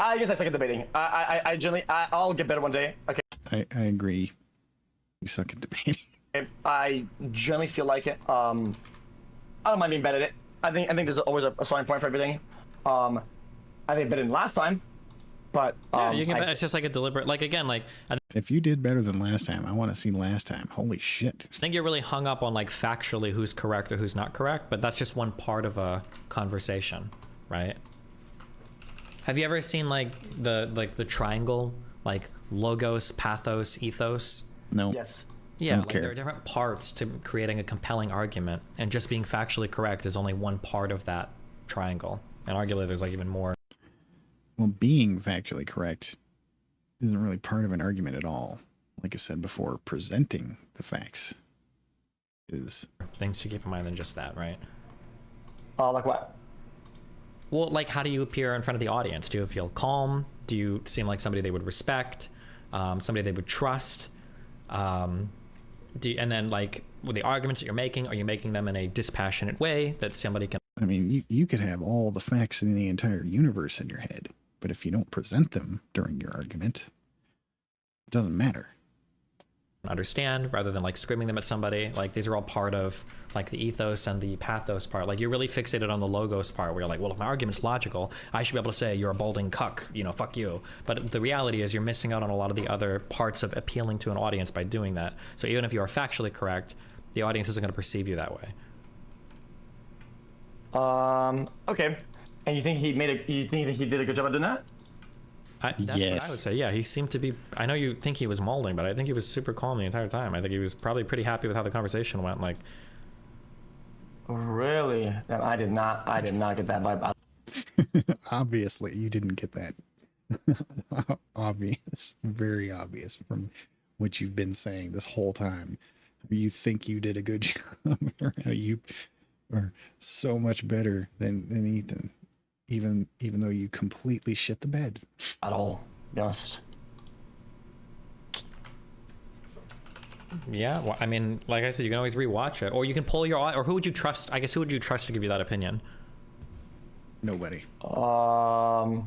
I guess I suck at debating. I generally, I'll get better one day. Okay. I agree. You suck at debating. I generally feel like it. I don't mind being bad at it. I think there's always a starting point for everything. I think better than last time, but yeah, you can. It's just like a deliberate. Like again, like If you did better than last time, I want to see last time. Holy shit. I think you're really hung up on like factually who's correct or who's not correct, but that's just one part of a conversation, right? Have you ever seen like the triangle, like logos, pathos, ethos? No. Yes. Yeah, Don't like care. there are different parts to creating a compelling argument, and just being factually correct is only one part of that triangle. And arguably there's like even more. Well, being factually correct isn't really part of an argument at all. Like I said before, presenting the facts is Things to keep in mind than just that, right? Like what? Well, like how do you appear in front of the audience? Do you feel calm? Do you seem like somebody they would respect? Somebody they would trust? And then like with the arguments that you're making, are you making them in a dispassionate way that somebody can... I mean, you could have all the facts in the entire universe in your head, but if you don't present them during your argument, it doesn't matter. understand, rather than like screaming them at somebody. Like these are all part of like the ethos and the pathos part. Like you're really fixated on the logos part where you're like, well, if my argument's logical, I should be able to say you're a balding cuck, you know, fuck you. But the reality is you're missing out on a lot of the other parts of appealing to an audience by doing that. So even if you are factually correct, the audience isn't going to perceive you that way. Okay. And you think he did a good job at doing that? That's what I would say. Yeah, he seemed to be. I know you think he was molding, but I think he was super calm the entire time. I think he was probably pretty happy with how the conversation went. Like, really? I did not get that vibe. Obviously, you didn't get that. Obvious, very obvious from what you've been saying this whole time. You think you did a good job, or how you are so much better than Ethan. Even though you completely shit the bed. At all, to be honest. yeah, well, I mean, like I said, you can always rewatch it, or you can pull your. Or who would you trust? I guess who would you trust to give you that opinion? Nobody. An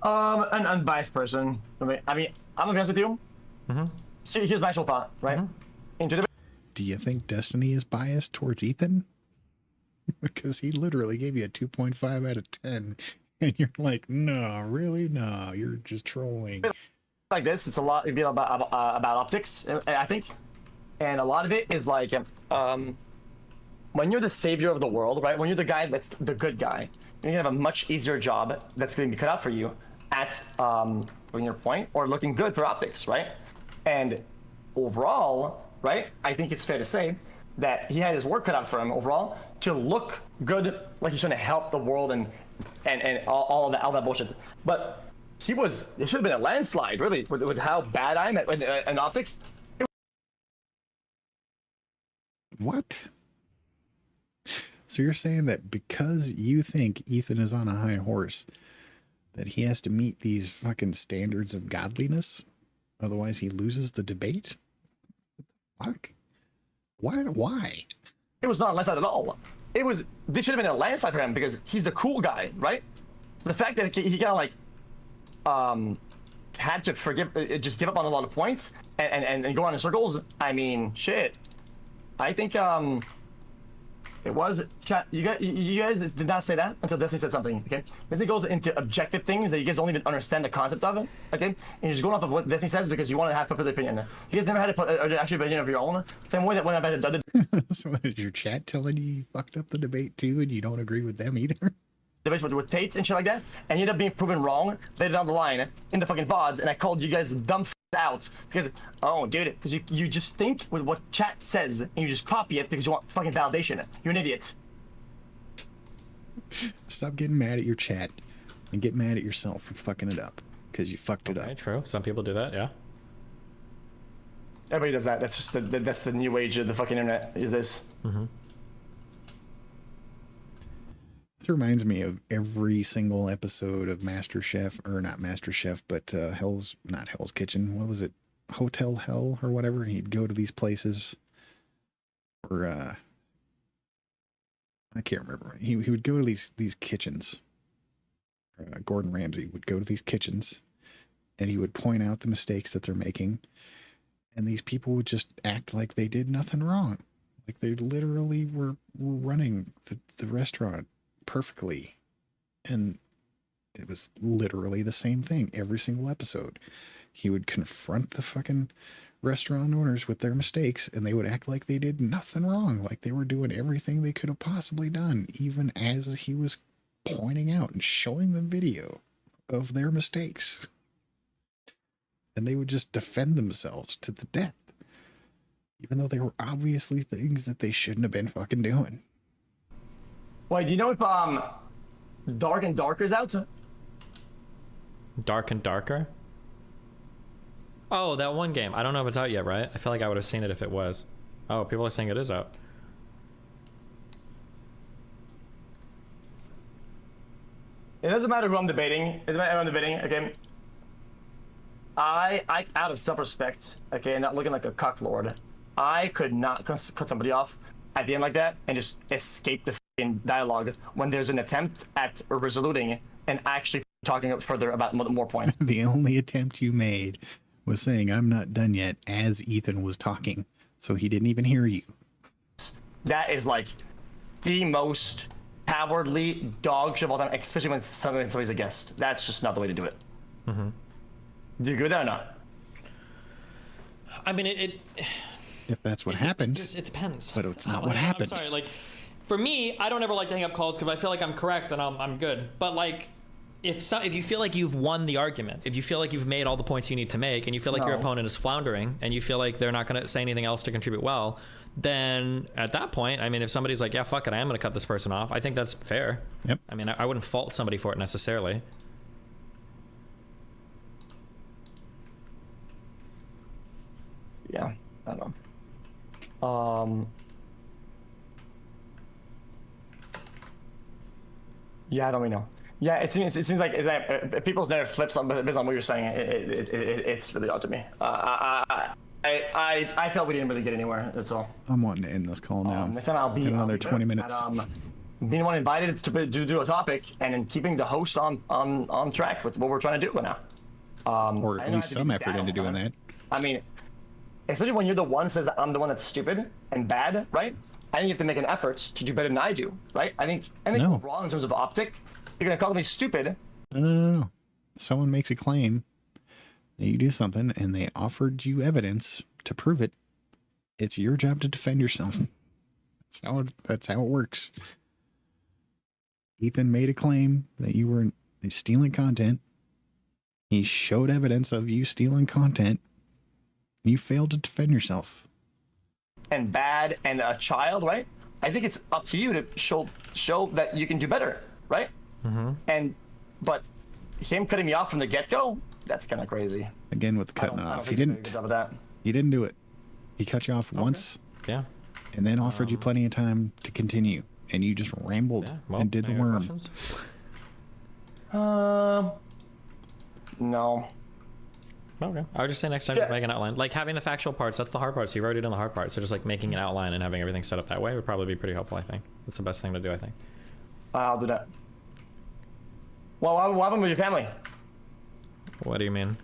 unbiased person. I mean, I'm gonna be honest with you. Here's my actual thought, right? Do you think Destiny is biased towards Ethan? Because he literally gave you a 2.5 out of 10, and you're like, no, really, no, you're just trolling. Like this, it's a lot. It'd be about optics, I think, and a lot of it is like, when you're the savior of the world, right? When you're the guy that's the good guy, you're gonna have a much easier job that's going to be cut out for you at proving your point or looking good for optics, right? And overall, right? I think it's fair to say that he had his work cut out for him overall to look good, like he's trying to help the world and all that bullshit. But it should have been a landslide, really, with how bad I'm at optics. What? So you're saying that because you think Ethan is on a high horse, that he has to meet these fucking standards of godliness, otherwise he loses the debate? Fuck. Why? It was not a landslide at all. This should have been a landslide for him because he's the cool guy, right? The fact that he kind of like had to just give up on a lot of points and go on in circles. I mean, shit. I think it was chat. You guys did not say that until Destiny said something. Okay, Destiny goes into objective things that you guys don't even understand the concept of it. Okay, and you're just going off of what Destiny says because you want to have popular opinion. You guys never had an actual opinion of your own. Same way that when I bet the So is your chat telling you fucked up the debate too, and you don't agree with them either? debates with Tate and shit like that, and you end up being proven wrong later down the line in the fucking VODs, and I called you guys dumb out because, oh dude, because you just think with what chat says and you just copy it because you want fucking validation. You're an idiot. Stop getting mad at your chat and get mad at yourself for fucking it up because you fucked it up. True. Some people do that. Yeah. Everybody does that. That's just that's the new age of the fucking internet. Is this? This reminds me of every single episode of MasterChef, or not MasterChef, but Hell's Kitchen. What was it? Hotel Hell or whatever. He'd go to these places, or I can't remember. He would go to these kitchens. Gordon Ramsay would go to these kitchens, and he would point out the mistakes that they're making, and these people would just act like they did nothing wrong, like they literally were running the restaurant perfectly, and It was literally the same thing every single episode. He would confront the fucking restaurant owners with their mistakes, and they would act like they did nothing wrong, like they were doing everything they could have possibly done, even as he was pointing out and showing them video of their mistakes. And they would just defend themselves to the death, even though they were obviously things that they shouldn't have been fucking doing. Wait, do you know if Dark and Darker's out? Dark and Darker? Oh, that one game. I don't know if it's out yet, right? I feel like I would have seen it if it was. Oh, people are saying it is out. It doesn't matter who I'm debating. It doesn't matter who I'm debating, okay? I out of self-respect, okay, not looking like a cucklord, I could not cut somebody off at the end like that and just escape the f***ing dialogue when there's an attempt at resoluting and actually talking further about more points. The only attempt you made was saying, I'm not done yet, as Ethan was talking, so he didn't even hear you. That is like the most cowardly dog shit of all time, especially when somebody's a guest. That's just not the way to do it. Mm-hmm. Do you agree with that or not? I mean, it if that's what happened. It depends. But it's not what happened. I'm sorry. Like, for me, I don't ever like to hang up calls because I feel like I'm correct and I'm good. But like, if you feel like you've won the argument, if you feel like you've made all the points you need to make, and you feel like your opponent is floundering, and you feel like they're not going to say anything else to contribute well, then at that point, I mean, if somebody's like, yeah, fuck it, I am going to cut this person off, I think that's fair. Yep. I mean, I wouldn't fault somebody for it necessarily. Yeah, I don't know. Yeah, I don't really know. Yeah, it seems like people's narrative flips on based on what you're saying. It's really odd to me. I felt we didn't really get anywhere. That's all. I'm wanting to end this call now. Next time I'll be another 20 minutes. Being one invited to do a topic and then keeping the host on track with what we're trying to do now. Or at least some effort into doing that. I mean, especially when you're the one who says that I'm the one that's stupid and bad, right? I think you have to make an effort to do better than I do, right? I think we're wrong in terms of optic. You're gonna call me stupid. No. Someone makes a claim that you do something and they offered you evidence to prove it. It's your job to defend yourself. That's how it works. Ethan made a claim that you were stealing content. He showed evidence of you stealing content. You failed to defend yourself. And bad and a child, right? I think it's up to you to show that you can do better, right? Mm-hmm. But him cutting me off from the get-go, that's kind of crazy. Again with the cutting off. He didn't. Good job of that. He didn't do it. He cut you off once. Yeah. And then offered you plenty of time to continue, and you just rambled and did the worm. No. Okay. I would just say next time just make an outline. Like having the factual parts, that's the hard part. So you've already done the hard part. So just like making an outline and having everything set up that way would probably be pretty helpful, I think. That's the best thing to do, I think. I'll do that. Well, what happened with your family? What do you mean?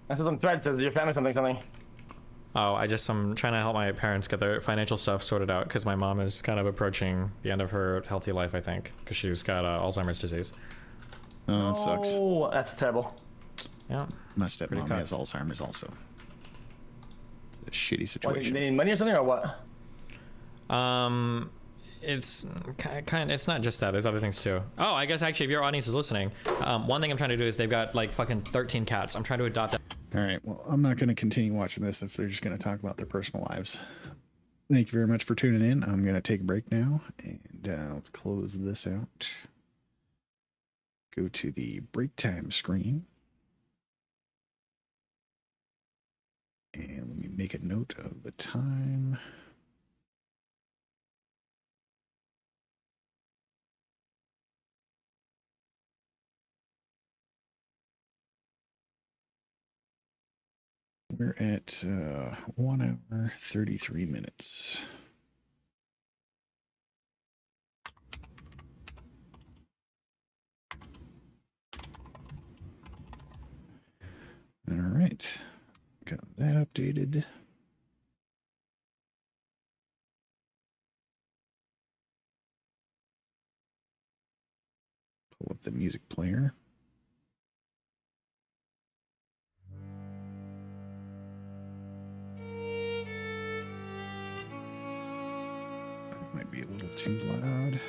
I saw some thread says your family something. Oh, I'm trying to help my parents get their financial stuff sorted out because my mom is kind of approaching the end of her healthy life, I think, because she's got Alzheimer's disease. Oh, that sucks. Oh, that's terrible. Yeah. My stepmom has Alzheimer's also. It's a shitty situation. They need money or something or what? It's it's not just that. There's other things too. Oh, I guess actually if your audience is listening, one thing I'm trying to do is they've got like fucking 13 cats. I'm trying to adopt that. All right. Well, I'm not going to continue watching this if they're just going to talk about their personal lives. Thank you very much for tuning in. I'm going to take a break now and let's close this out. Go to the break time screen. And let me make a note of the time. We're at 1 hour, 33 minutes. All right. Got that updated. Pull up the music player. That might be a little too loud.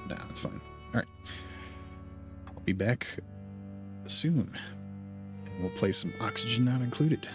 No, it's fine. All right. I'll be back soon. We'll play some Oxygen Not Included.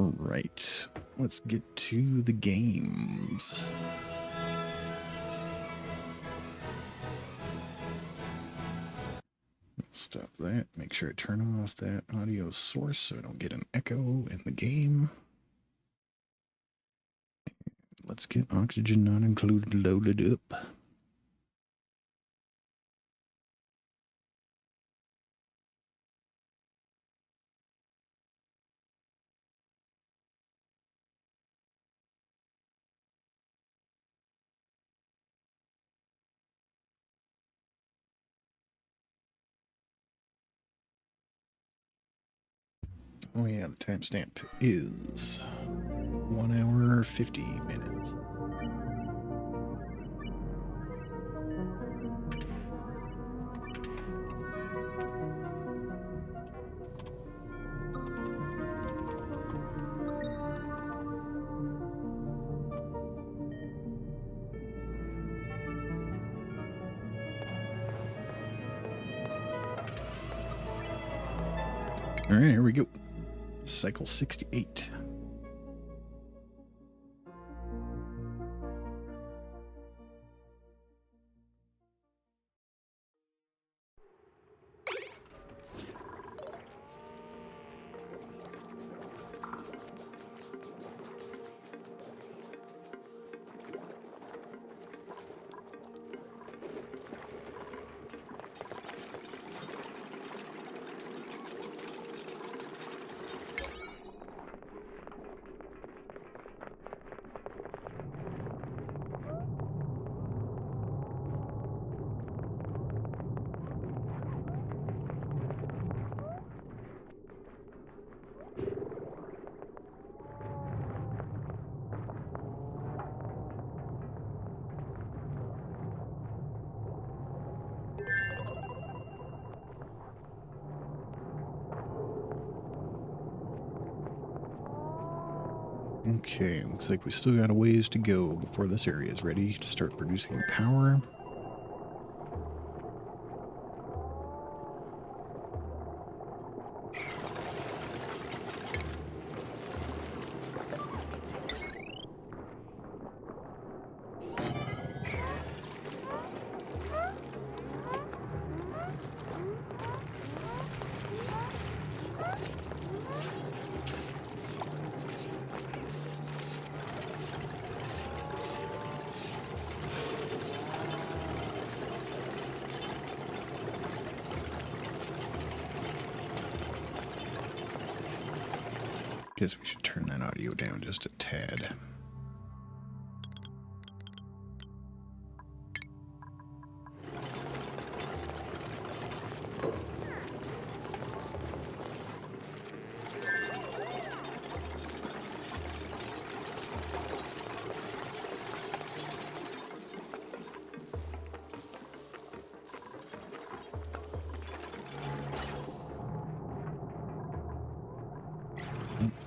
All right, let's get to the games. Stop that. Make sure I turn off that audio source so I don't get an echo in the game. Let's get Oxygen Not Included loaded up. Oh yeah, the timestamp is 1 hour 50 minutes. All right, here we go. Cycle 68. Okay, looks like we still got a ways to go before this area is ready to start producing power. Guess we should turn that audio down just a tad.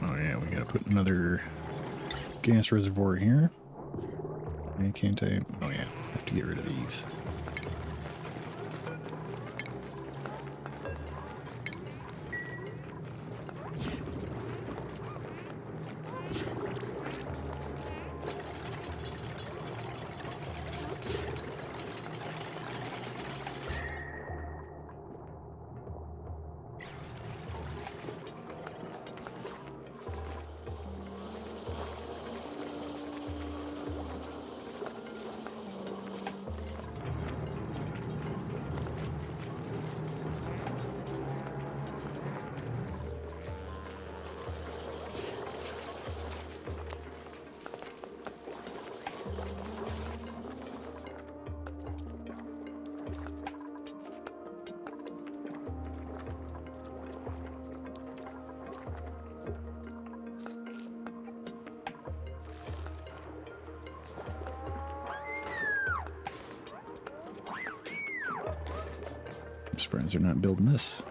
Oh yeah, we gotta put another gas reservoir here. Why can't I? Oh yeah, I have to get rid of these. I'm surprised they're not building this.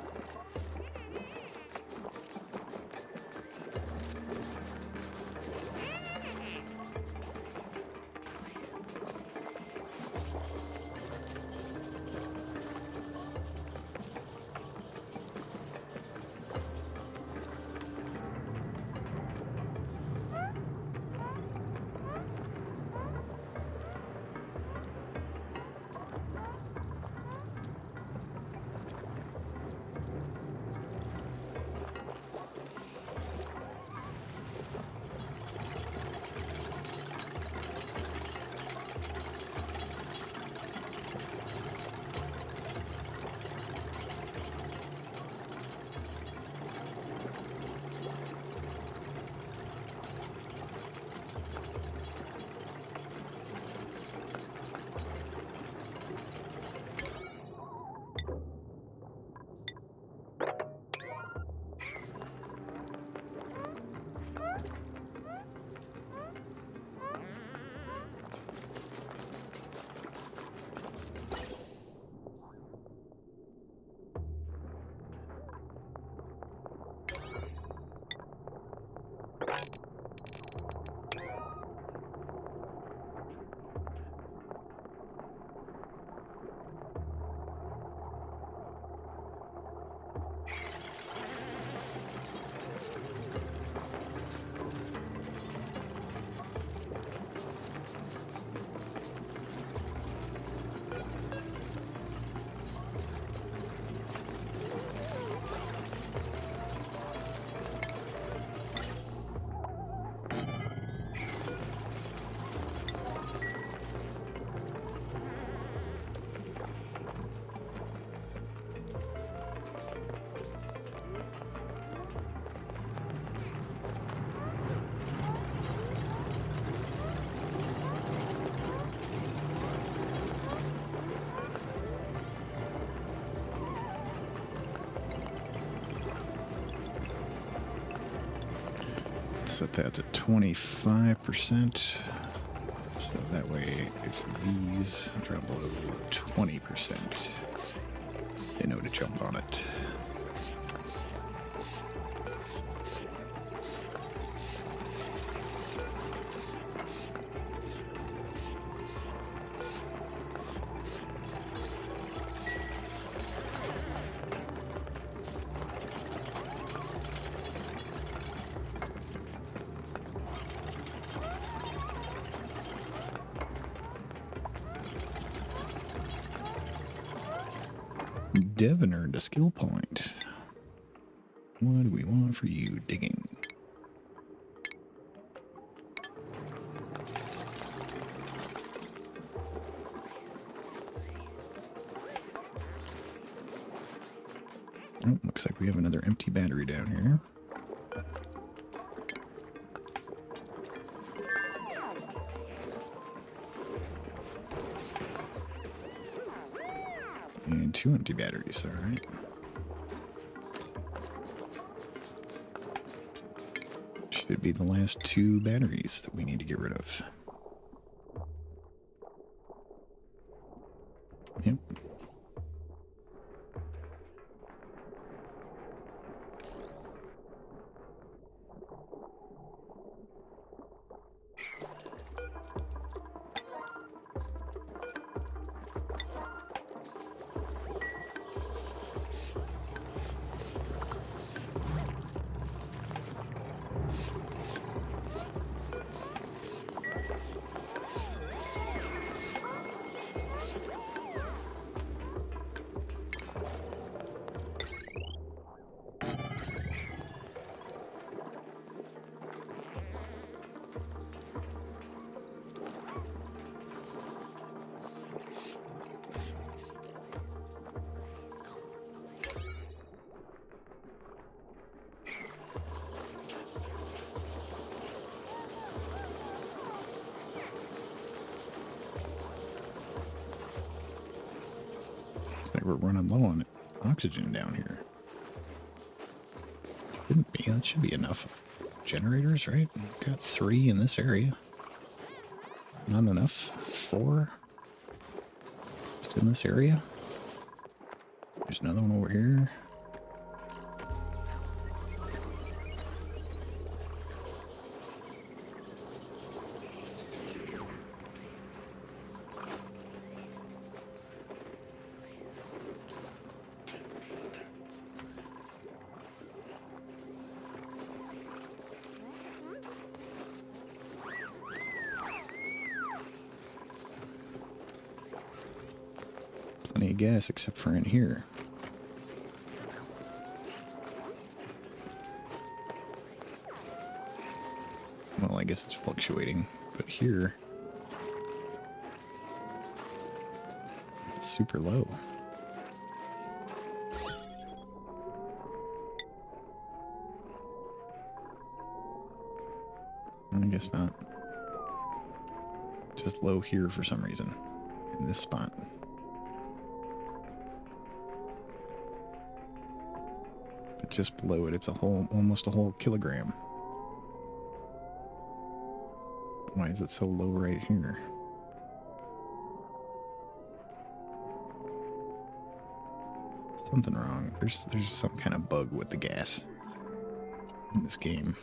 set that to 25%. So that way, if these drop below 20%, they know to jump on it. Devin earned a skill point. What do we want for you? Digging. Oh, looks like we have another empty battery down here. And 2 empty batteries, all right. Should be the last 2 batteries that we need to get rid of. Yep. Looks like we're running low on oxygen down here. Shouldn't be. That should be enough generators, right? Got 3 in this area. Not enough? 4? Just in this area? There's another one over here. Plenty of gas except for in here. Well, I guess it's fluctuating, but here it's super low. I guess not. Just low here for some reason in this spot. But just below it, it's almost a whole kilogram. Why is it so low right here? Something wrong. There's some kind of bug with the gas in this game.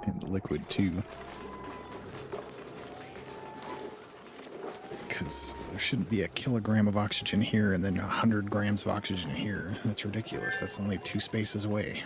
And the liquid too. Because there shouldn't be a kilogram of oxygen here and then 100 grams of oxygen here. That's ridiculous. That's only 2 spaces away.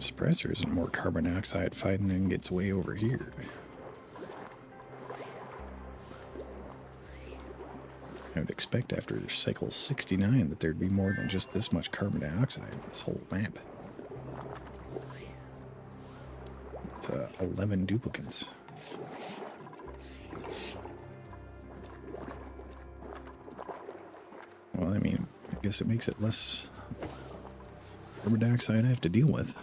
Surprised there isn't more carbon dioxide fighting its way over here. I would expect after cycle 69 that there'd be more than just this much carbon dioxide in this whole map. With 11 duplicates. Well, I mean, I guess it makes it less carbon dioxide I have to deal with.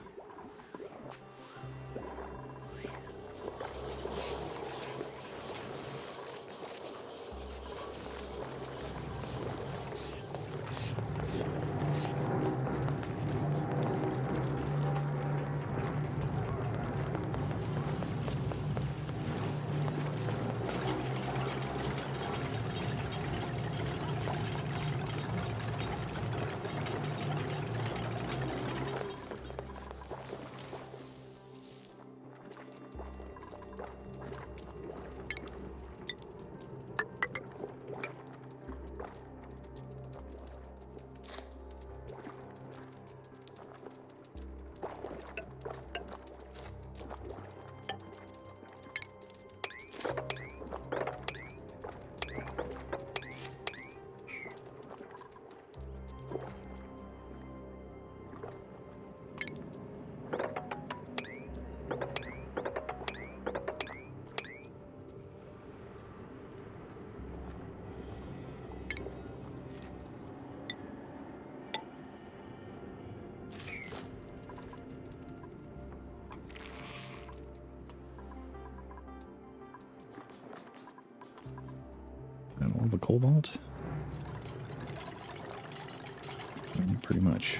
And all the cobalt? Pretty much.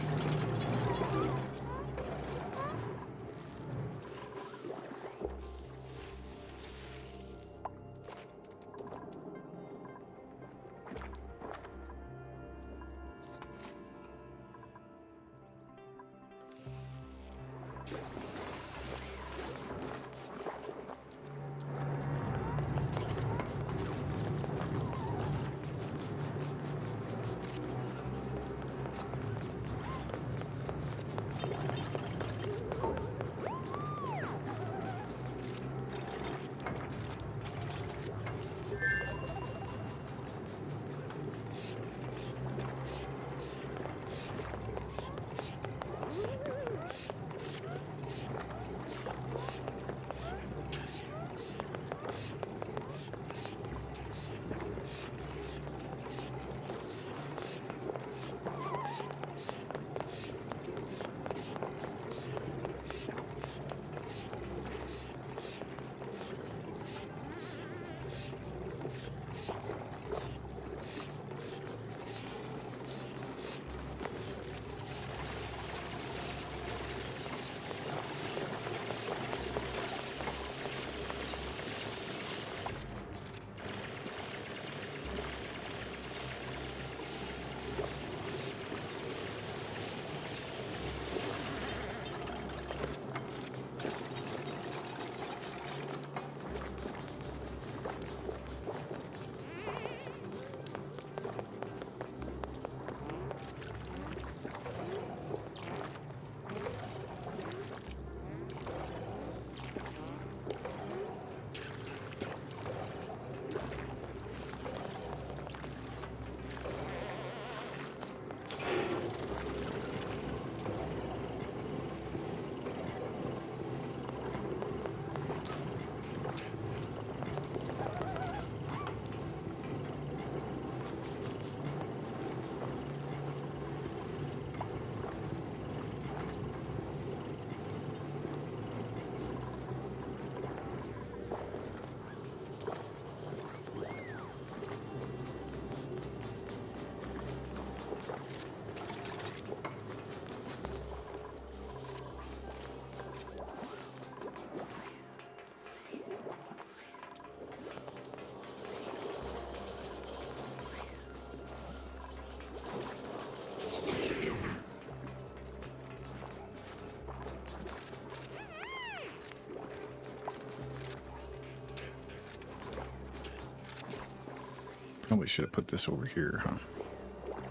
Probably should have put this over here, huh? I'm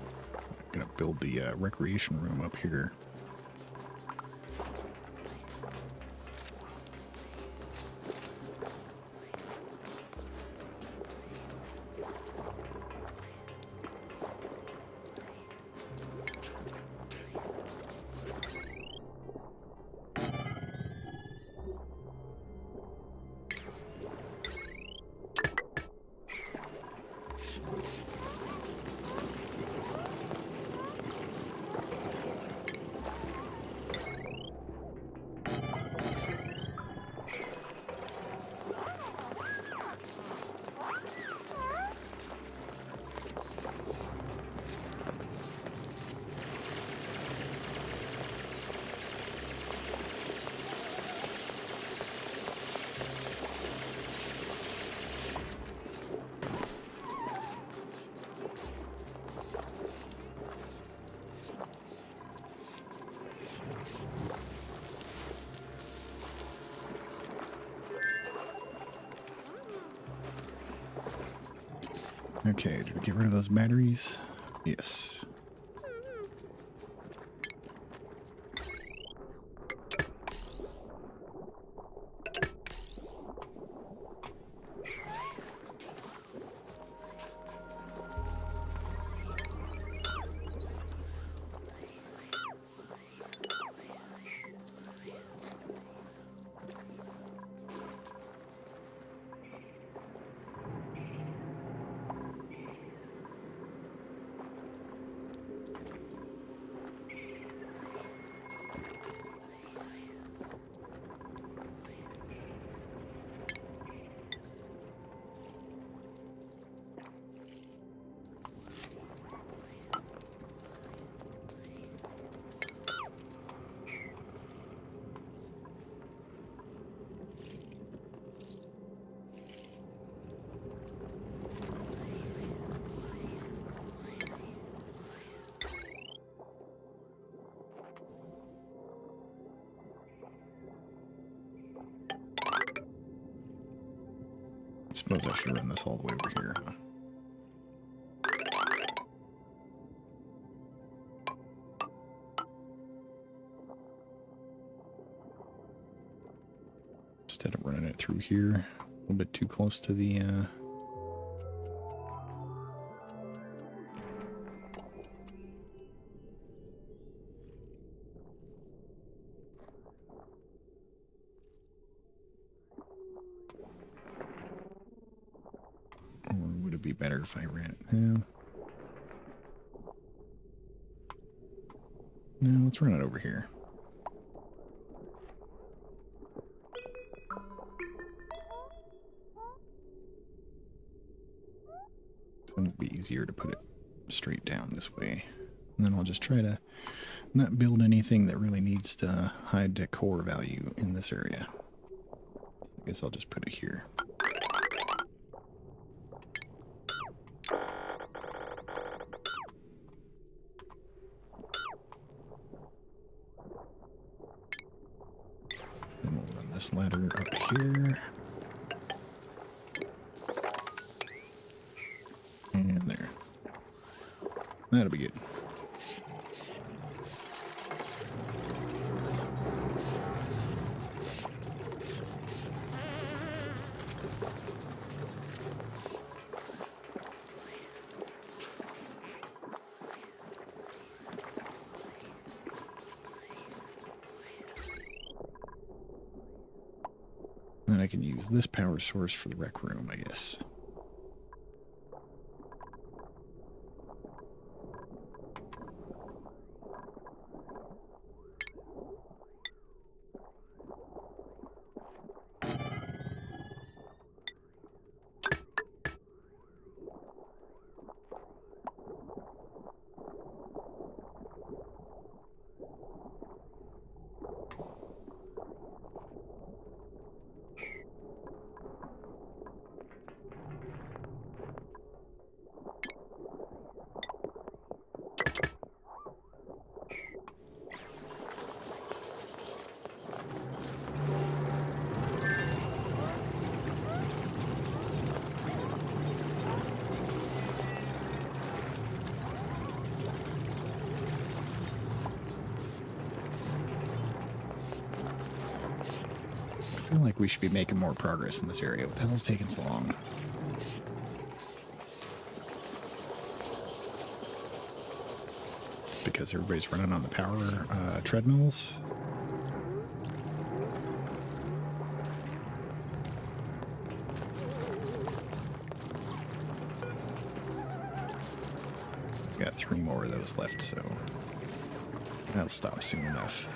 gonna build the recreation room up here. Okay, did we get rid of those batteries? Yes. I suppose I should run this all the way over here, huh? Instead of running it through here, a little bit too close to the or would it be better if I ran it? Yeah. No, let's run it over here. It's going to be easier to put it straight down this way. And then I'll just try to not build anything that really needs to hide decor value in this area. I guess I'll just put it here. And we'll run this ladder up here. And there. That'll be good. Then I can use this power source for the rec room, I guess. I feel like we should be making more progress in this area. What the hell's taking so long? It's because everybody's running on the power treadmills. Got 3 more of those left, so that'll stop soon enough.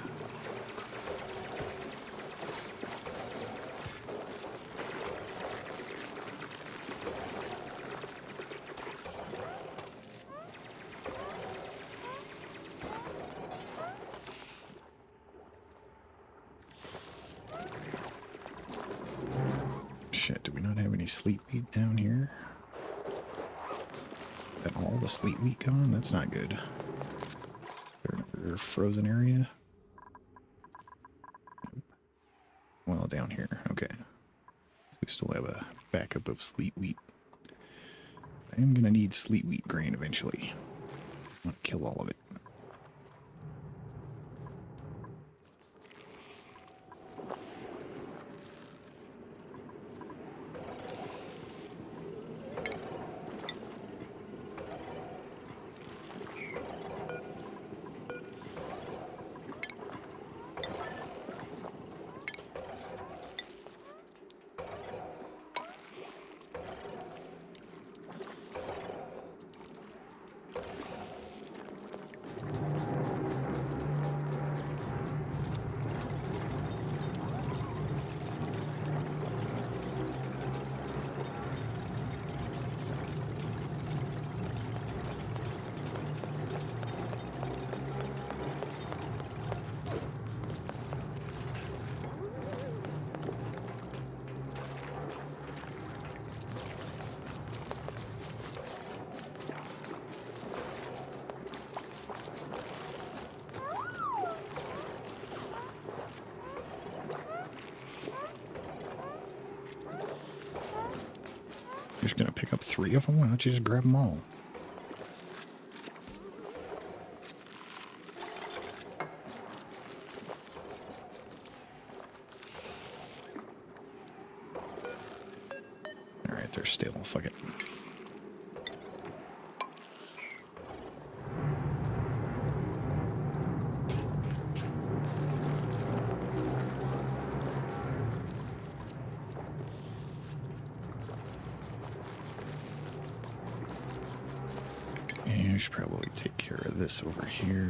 Shit, do we not have any sleet wheat down here? Is that all the sleet wheat gone? That's not good. Is there another frozen area? Nope. Well, down here. Okay. We still have a backup of sleet wheat. I am going to need sleet wheat grain eventually. I'm going to kill all of it. You're just gonna pick up 3 of them? Why don't you just grab them all? Alright, they're still. Fuck it. I should probably take care of this over here.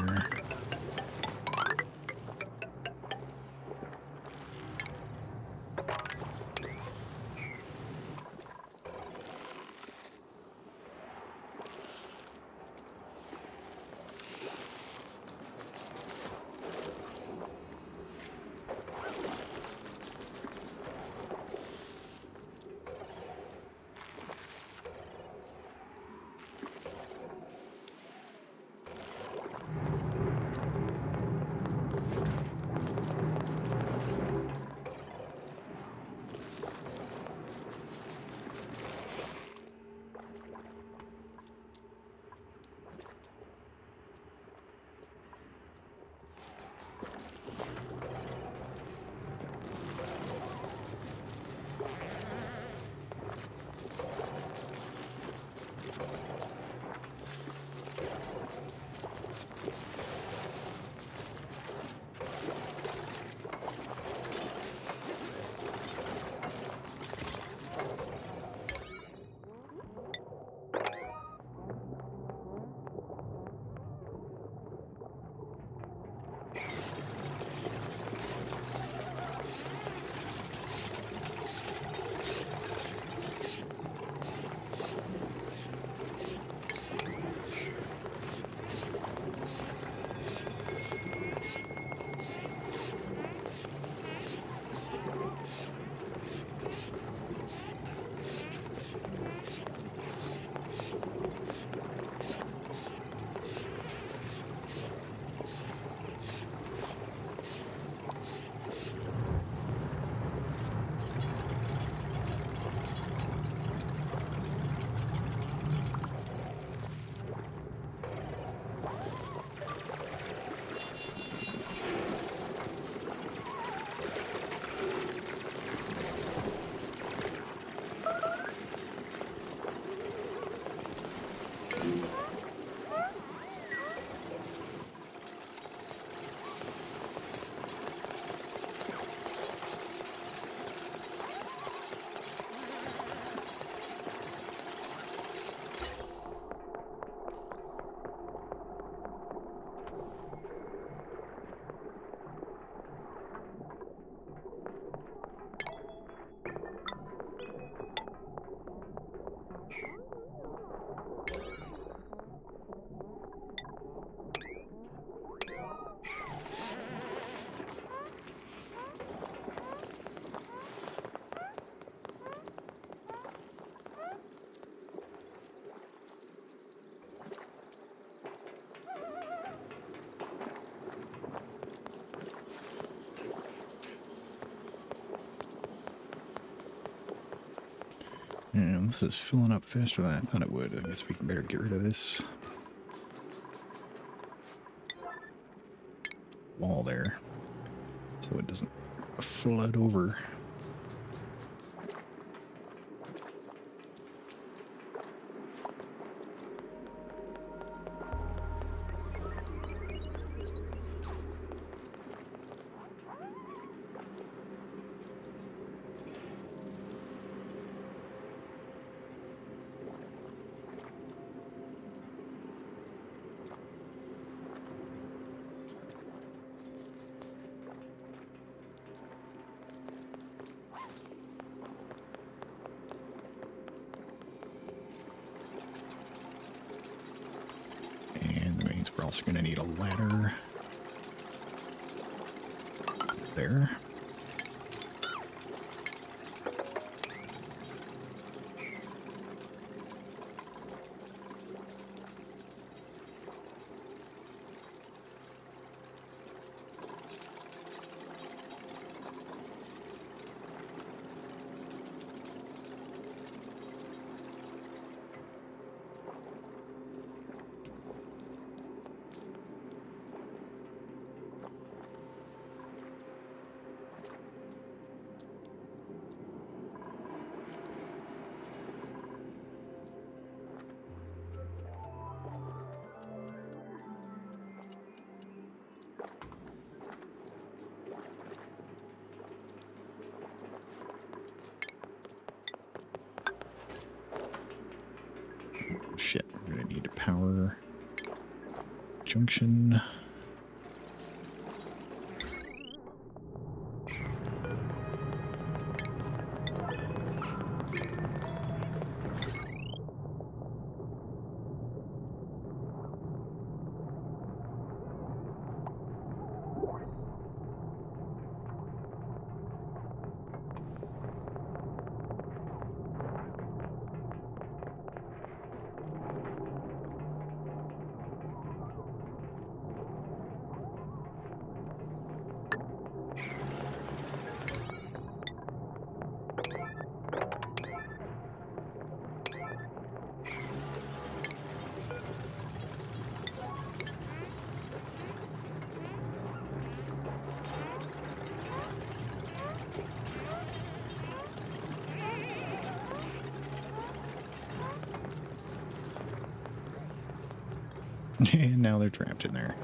And this is filling up faster than I thought it would. I guess we can better get rid of this wall there so it doesn't flood over. We're also going to need a ladder there. Shit, we're gonna need a power junction. And now they're trapped in there.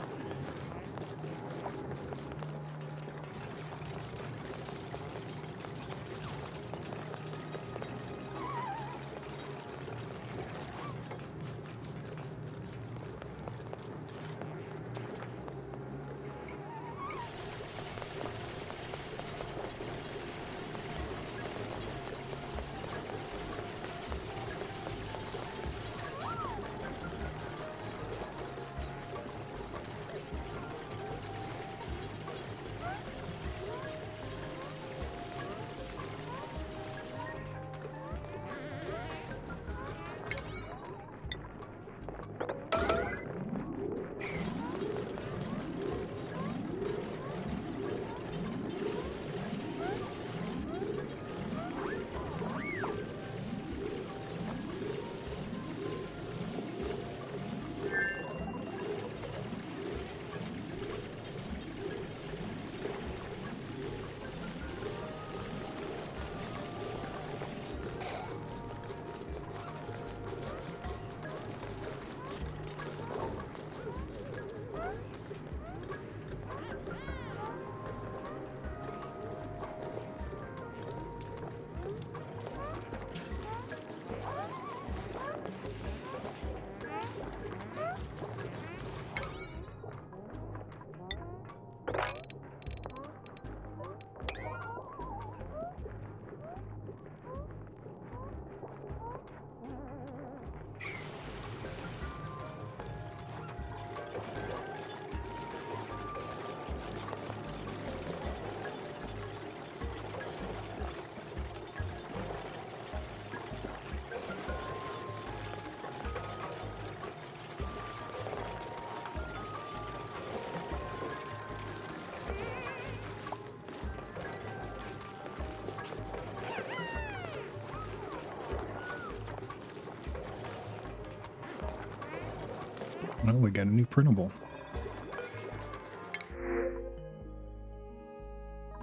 Well, we got a new printable.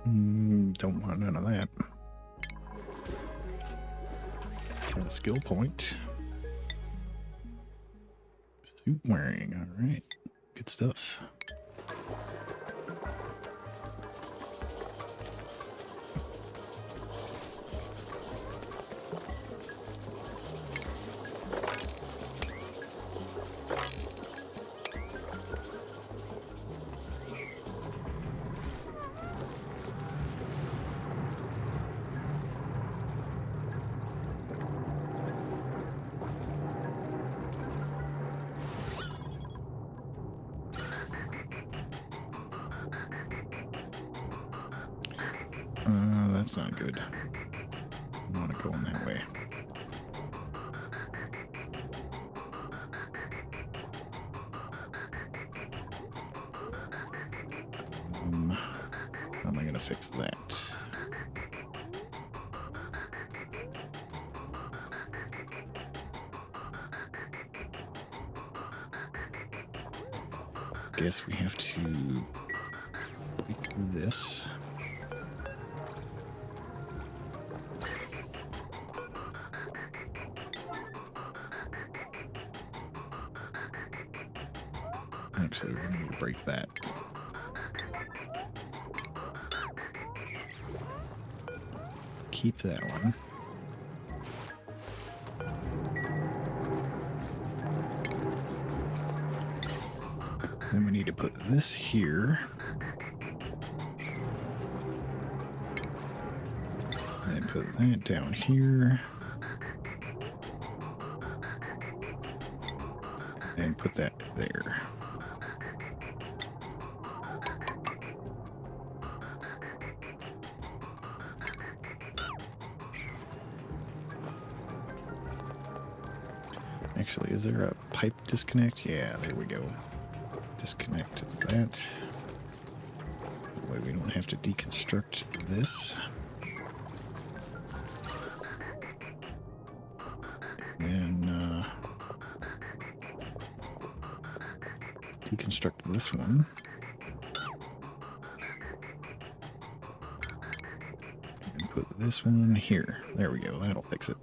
Don't want none of that. Got a skill point. Suit wearing, alright. Good stuff. That's not good. I want to go in that way. How am I going to fix that? Guess we have to tweak this. Actually, we're going to break that. Keep that one. Then we need to put this here. And put that down here. And put that there. Actually, is there a pipe disconnect? Yeah, there we go. Disconnect that. That way we don't have to deconstruct this. And deconstruct this one. And put this one here. There we go. That'll fix it.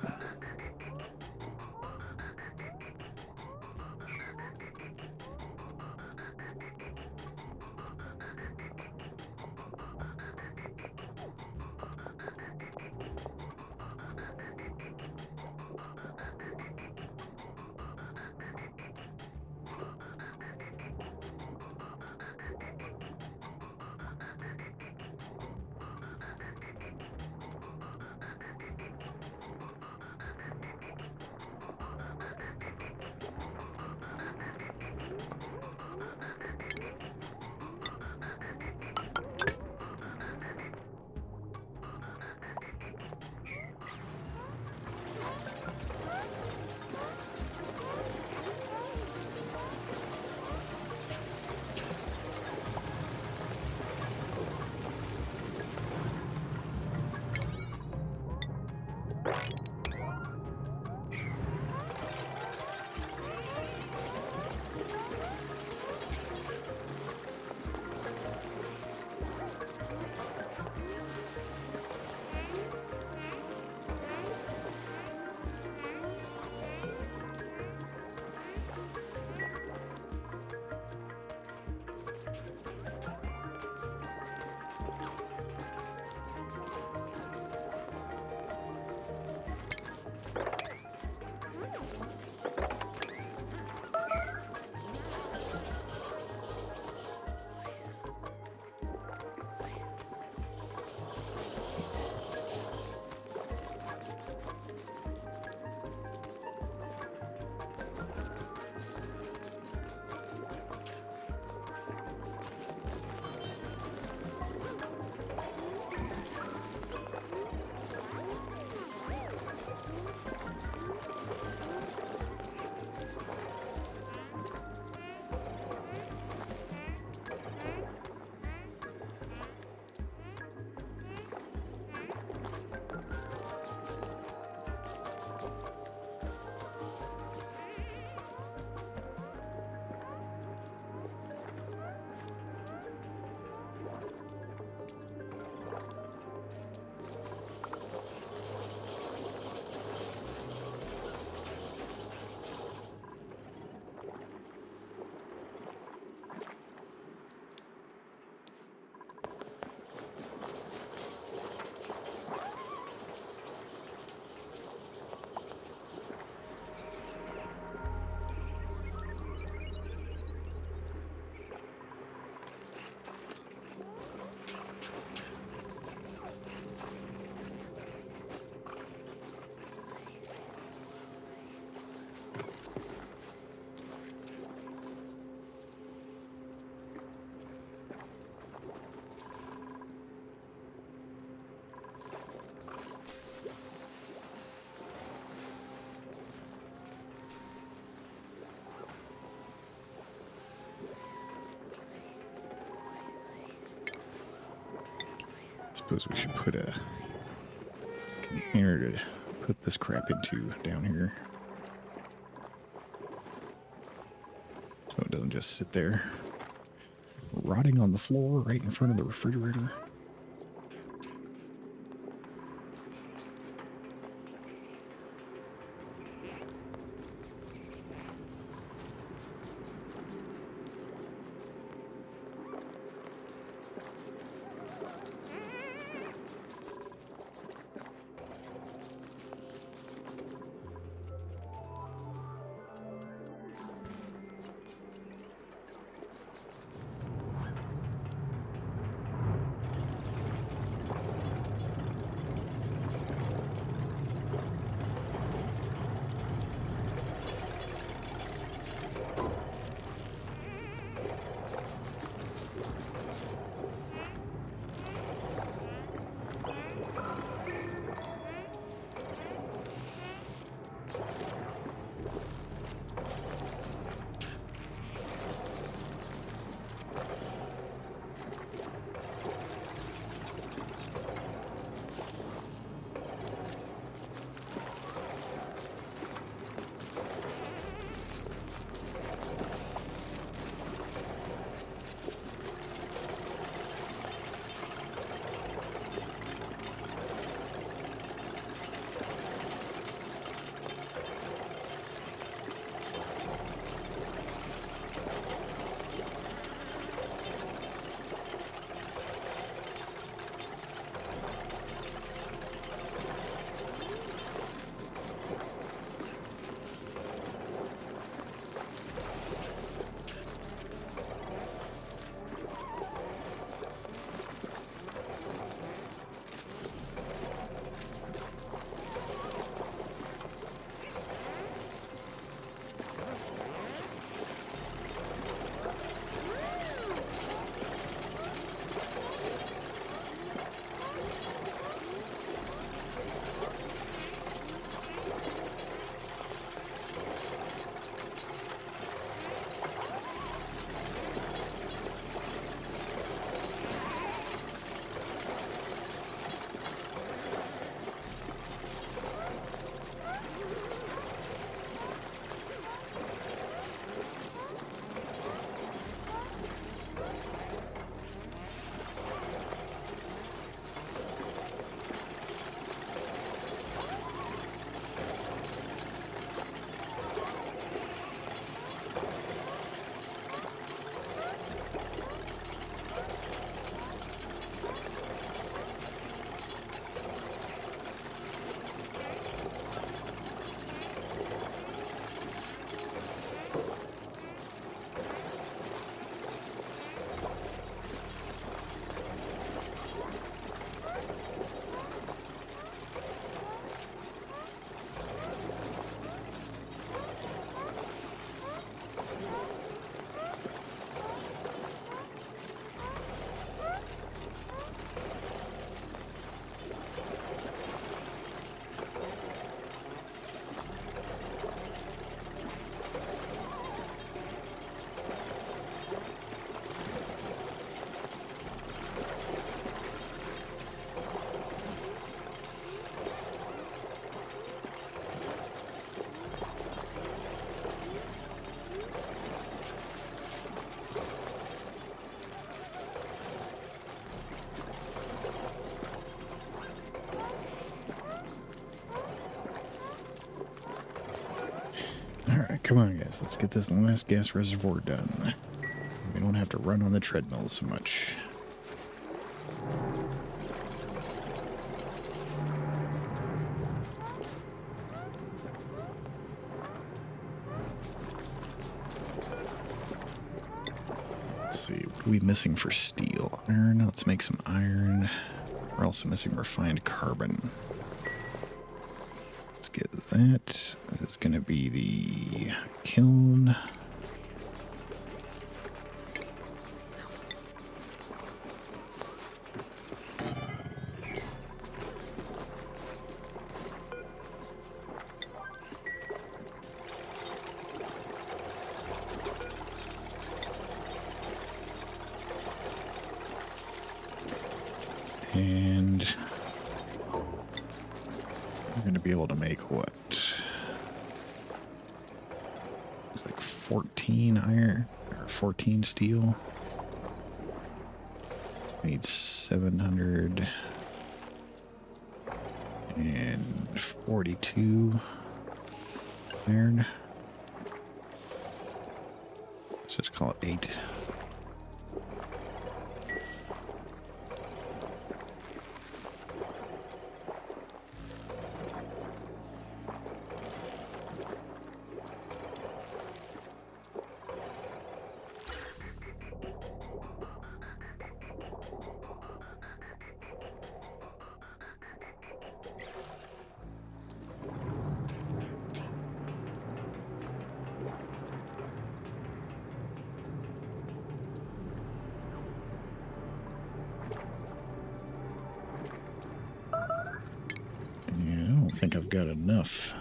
Suppose we should put a container to put this crap into down here. So it doesn't just sit there rotting on the floor right in front of the refrigerator. Alright, come on guys, let's get this last gas reservoir done. We don't have to run on the treadmill so much. Let's see, what are we missing for steel? Iron, let's make some iron. We're also missing refined carbon. Let's get that. It's going to be the kiln. And we're going to be able to make what? It's like 14 iron or 14 steel. Need 742 iron. So let's call it 8. I think I've got enough.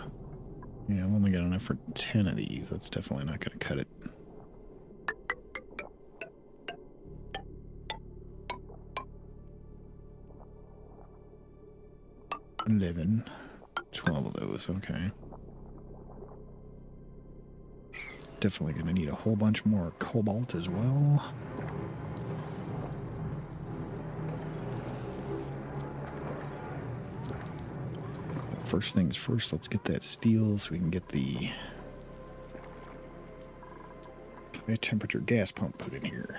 Yeah, I've only got enough for 10 of these. That's definitely not going to cut it. $11, 12 of those. Okay. Definitely going to need a whole bunch more cobalt as well. First things first, let's get that steel so we can get the high temperature gas pump put in here.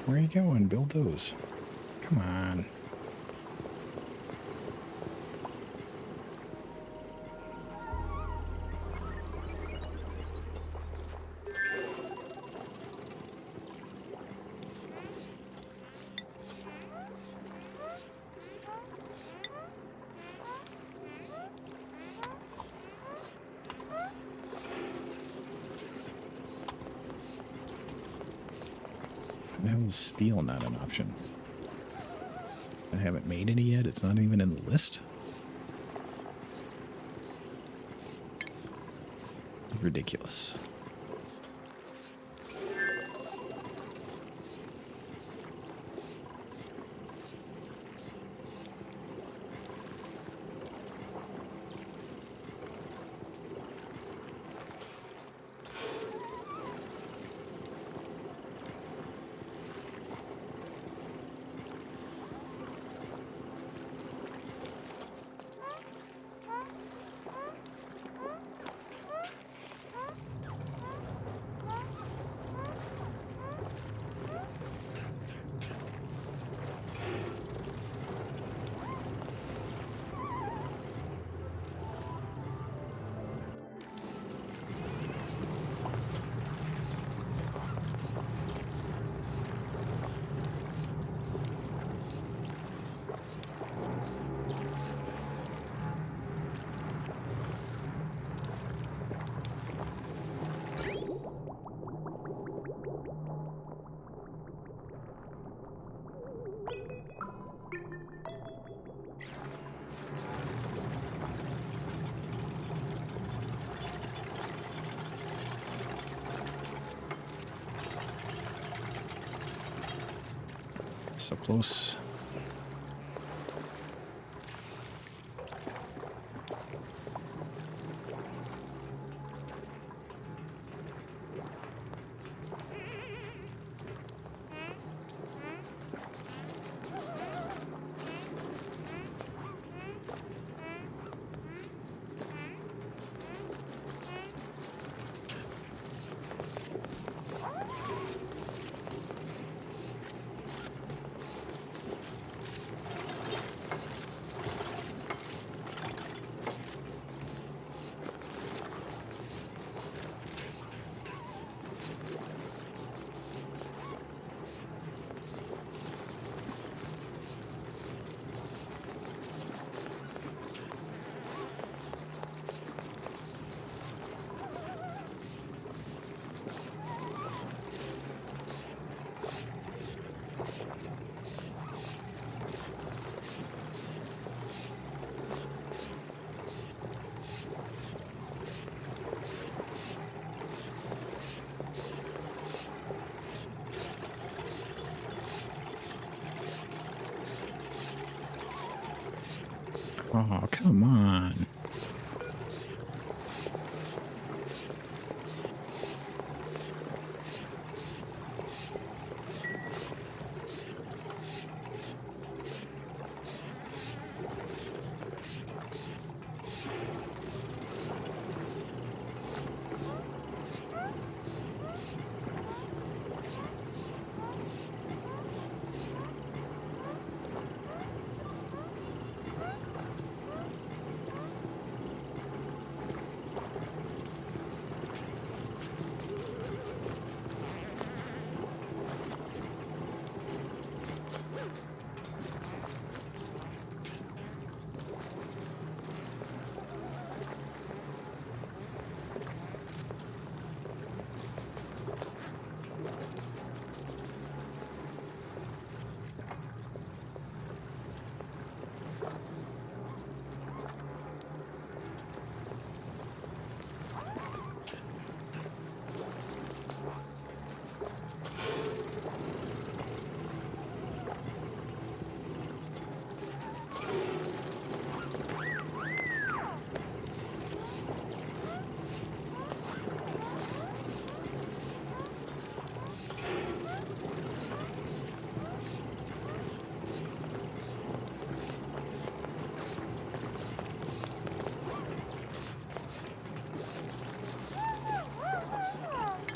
Where are you going? Build those. Come on. The hell is steel not an option? I haven't made any yet. It's not even in the list. Ridiculous. So close. Oh, come on.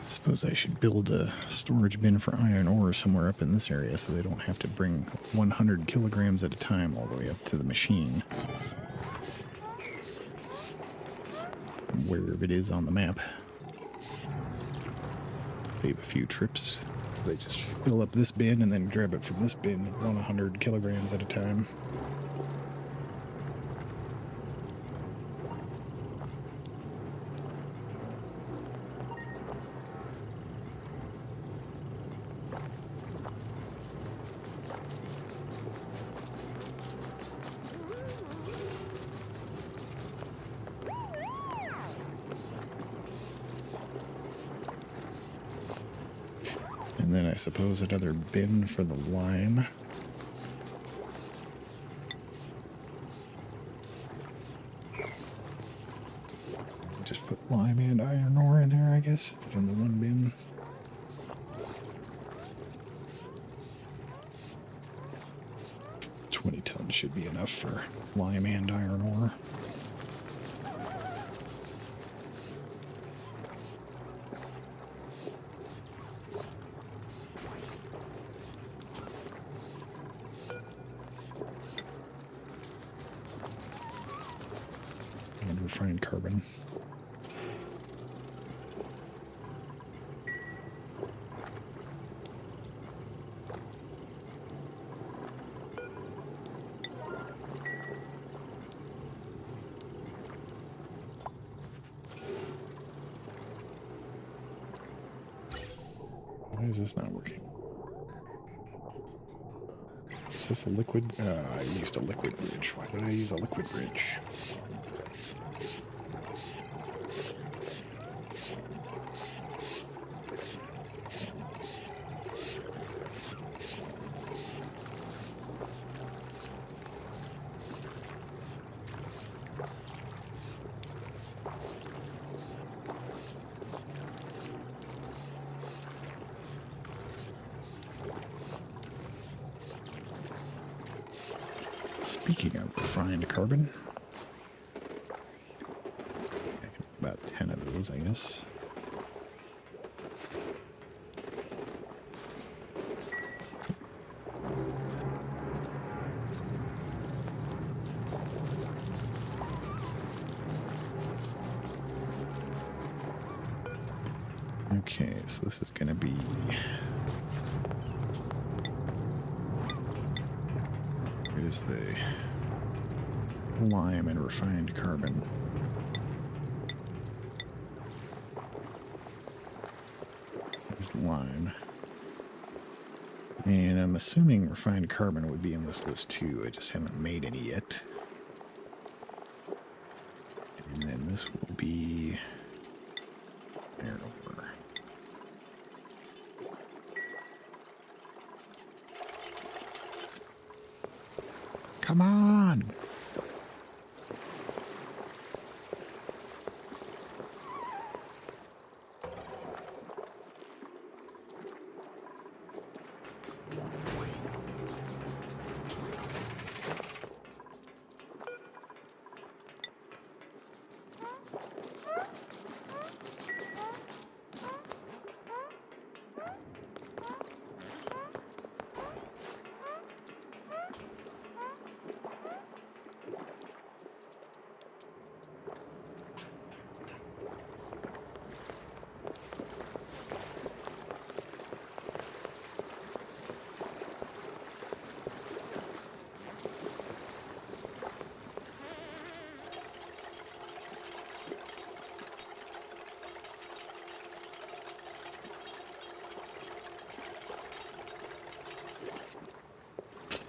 Suppose I should build a storage bin for iron ore somewhere up in this area so they don't have to bring 100 kilograms at a time all the way up to the machine. Wherever it is on the map. Save a few trips. They just fill up this bin and then grab it from this bin 100 kilograms at a time. And then I suppose another bin for the lime. Just put lime and iron ore in there, I guess, in the one bin. $20 tons should be enough for lime and iron ore. Refined carbon. Why is this not working? Is this a liquid? I used a liquid bridge. Why did I use a liquid bridge? Speaking of refined carbon, about 10 of those, I guess. Okay, so this is going to be... Here's the lime and refined carbon. There's the lime. And I'm assuming refined carbon would be in this list too. I just haven't made any yet. And then this will be... There over. Come on!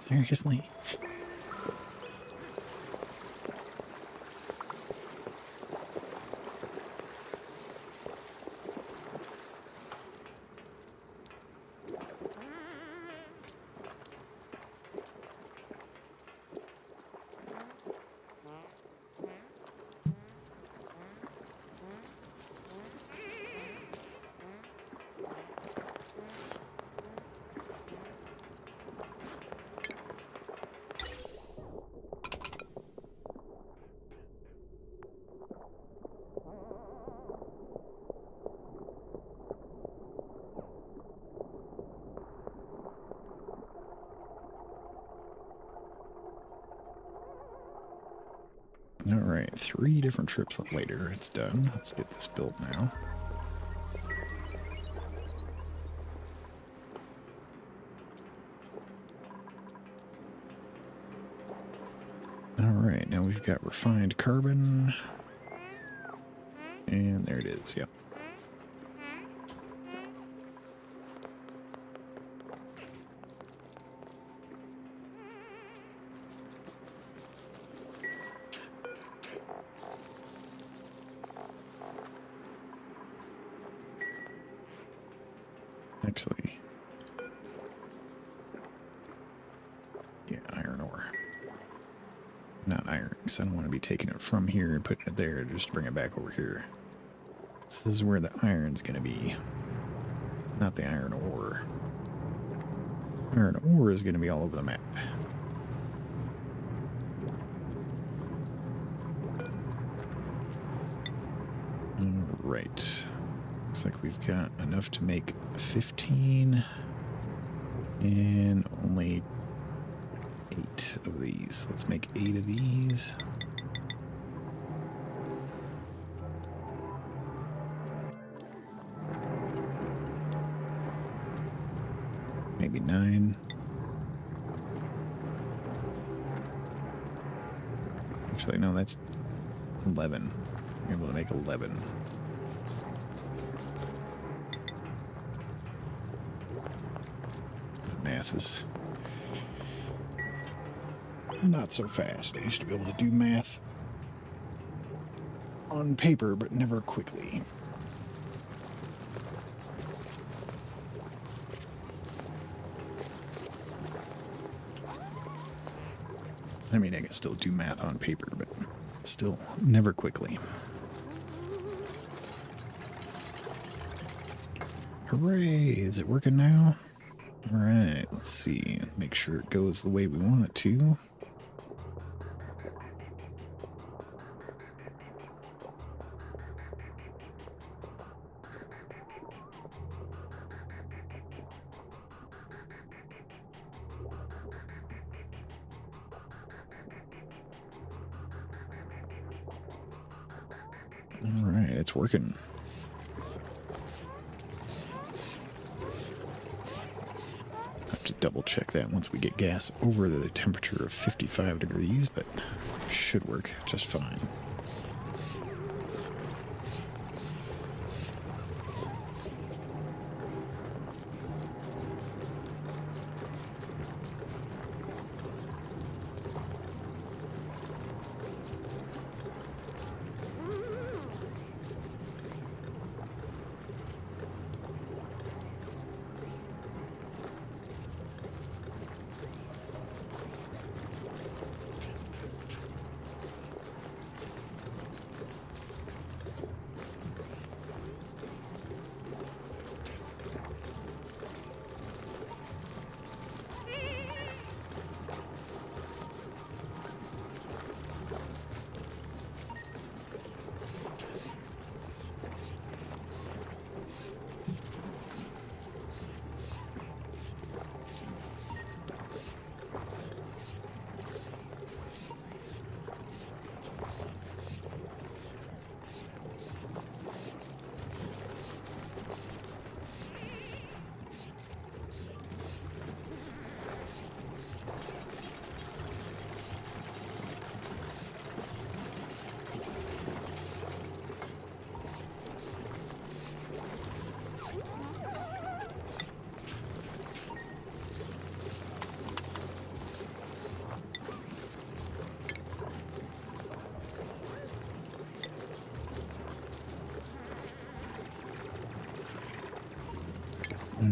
Seriously? Alright, 3 different trips later, it's done. Let's get this built now. Alright, now we've got refined carbon. And there it is, yep. Actually, yeah, iron ore. Not iron, because I don't want to be taking it from here and putting it there just to bring it back over here. This is where the iron's going to be, not the iron ore. Iron ore is going to be all over the map. Right. Looks like we've got enough to make 15 and only 8 of these. Let's make 8 of these. Maybe 9. Actually, no, that's 11. I'm able to make 11. Math is not so fast. I used to be able to do math on paper, but never quickly. I mean, I can still do math on paper, but still never quickly. Hooray! Is it working now? Alright, let's see. Make sure it goes the way we want it to. All right, it's working. Have to double check that once we get gas over the temperature of 55 degrees, but should work just fine.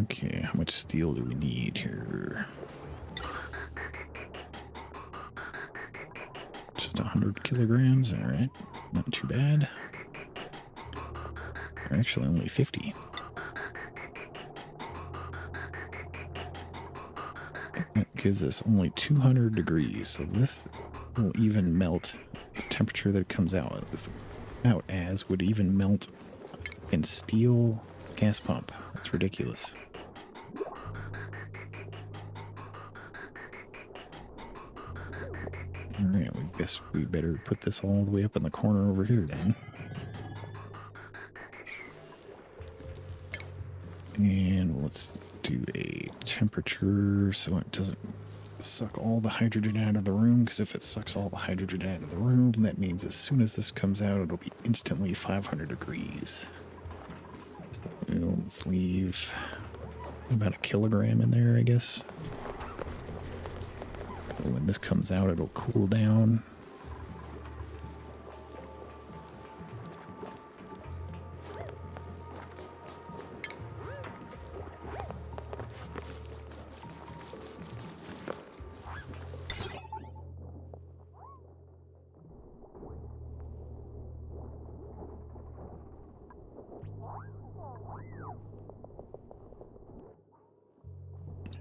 Okay, how much steel do we need here? Just 100 kilograms, all right. Not too bad. Actually, only 50. That gives us only 200 degrees, so this will even melt the temperature that it comes out as would even melt in steel gas pump. That's ridiculous. Alright, we guess we better put this all the way up in the corner over here then. And let's do a temperature so it doesn't suck all the hydrogen out of the room, because if it sucks all the hydrogen out of the room, that means as soon as this comes out, it'll be instantly 500 degrees. So let's leave about 1 kilogram in there, I guess. So when this comes out, it'll cool down.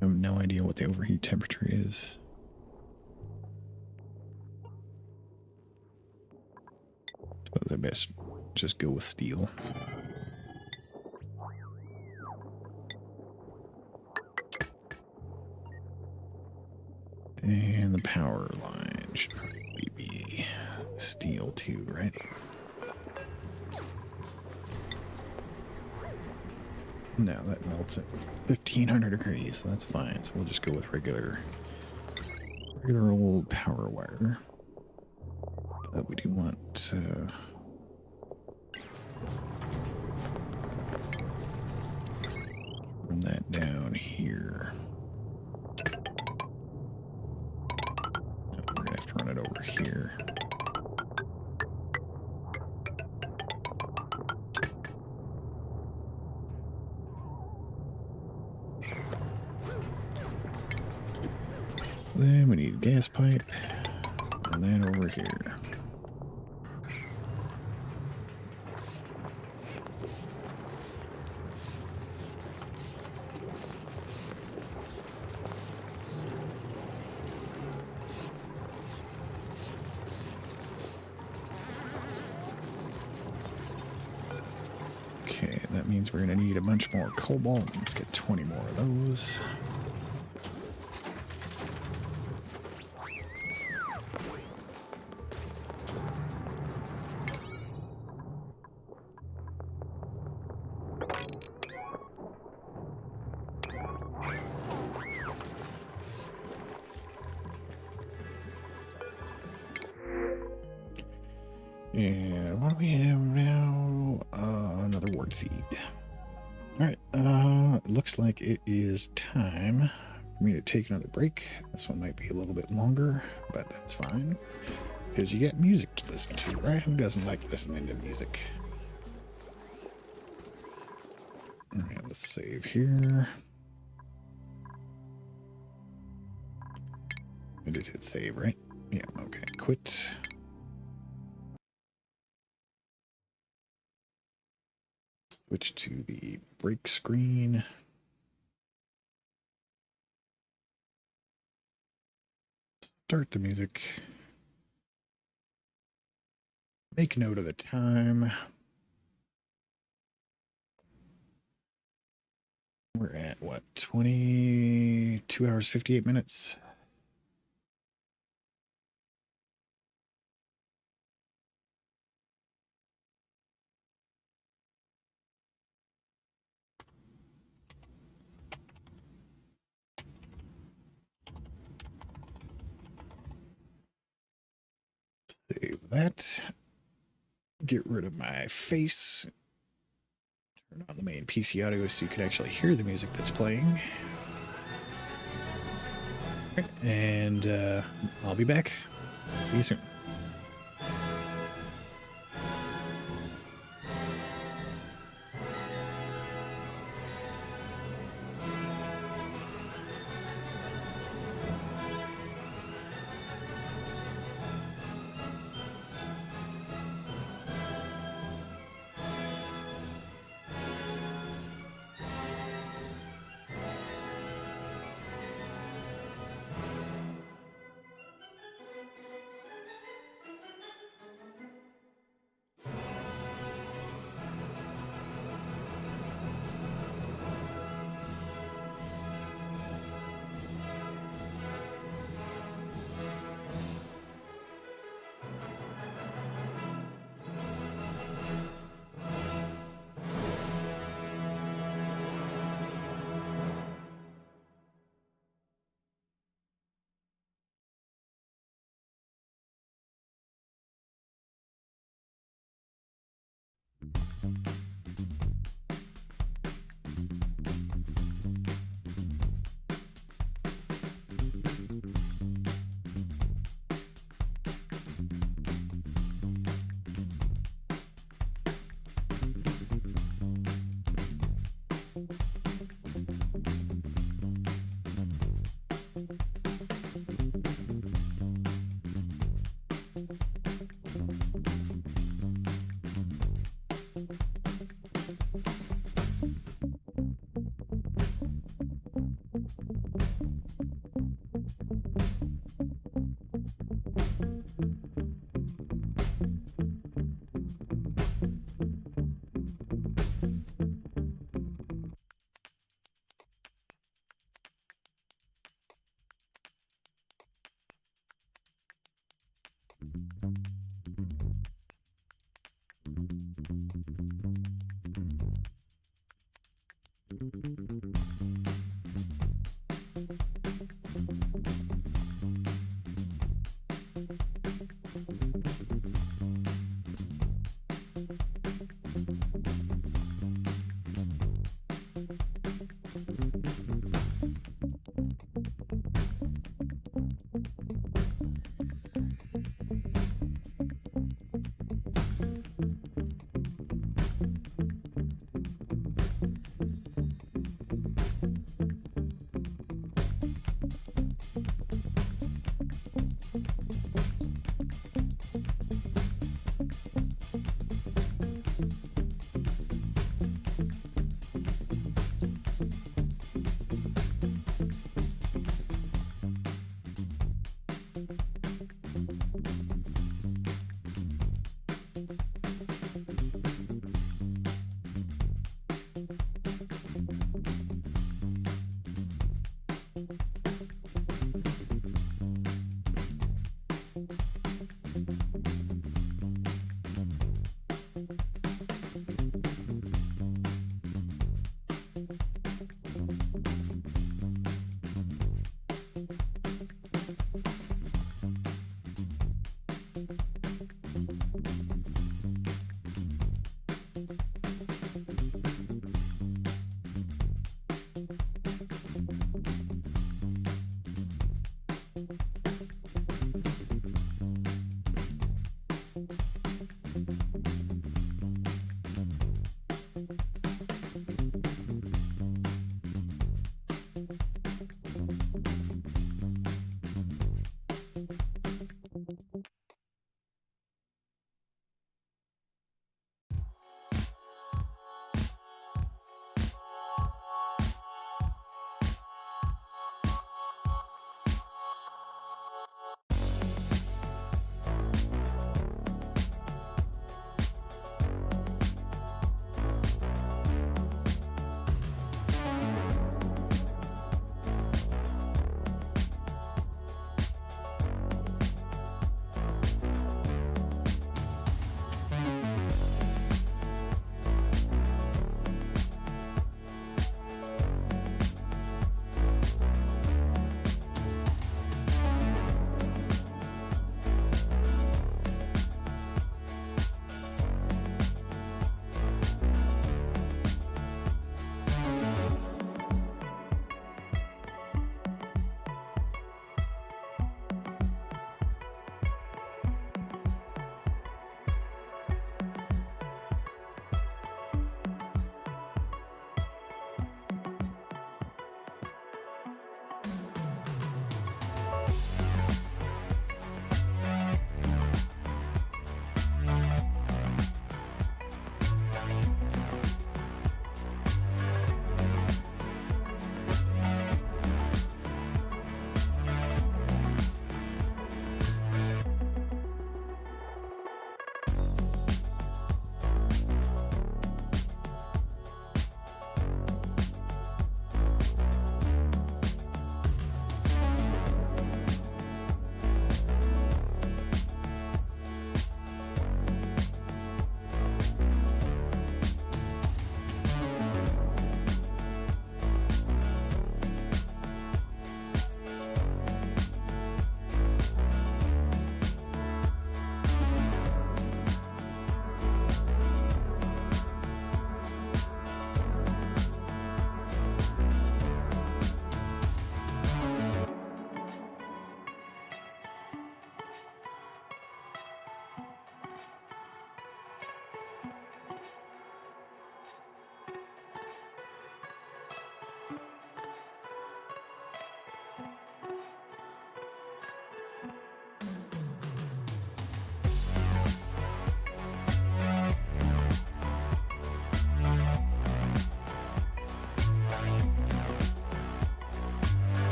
I have no idea what the overheat temperature is. Suppose I best just go with steel. And the power line should probably be steel too, right? No, that melts at 1500 degrees, so that's fine. So we'll just go with regular old power wire. But we do want to run that down here. We're gonna have to run it over here. Then we need a gas pipe, and then over here. Okay, that means we're going to need a bunch more cobalt. Let's get 20 more of those. And what do we have now? Another ward seed. Alright, it looks like it is time for me to take another break. This one might be a little bit longer, but that's fine. Because you get music to listen to, right? Who doesn't like listening to music? Alright, let's save here. I did hit save, right? Yeah, okay. Quit. Switch to the break screen. Start the music. Make note of the time. We're at what, 22 hours, 58 minutes? Save that. Get rid of my face. Turn on the main PC audio so you can actually hear the music that's playing. And I'll be back. See you soon.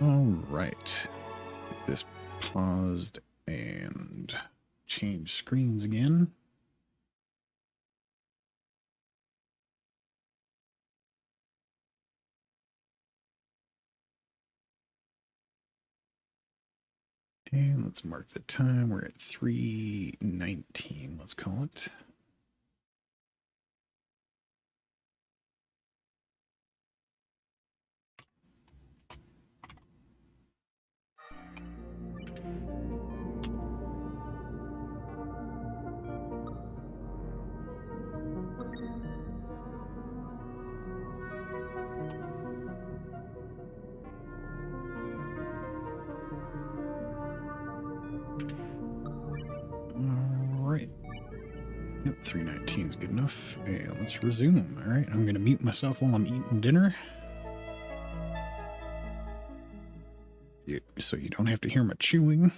All right. Get this paused and change screens again. And let's mark the time. We're at 3:19, let's call it. All right. Yep, 3:19 is good enough. And let's resume. All right, I'm going to mute myself while I'm eating dinner. So you don't have to hear my chewing.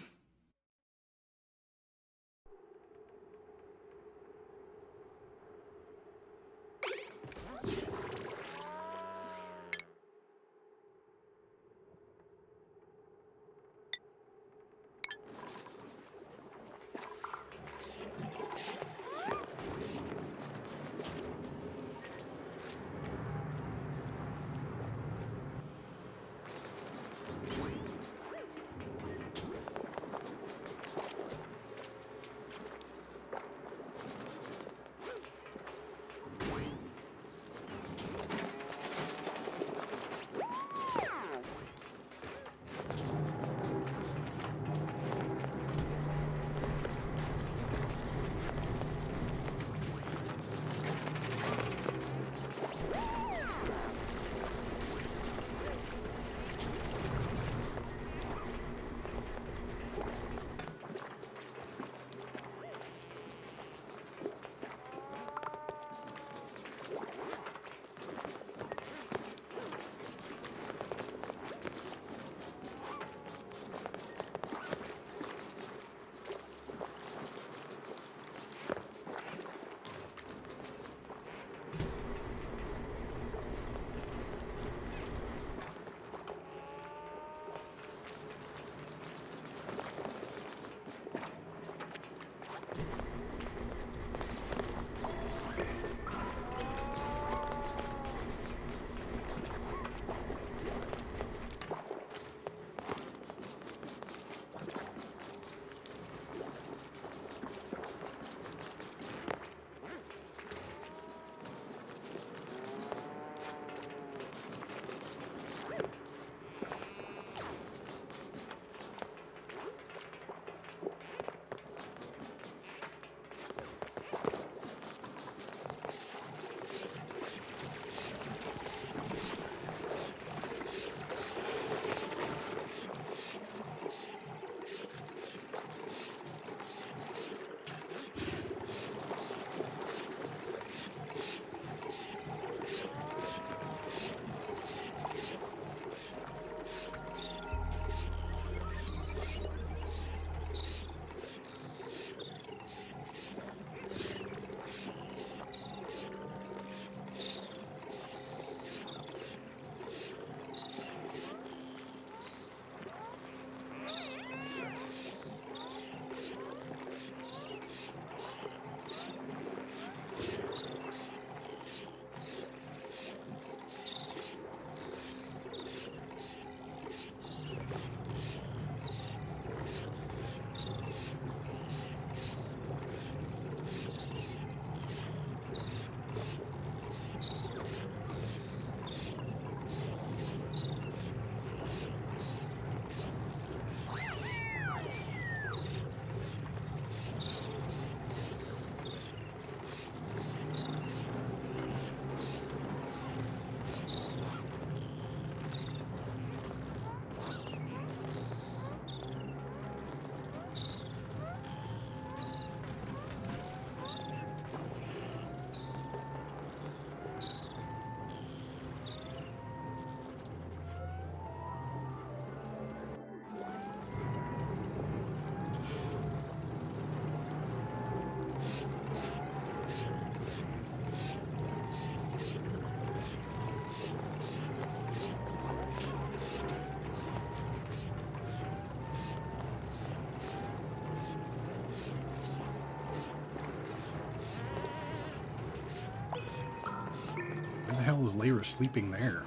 Why the hell is Lyra sleeping there?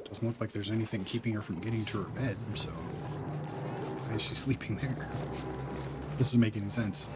Doesn't look like there's anything keeping her from getting to her bed, so why is she sleeping there? This doesn't make any sense.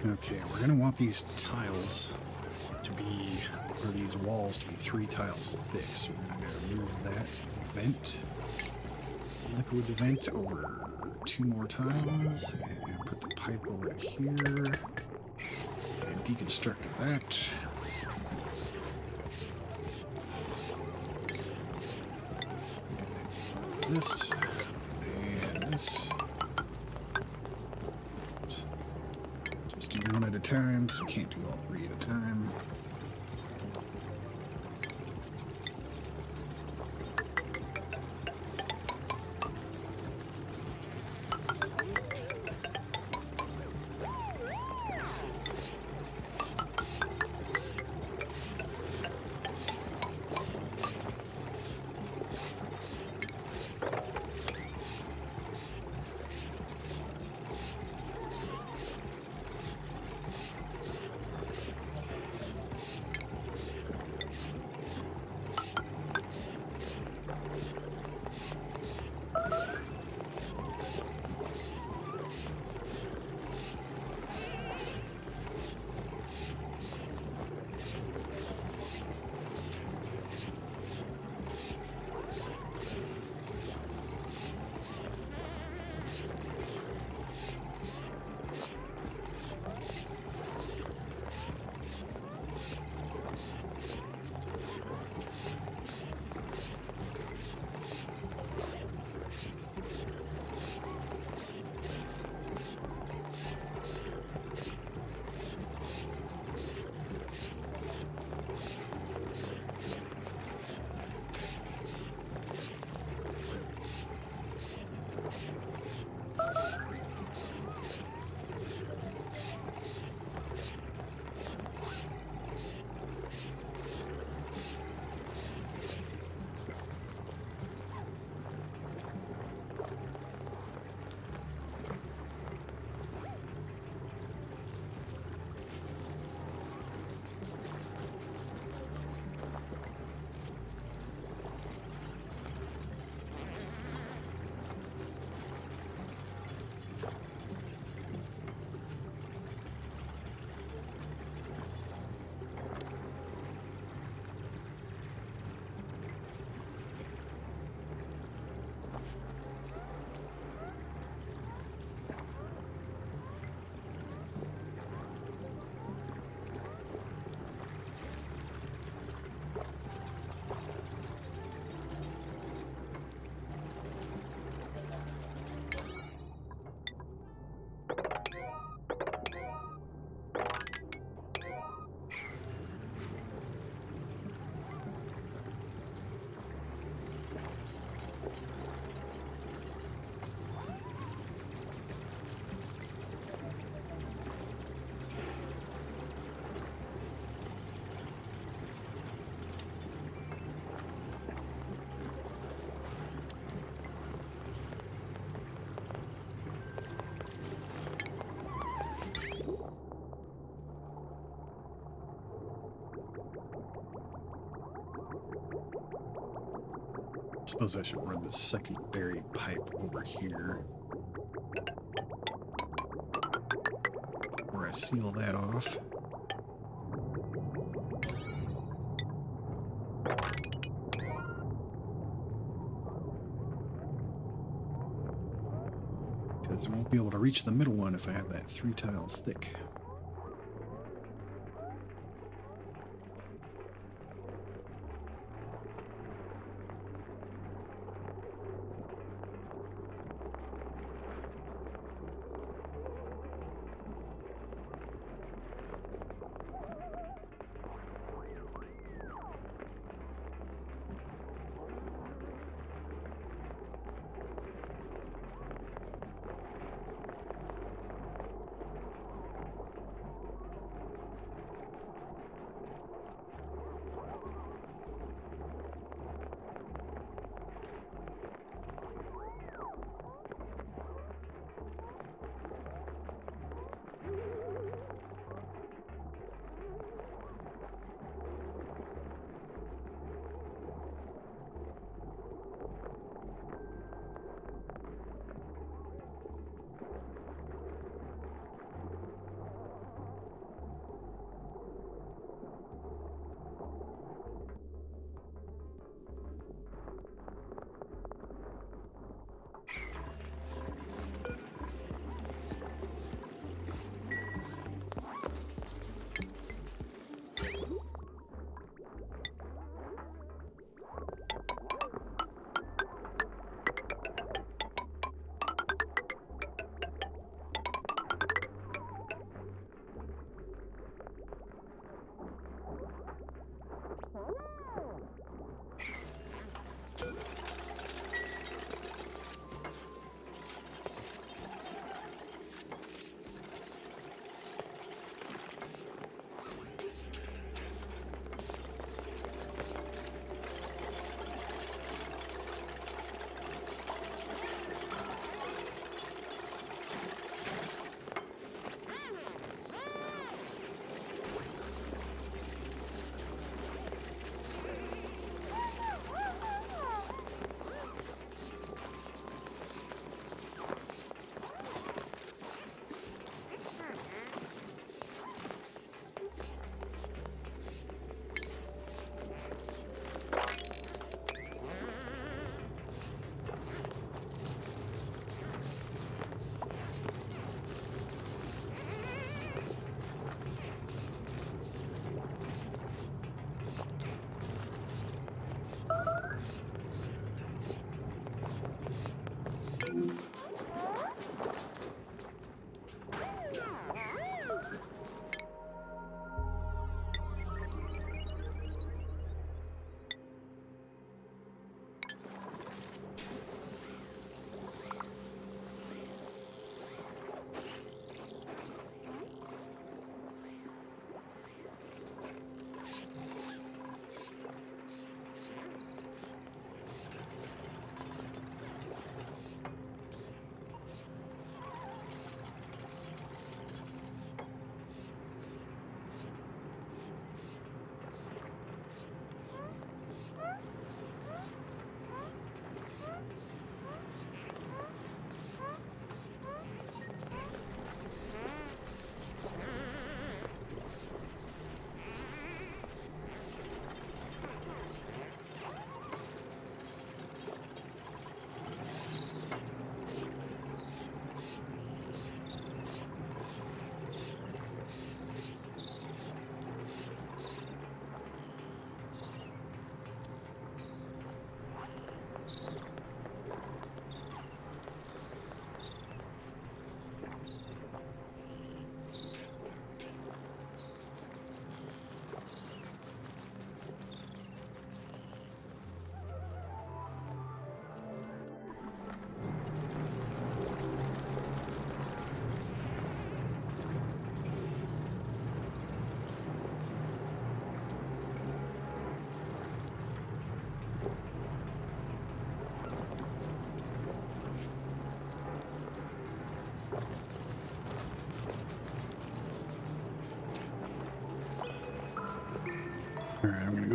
Okay, we're gonna want these tiles to be, or these walls to be 3 tiles thick. So we're gonna move that vent, liquid vent over 2 more tiles, and put the pipe over to here, and deconstruct that. And this, and this. One at a time, because we can't do all 3 at a time. suppose I should run the secondary pipe over here. Where I seal that off. Because I won't be able to reach the middle one if I have that 3 tiles thick.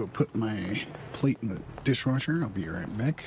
go put my plate in the dishwasher. I'll be right back.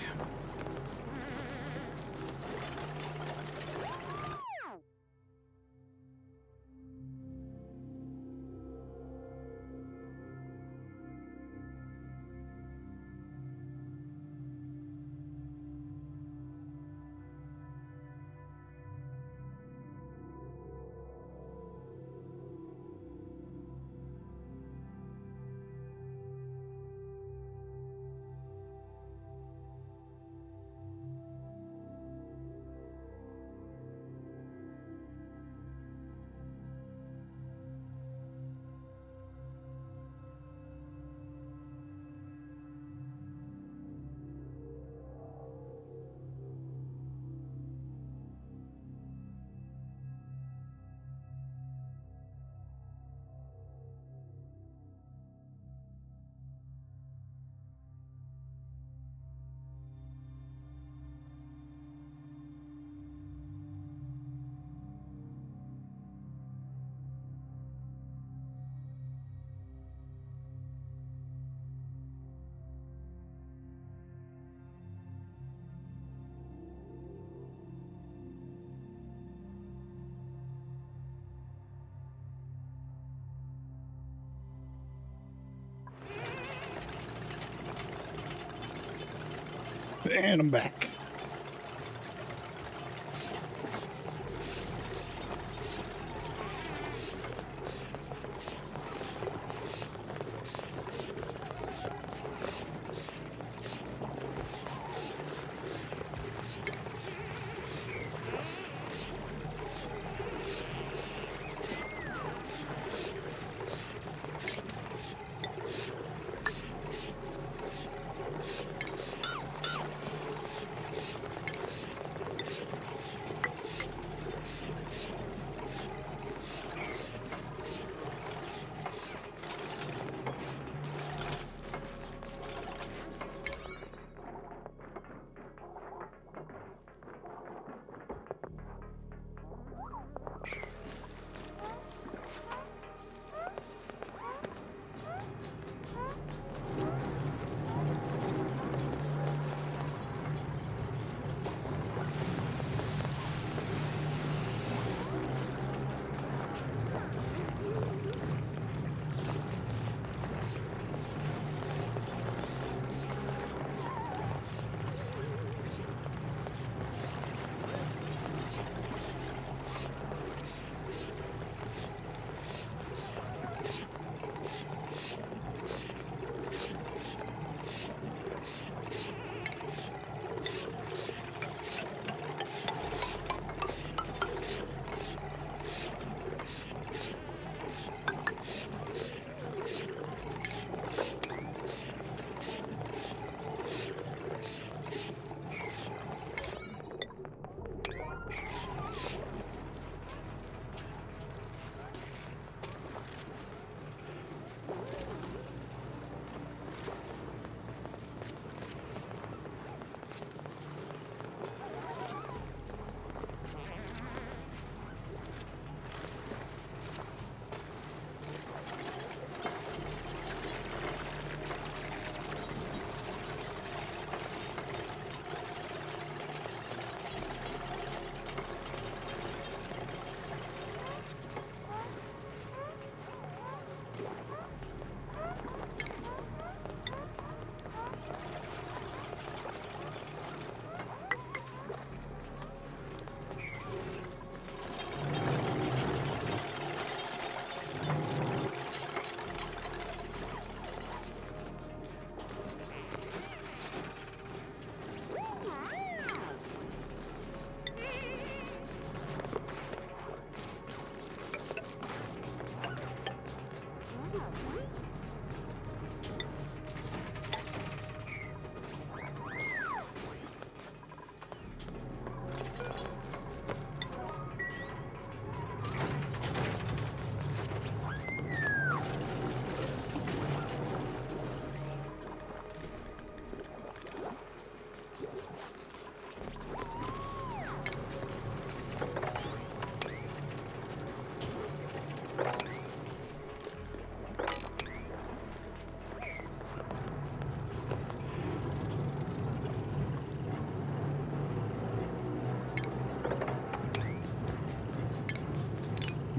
And I'm back.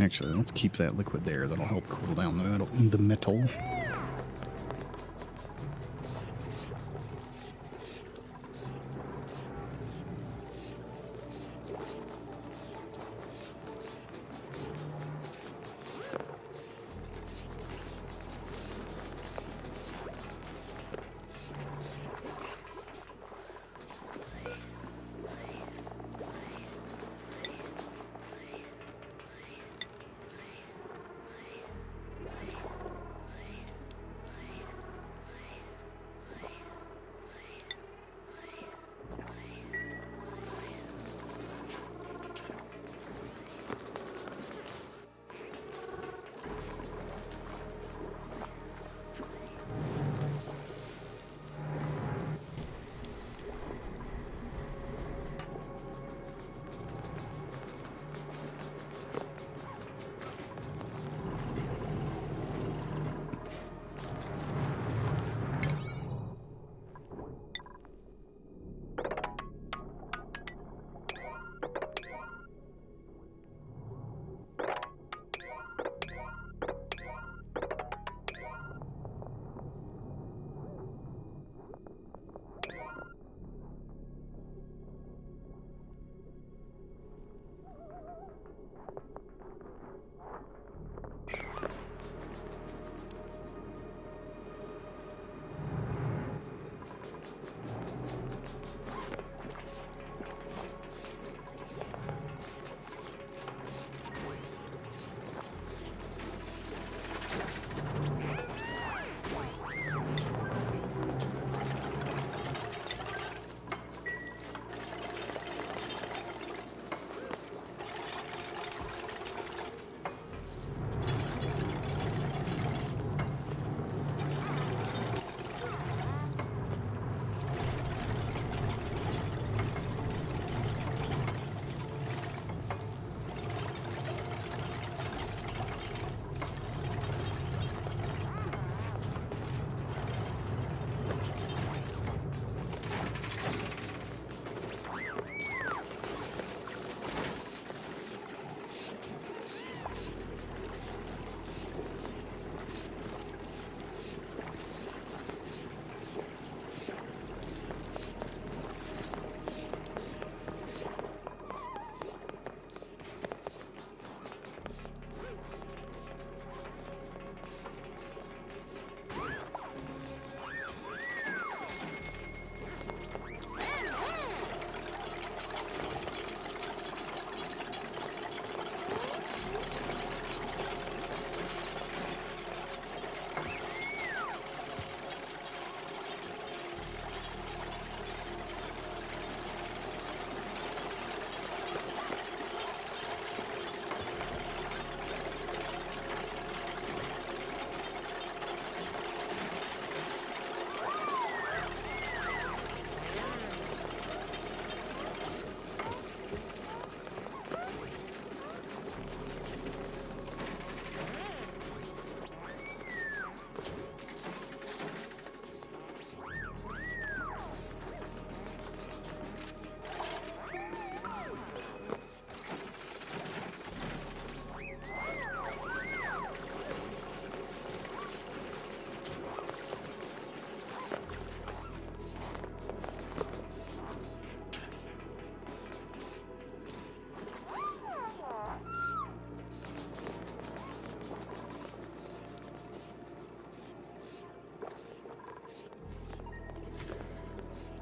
Actually, let's keep that liquid there. That'll help cool down the metal.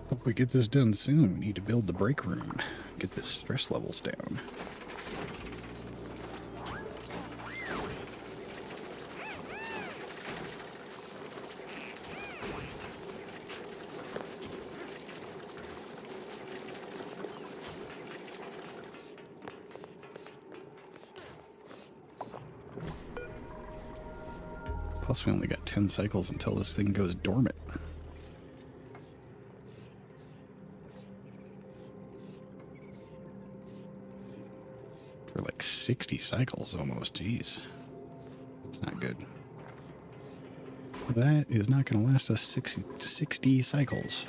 Hope we get this done soon. We need to build the break room. Get the stress levels down. Plus, we only got 10 cycles until this thing goes dormant. For like 60 cycles almost, jeez. That's not good. That is not going to last us 60 cycles.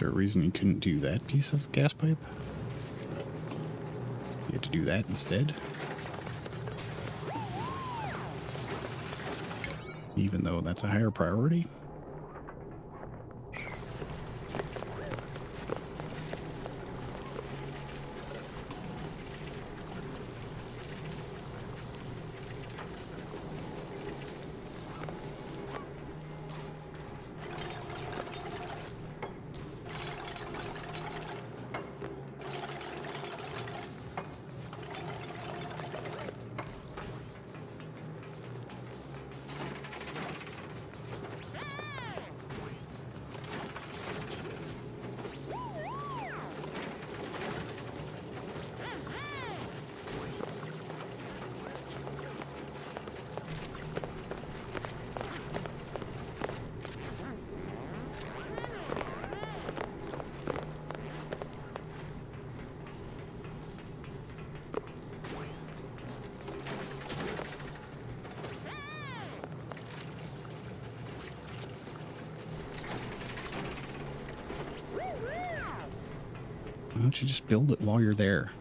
there a reason you couldn't do that piece of gas pipe? You had to do that instead? Even though that's a higher priority? Why don't you just build it while you're there?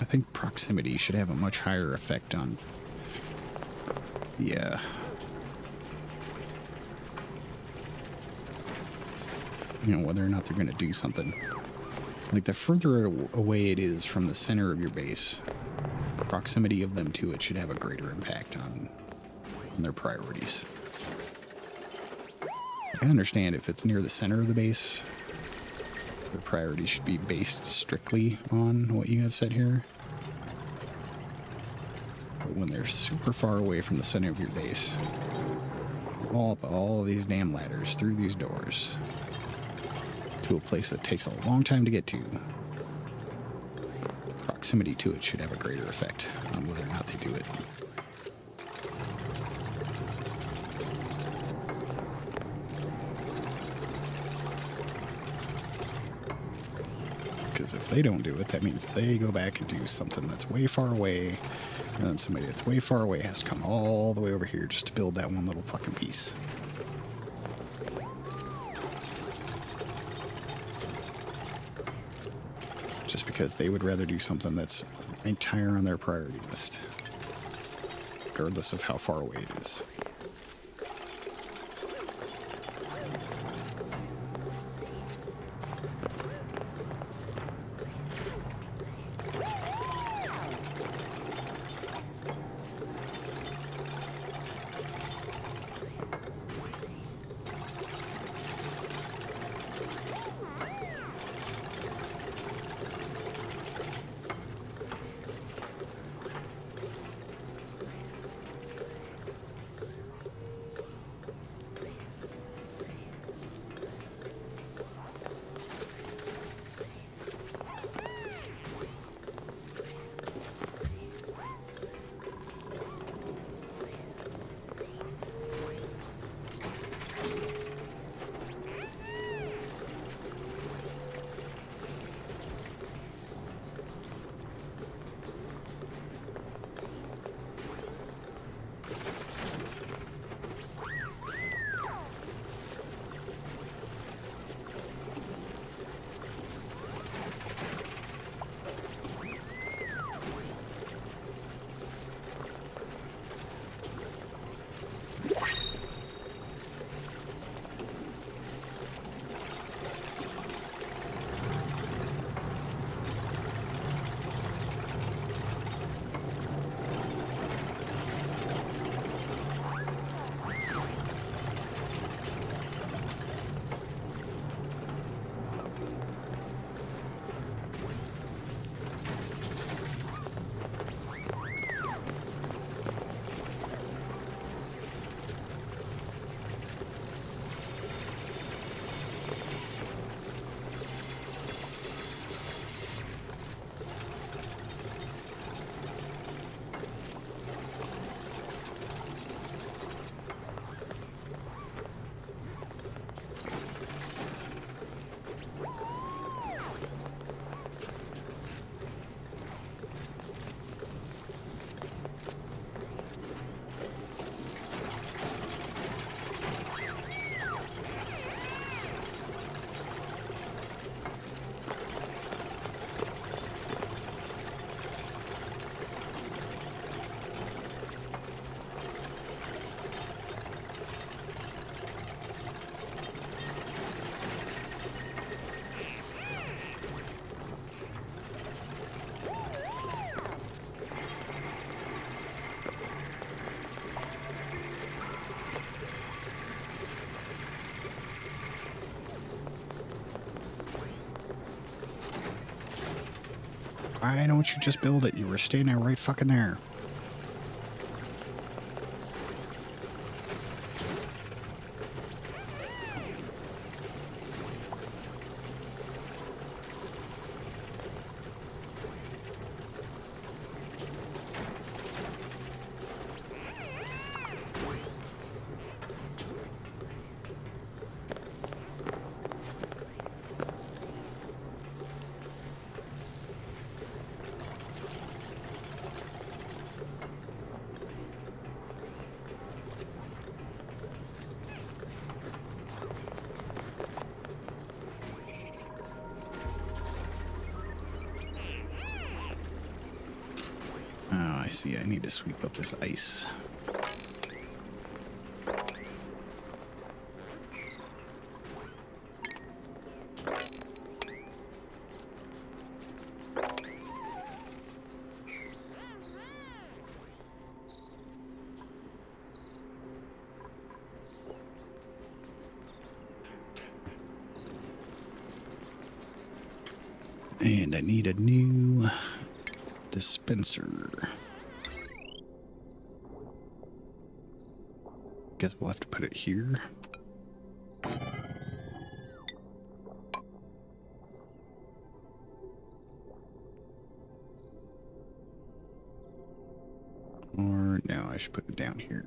I think proximity should have a much higher effect on the, you know, whether or not they're going to do something. Like, the further away it is from the center of your base, proximity of them to it should have a greater impact on their priorities. I understand if it's near the center of the base, their priorities should be based strictly on what you have said here. But when they're super far away from the center of your base, all up all of these damn ladders, through these doors, to a place that takes a long time to get to, proximity to it should have a greater effect on whether or not they do it. Because if they don't do it, that means they go back and do something that's way far away, and then somebody that's way far away has to come all the way over here just to build that one little fucking piece. Just because they would rather do something that's ranked higher on their priority list, regardless of how far away it is. Why don't you just build it? You were standing right fucking there. I see. I need to sweep up this ice. And I need a new dispenser. Guess we'll have to put it here. Or no, I should put it down here.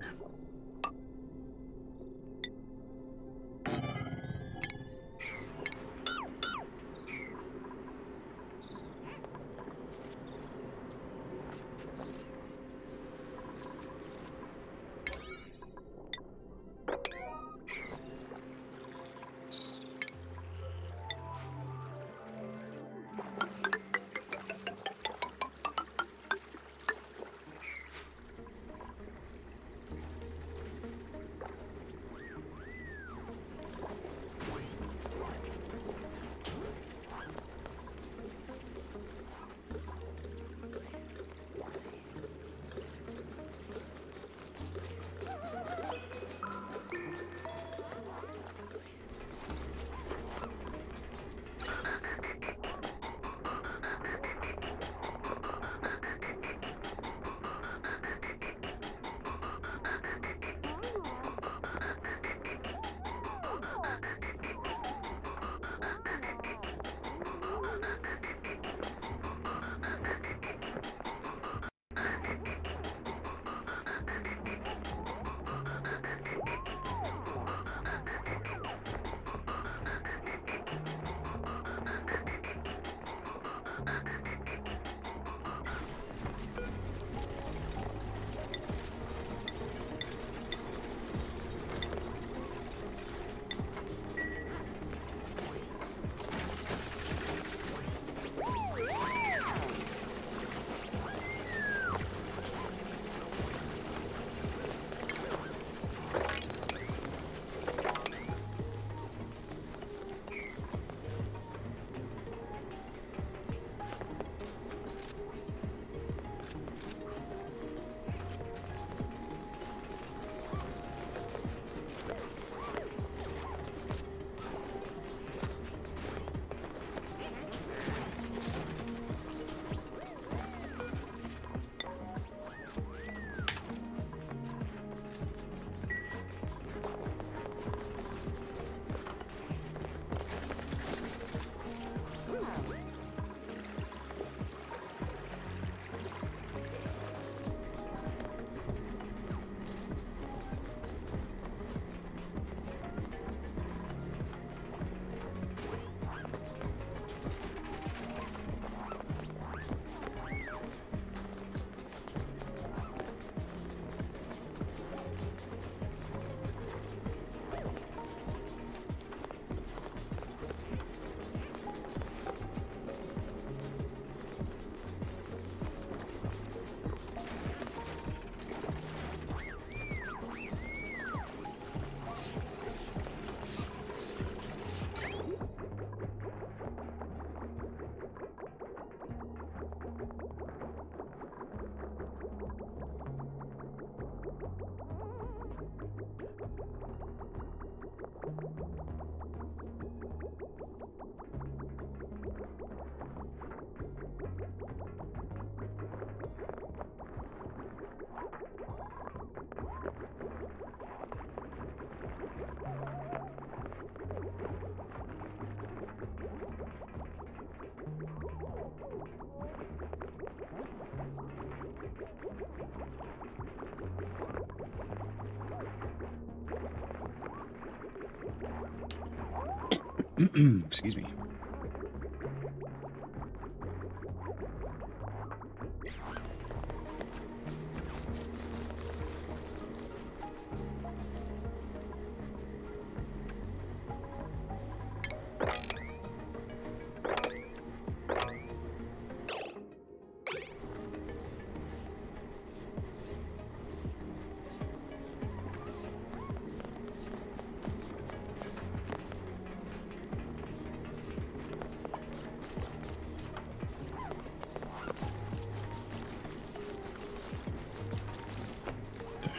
Excuse me.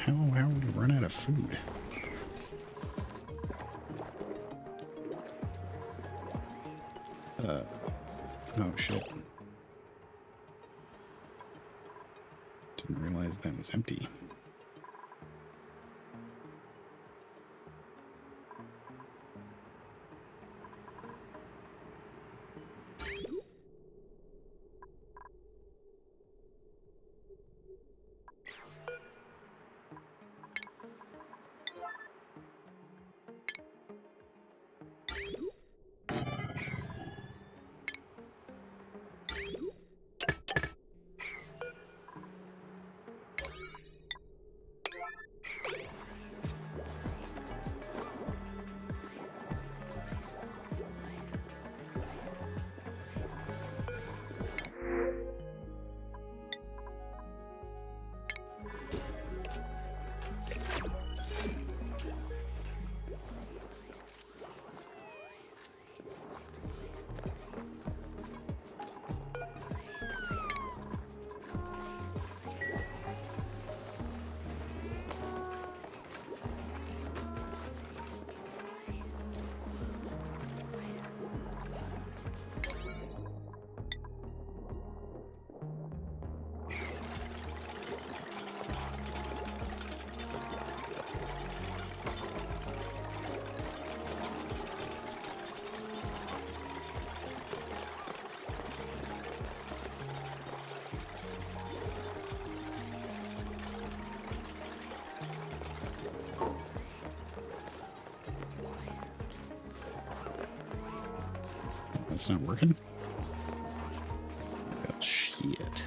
How would we run out of food? Oh shit. Didn't realize that was empty. That's not working. Oh, shit.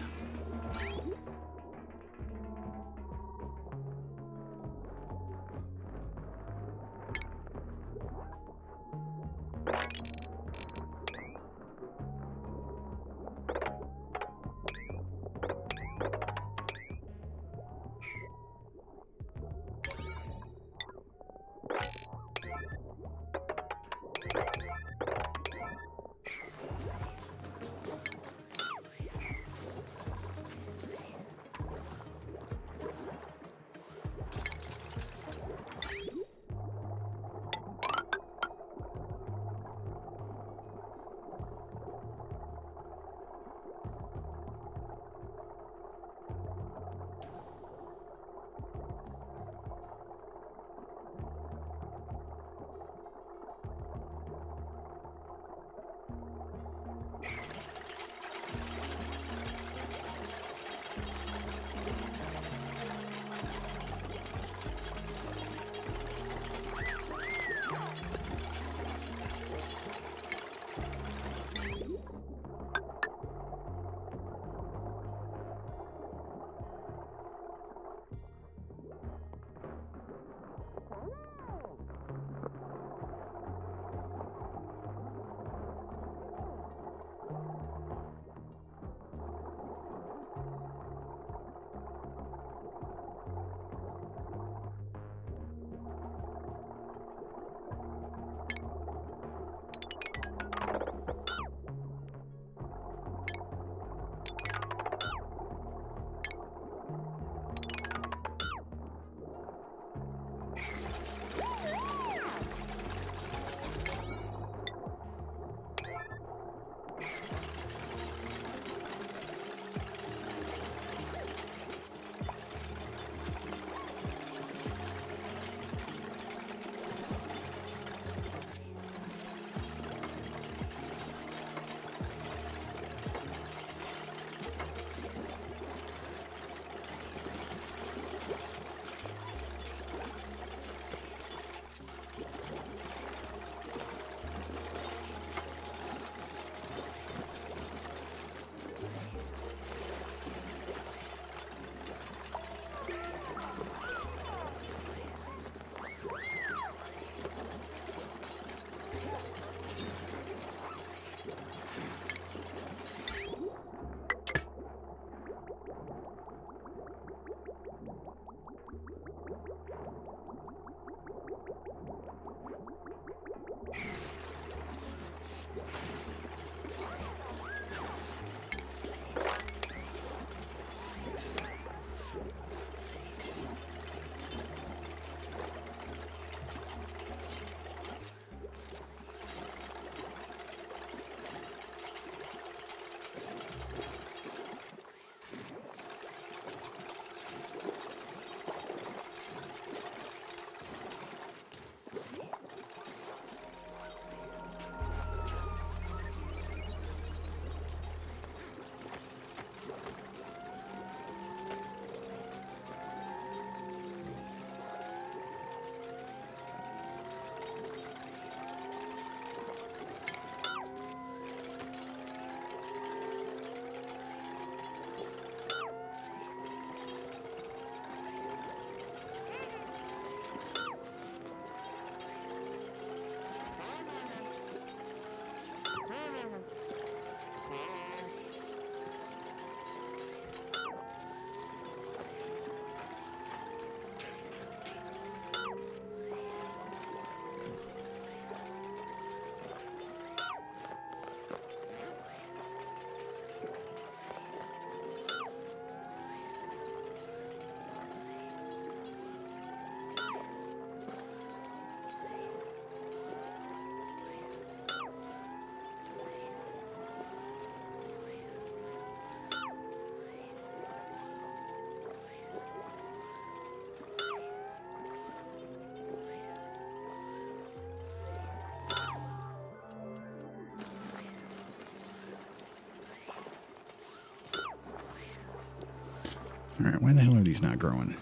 All right, why the hell are these not growing?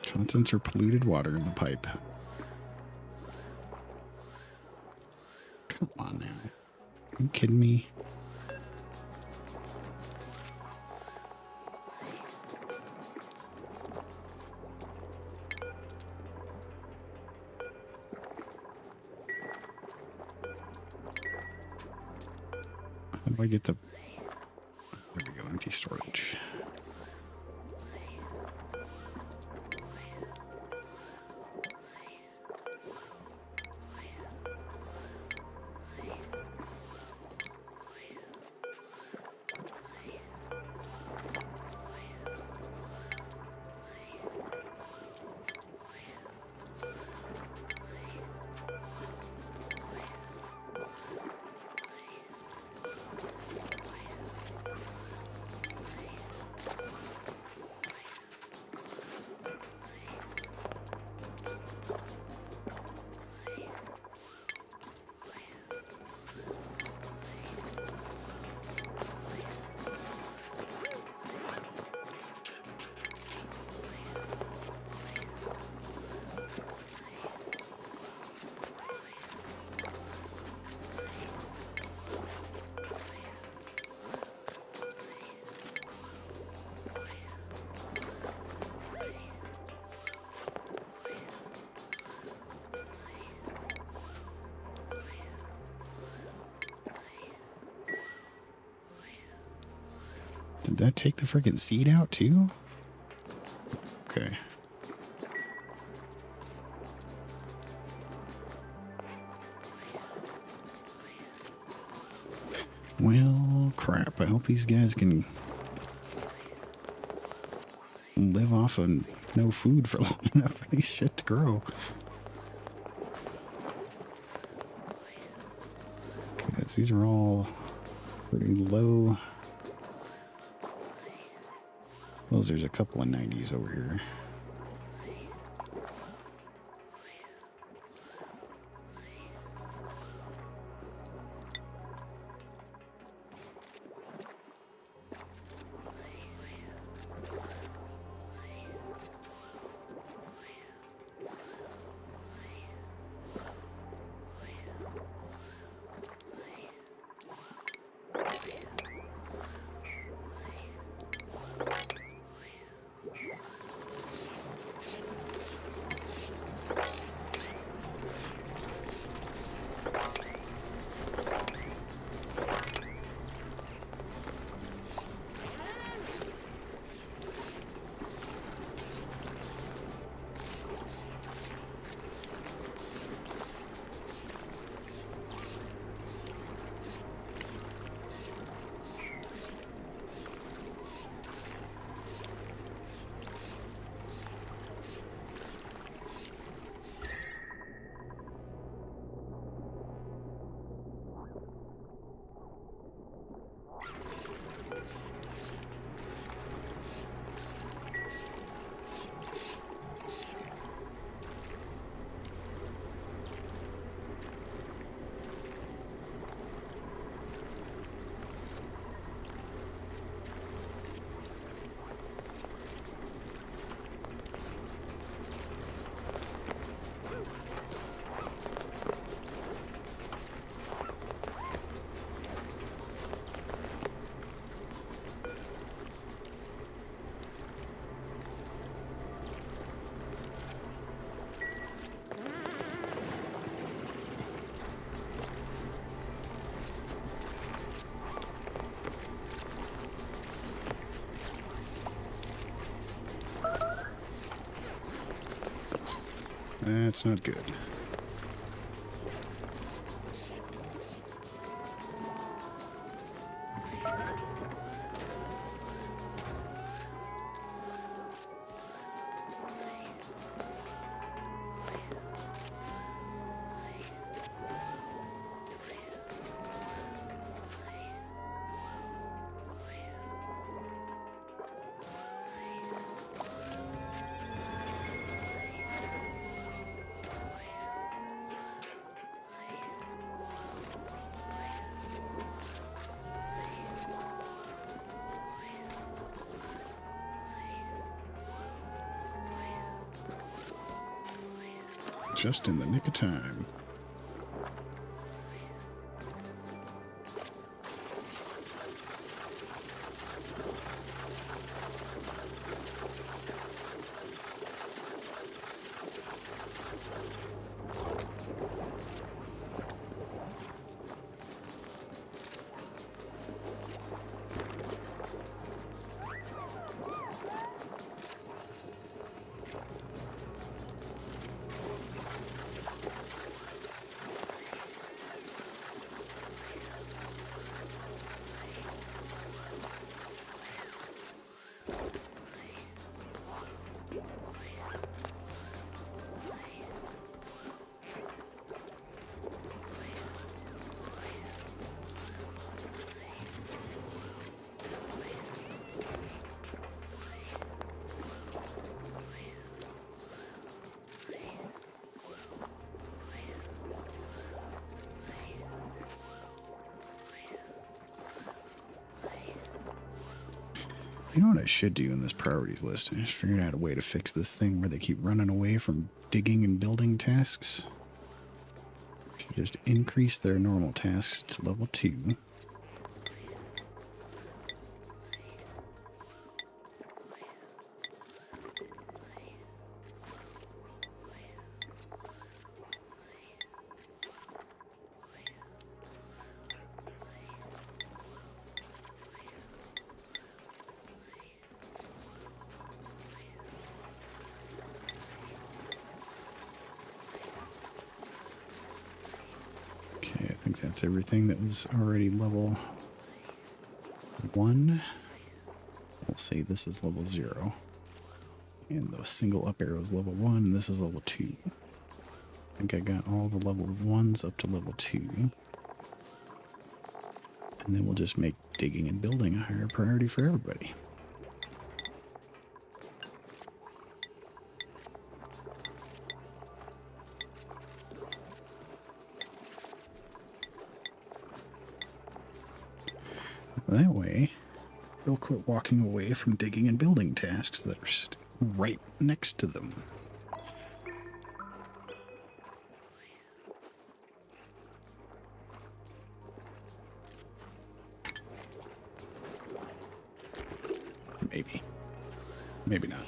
Contents are polluted water in the pipe. Come on now. Are you kidding me? How do I get the... There we go, empty storage. Did that take the freaking seed out too? Okay. Well, crap. I hope these guys can live off of no food for long enough for these shit to grow. Okay, these are all pretty low. Suppose there's a couple of 90s over here. That's not good. Just in the nick of time. You know what I should do in this priorities list? I just figured out a way to fix this thing where they keep running away from digging and building tasks. Should just increase their normal tasks to level 2. That's everything that was already level 1. We'll say this is level 0. And the single up arrow is level 1, and this is level 2. I think I got all the level 1s up to level 2. And then we'll just make digging and building a higher priority for everybody. That way, they'll quit walking away from digging and building tasks that are right next to them. Maybe. Maybe not.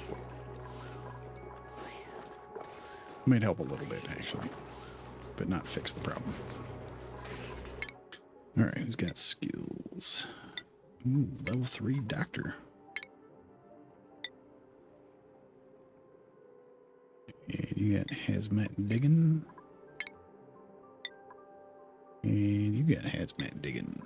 Might help a little bit, actually. But not fix the problem. Alright, who's got skills? Ooh, level 3 doctor. And you got hazmat digging. And you got hazmat digging.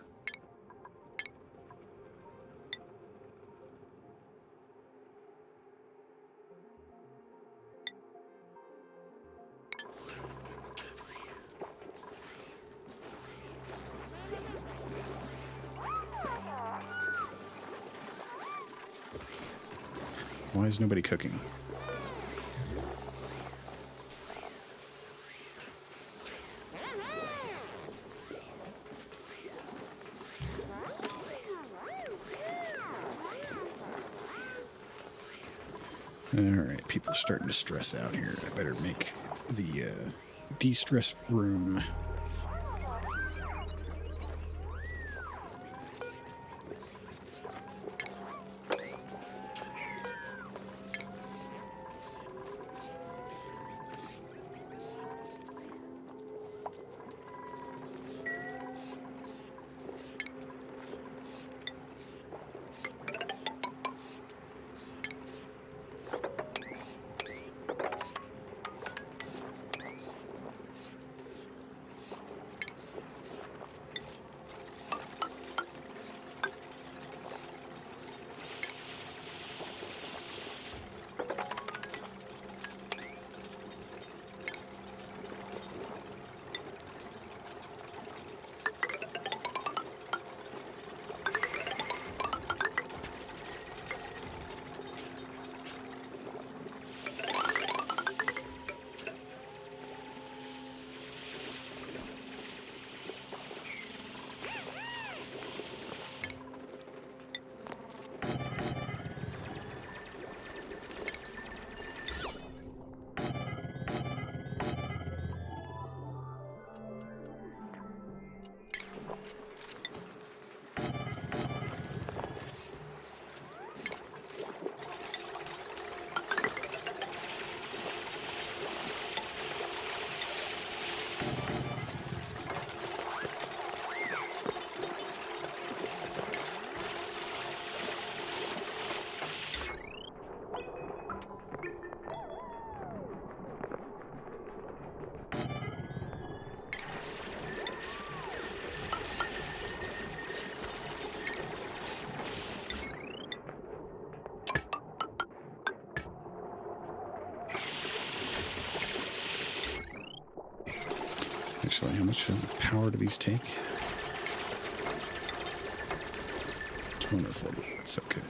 Why is nobody cooking? Alright, people are starting to stress out here. I better make the de-stress room. Actually, how much power do these take? 240. That's okay.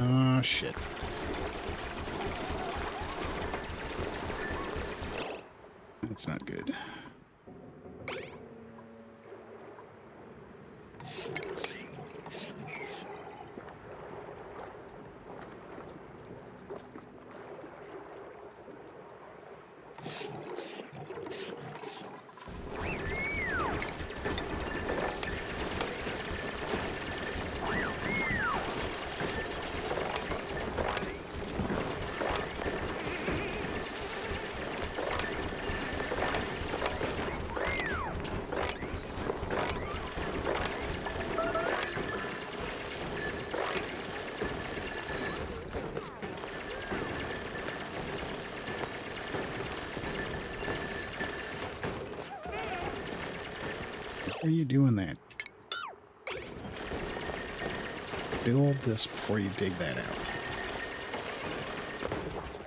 Oh, shit. That's not good. Why are you doing that? Build this before you dig that out.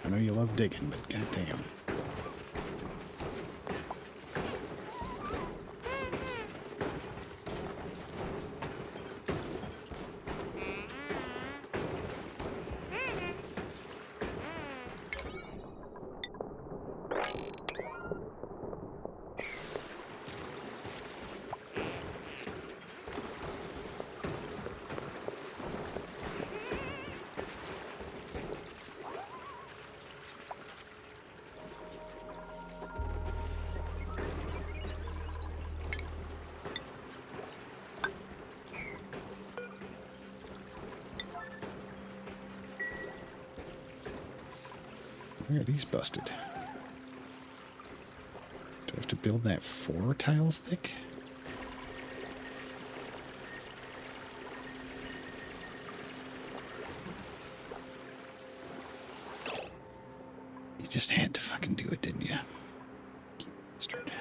I know you love digging, but goddamn. Where are these busted? Do I have to build that 4 tiles thick? You just had to fucking do it, didn't you? Bastard.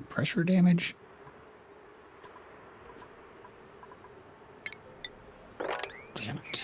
Pressure damage? Damn it.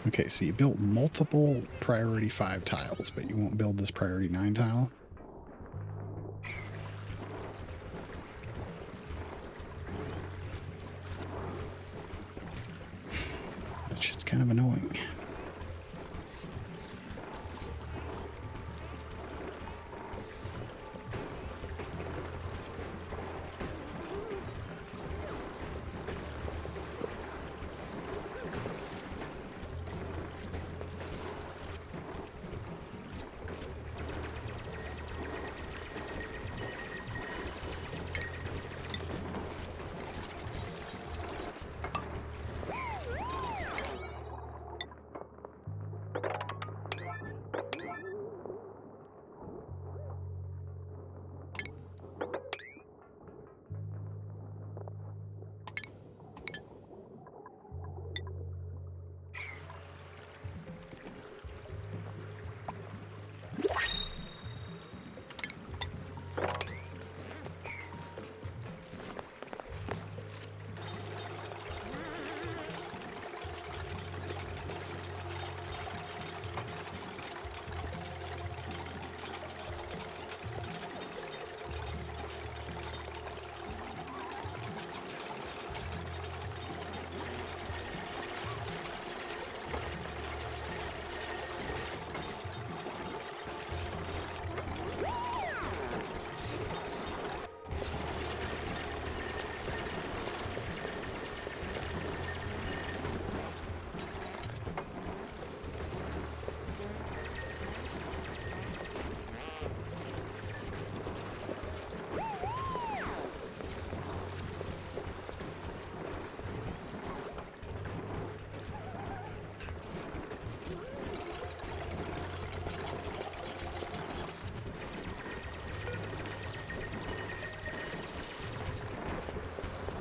Okay, so you built multiple priority 5 tiles, but you won't build this priority 9 tile? That shit's kind of annoying.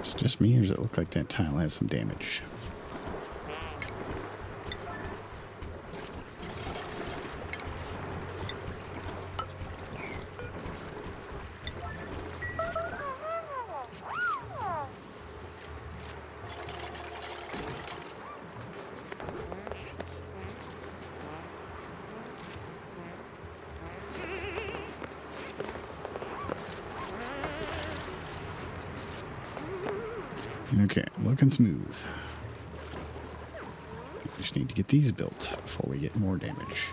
It's just me, or does it look like that tile has some damage? Okay, looking smooth. We just need to get these built before we get more damage.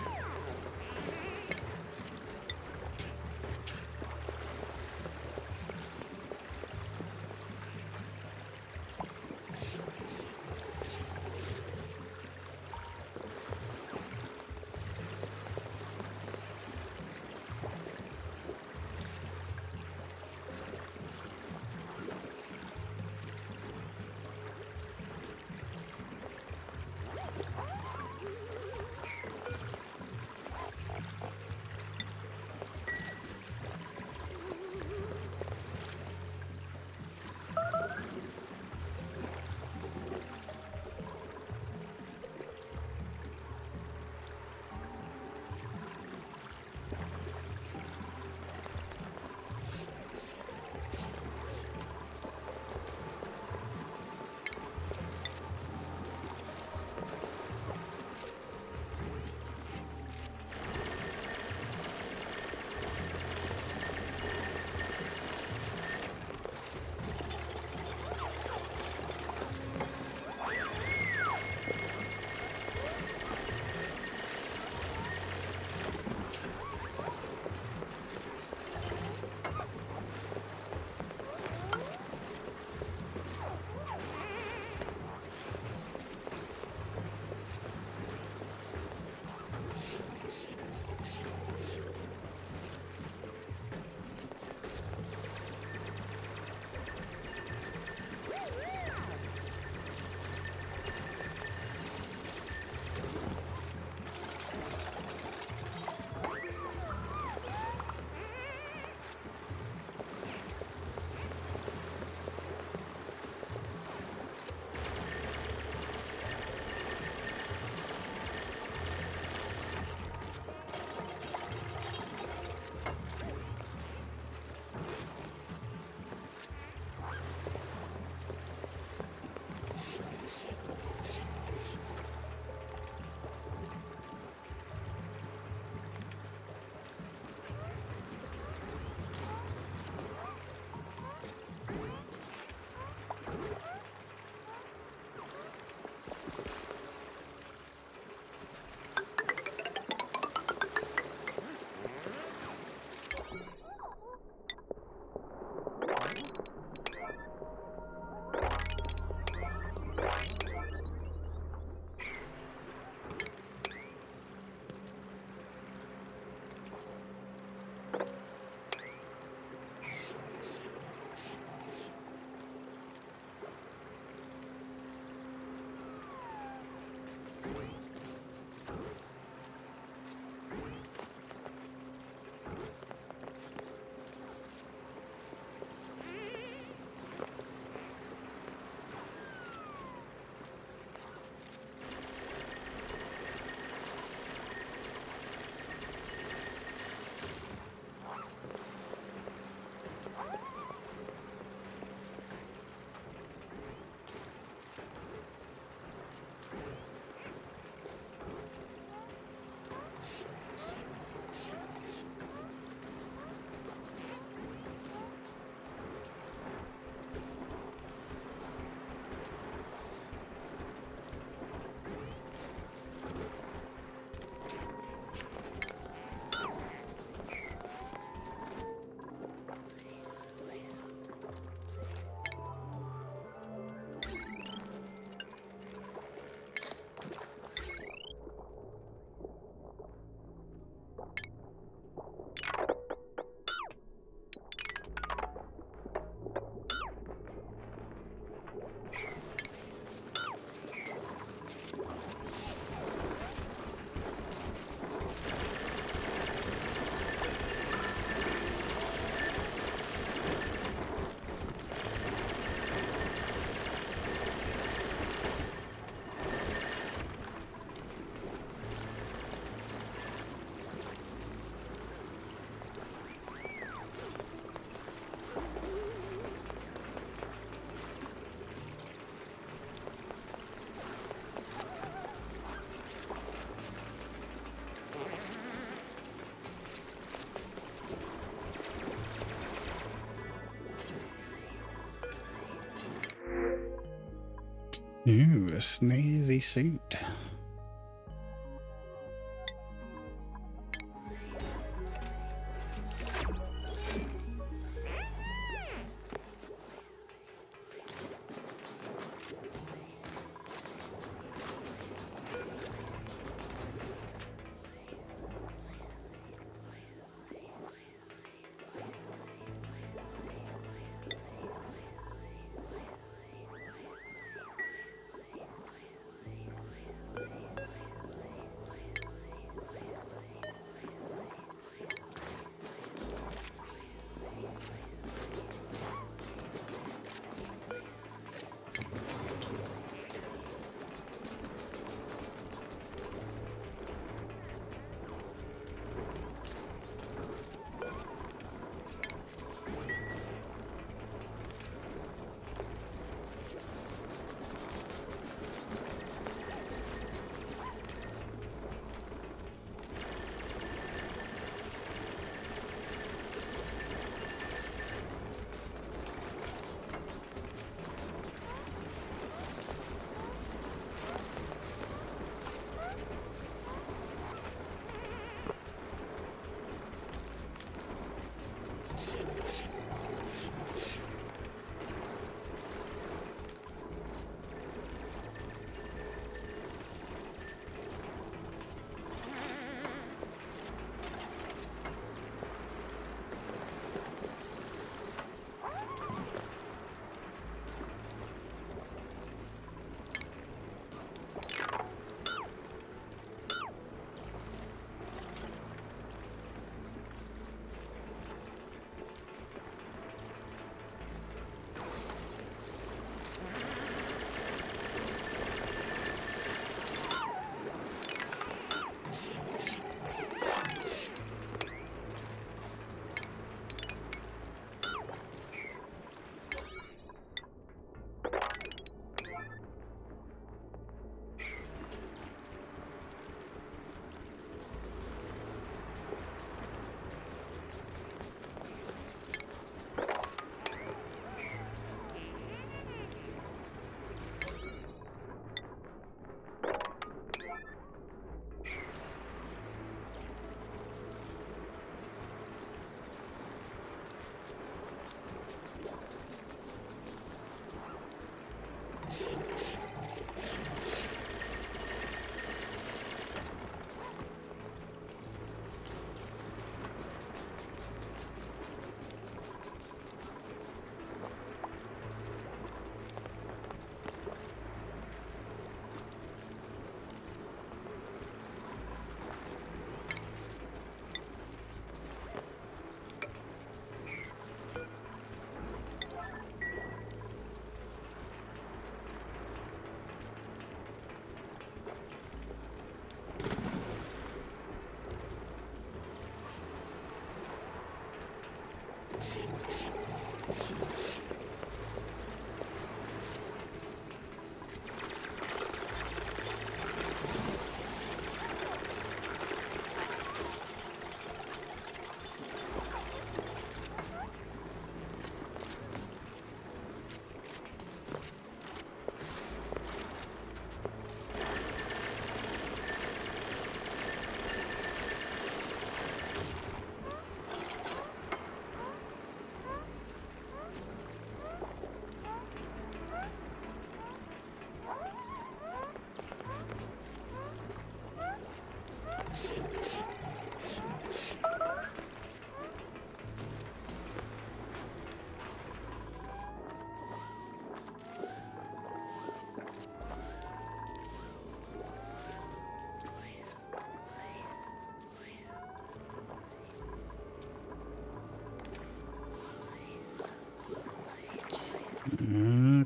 Ooh, a snazzy suit.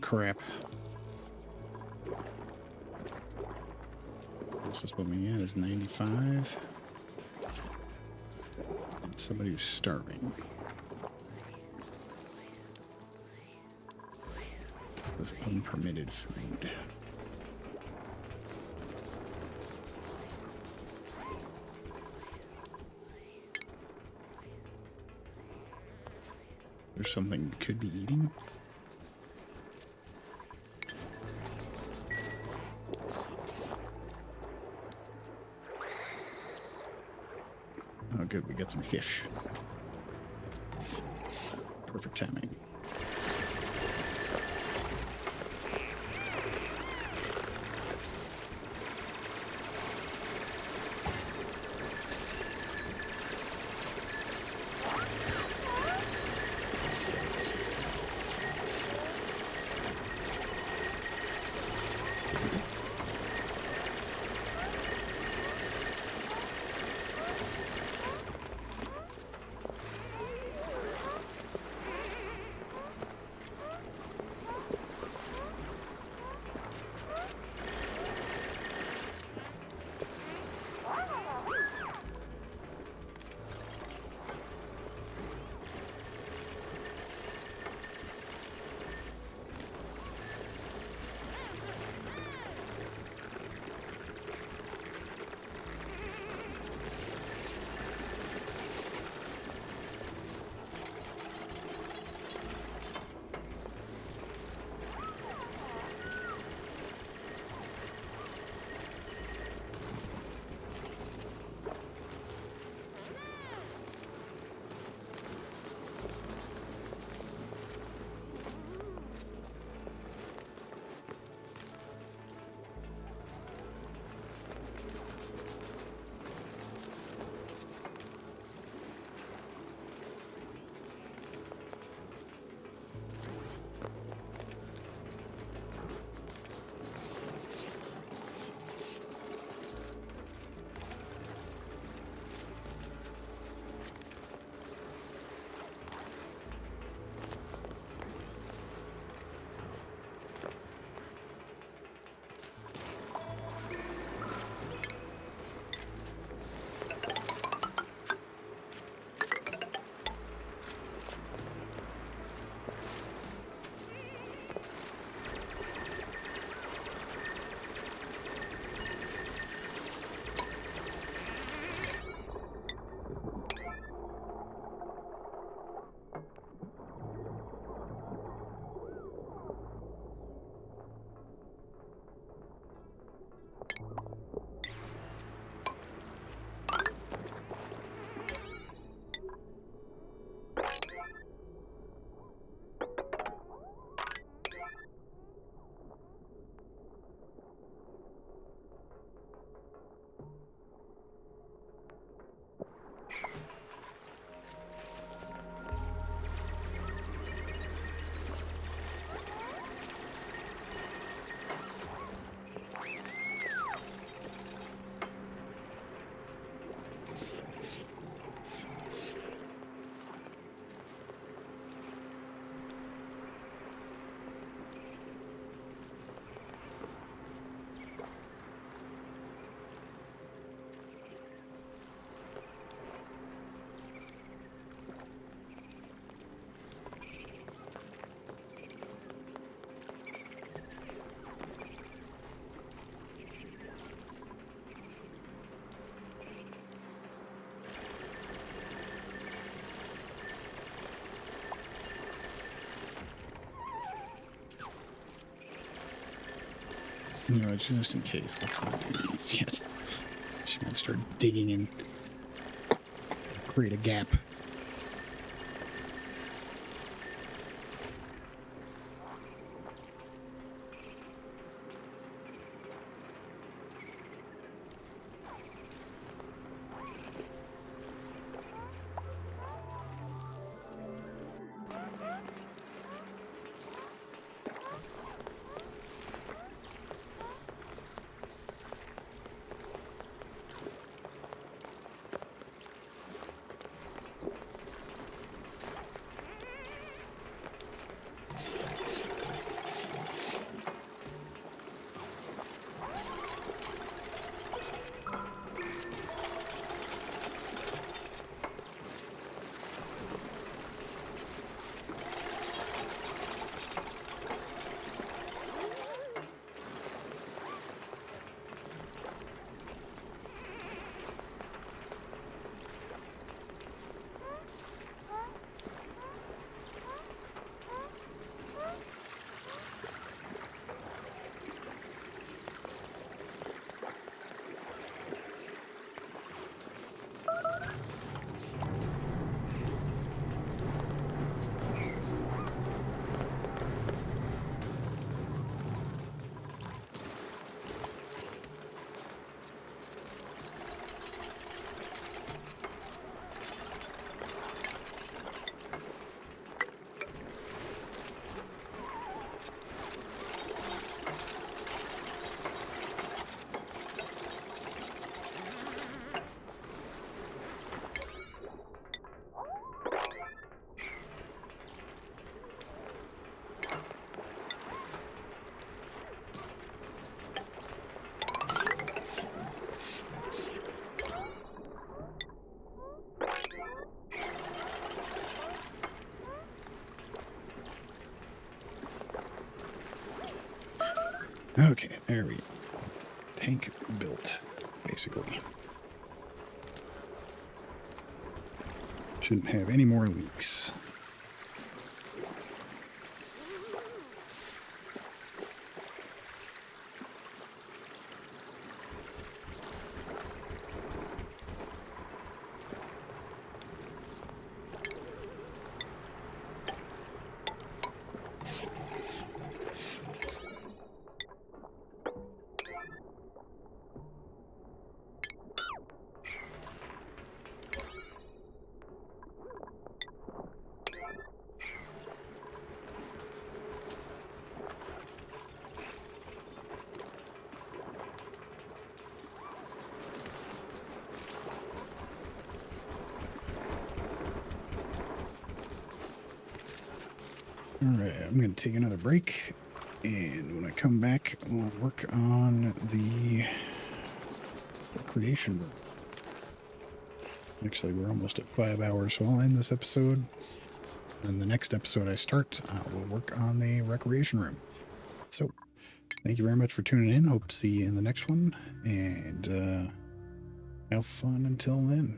Crap. This is what we get is 95. Somebody who's starving. This is unpermitted food. There's something we could be eating. we get some fish. Perfect timing. You know, just in case, let's not do these yet. She might start digging and create a gap. Okay, there we go. Tank built, basically. Shouldn't have any more leaks. Alright, I'm going to take another break, and when I come back, we'll work on the recreation room. Actually, we're almost at 5 hours, so I'll end this episode. And the next episode I start, we'll work on the recreation room. So, thank you very much for tuning in. Hope to see you in the next one, and have fun until then.